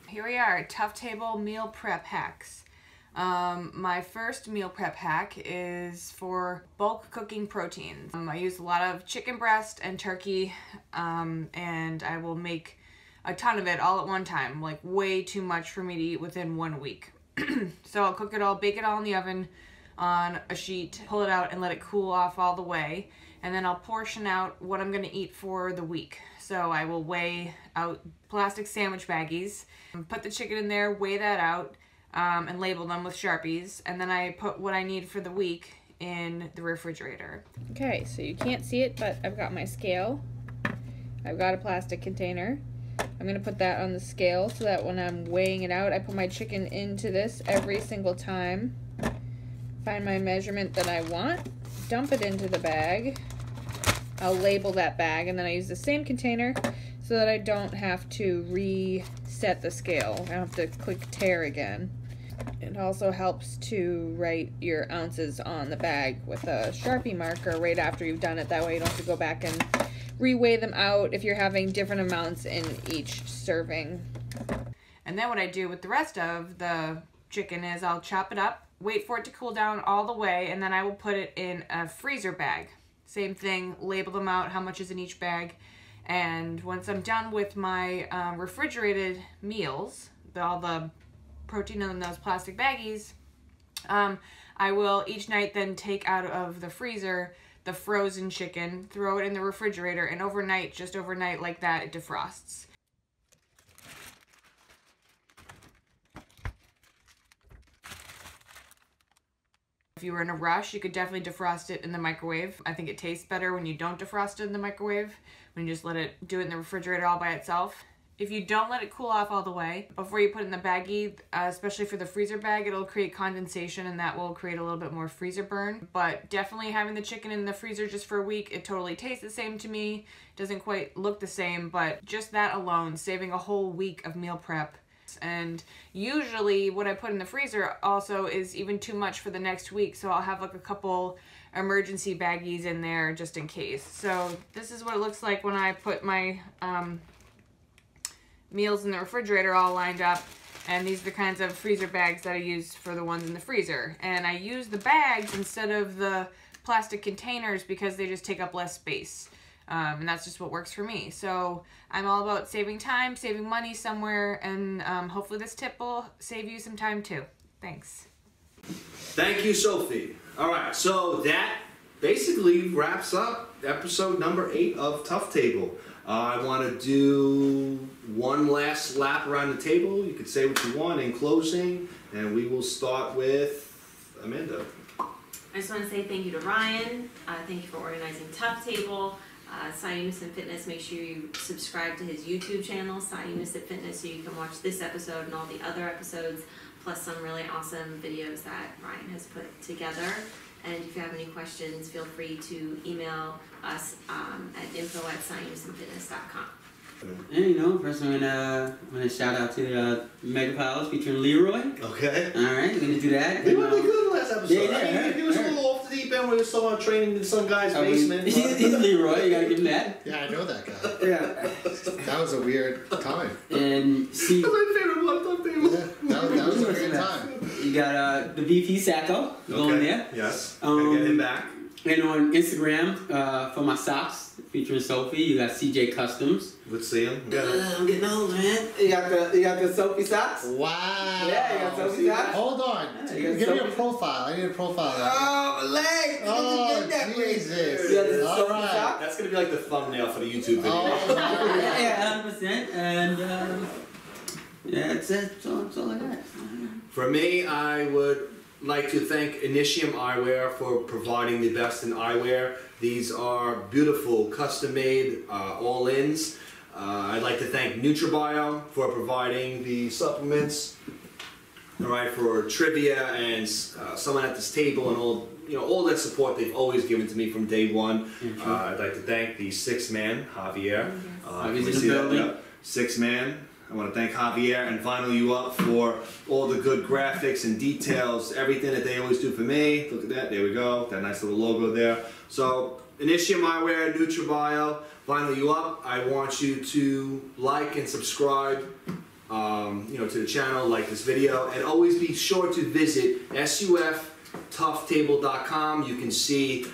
[SPEAKER 4] Here we are, Tough Table meal prep hacks. My first meal prep hack is for bulk cooking proteins. I use a lot of chicken breast and turkey, and I will make a ton of it all at one time, like way too much for me to eat within 1 week. So I'll cook it all, bake it all in the oven on a sheet, pull it out and let it cool off all the way, and then I'll portion out what I'm gonna eat for the week. So I will weigh out plastic sandwich baggies, put the chicken in there, weigh that out, and label them with Sharpies, and then I put what I need for the week in the refrigerator. Okay, so you can't see it, but I've got my scale. I've got a plastic container. I'm gonna put that on the scale so that when I'm weighing it out, I put my chicken into this every single time. Find my measurement that I want, dump it into the bag. I'll label that bag, and then I use the same container so that I don't have to reset the scale. I don't have to click tear again. It also helps to write your ounces on the bag with a Sharpie marker right after you've done it. That way you don't have to go back and reweigh them out if you're having different amounts in each serving. And then what I do with the rest of the chicken is I'll chop it up, wait for it to cool down all the way, and then I will put it in a freezer bag. Same thing, label them out, how much is in each bag. And once I'm done with my refrigerated meals, all the protein in those plastic baggies, I will each night then take out of the freezer the frozen chicken, throw it in the refrigerator, and overnight, just overnight like that, it defrosts. If you were in a rush, you could definitely defrost it in the microwave. I think it tastes better when you don't defrost it in the microwave, when you just let it do it in the refrigerator all by itself. If you don't let it cool off all the way before you put it in the baggie, especially for the freezer bag, it'll create condensation and that will create a little bit more freezer burn. But definitely having the chicken in the freezer just for a week, it totally tastes the same to me. Doesn't quite look the same, but just that alone, saving a whole week of meal prep. And usually what I put in the freezer also is even too much for the next week, so I'll have like a couple emergency baggies in there just in case. So this is what it looks like when I put my meals in the refrigerator all lined up, and these are the kinds of freezer bags that I use for the ones in the freezer. And I use the bags instead of the plastic containers because they just take up less space. And that's just what works for me. So I'm all about saving time, saving money somewhere, and hopefully this tip will save you some time too. Thanks.
[SPEAKER 5] Thank you, Sophie. All right, so that basically wraps up episode number 8 of Tough Table. I want to do one last lap around the table. You could say what you want in closing, and we will start with Amanda.
[SPEAKER 6] I just want to say thank you to Ryan. Thank you for organizing Tough Table. Sci-Unison Fitness, make sure you subscribe to his YouTube channel, Sci-Unison Fitness, so you can watch this episode and all the other episodes. plus some really awesome videos that Ryan has put together. And if you have any questions, feel free to email us at info@Sci-Unisonfitness.com.
[SPEAKER 3] And you know, first I'm gonna shout out to Mega Powers featuring Leroy.
[SPEAKER 5] Okay.
[SPEAKER 3] Alright, we're gonna do that.
[SPEAKER 5] We were really good last episode.
[SPEAKER 3] Yeah,
[SPEAKER 5] he was a little off the deep end when he was still training in some guy's basement.
[SPEAKER 3] He's Leroy, you gotta give him that.
[SPEAKER 9] Yeah, I know that guy.
[SPEAKER 3] Yeah.
[SPEAKER 9] That was a weird time.
[SPEAKER 3] And see,
[SPEAKER 5] That's my favorite laptop table.
[SPEAKER 9] Yeah, that was a weird time.
[SPEAKER 3] You got the VP Sacco going there.
[SPEAKER 5] Yes. Gotta get him back.
[SPEAKER 3] And on Instagram, for my socks, featuring Sophie, you got CJ Customs.
[SPEAKER 5] Let's see him.
[SPEAKER 3] I'm getting old, man. You got the Sophie socks?
[SPEAKER 9] Wow.
[SPEAKER 3] Yeah, you got Sophie socks?
[SPEAKER 9] Hold on.
[SPEAKER 3] Yeah,
[SPEAKER 9] Give me a profile. I need a profile.
[SPEAKER 3] Oh, my leg!
[SPEAKER 9] Oh, Jesus.
[SPEAKER 3] You got the
[SPEAKER 9] All
[SPEAKER 3] Sophie
[SPEAKER 9] right.
[SPEAKER 3] socks?
[SPEAKER 5] That's gonna be like the thumbnail for the YouTube video.
[SPEAKER 9] Oh, right.
[SPEAKER 3] Yeah, 100%. And, yeah, that's all I got.
[SPEAKER 5] For me, I would like to thank Initium Eyewear for providing the best in eyewear. These are beautiful, custom-made all-ins. I'd like to thank Nutrabio for providing the supplements. All right, for trivia and someone at this table and all that support they've always given to me from day one. I'd like to thank the six-man Javier.
[SPEAKER 3] Javier's in the building.
[SPEAKER 5] Six-man. I want to thank Javier and VinylYouUp for all the good graphics and details, everything that they always do for me. Look at that, there we go, that nice little logo there. So, Initium Eyewear, Nutrabio, VinylYouUp, I want you to like and subscribe to the channel, like this video, and always be sure to visit SUFtoughTable.com. You can see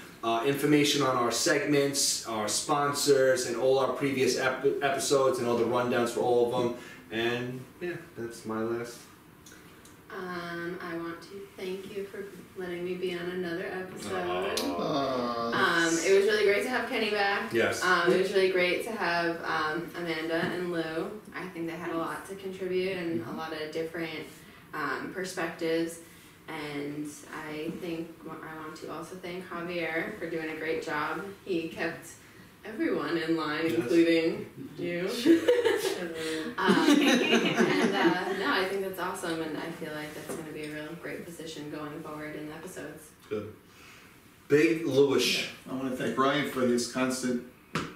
[SPEAKER 5] information on our segments, our sponsors, and all our previous episodes and all the rundowns for all of them. And yeah, that's my last.
[SPEAKER 4] I want to thank you for letting me be on another episode. It was really great to have Kenny back.
[SPEAKER 5] Yes.
[SPEAKER 4] It was really great to have Amanda and Lou. I think they had a lot to contribute and a lot of different perspectives. And I want to also thank Javier for doing a great job. He kept everyone in line, including you. No, I think that's awesome, and I feel like that's going to be a real great position going forward in the episodes.
[SPEAKER 5] Good. Big Lewis.
[SPEAKER 2] I want to thank Ryan for his constant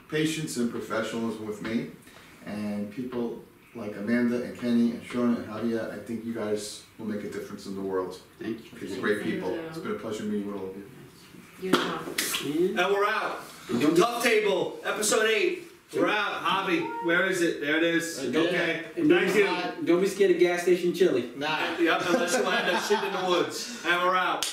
[SPEAKER 2] patience and professionalism with me, and people like Amanda and Kenny and Shauna and Javier. I think you guys will make a difference in the world.
[SPEAKER 3] Thank you.
[SPEAKER 2] Because you're great people. It's been a pleasure meeting with all of you.
[SPEAKER 6] You know.
[SPEAKER 5] And we're out. Tough Table, episode 8. We're out. Javi, where is it? There it is. Okay. Thank you.
[SPEAKER 3] Don't be scared of gas station chili.
[SPEAKER 9] Nah.
[SPEAKER 5] Yep, unless you land up shit in the woods. And we're out.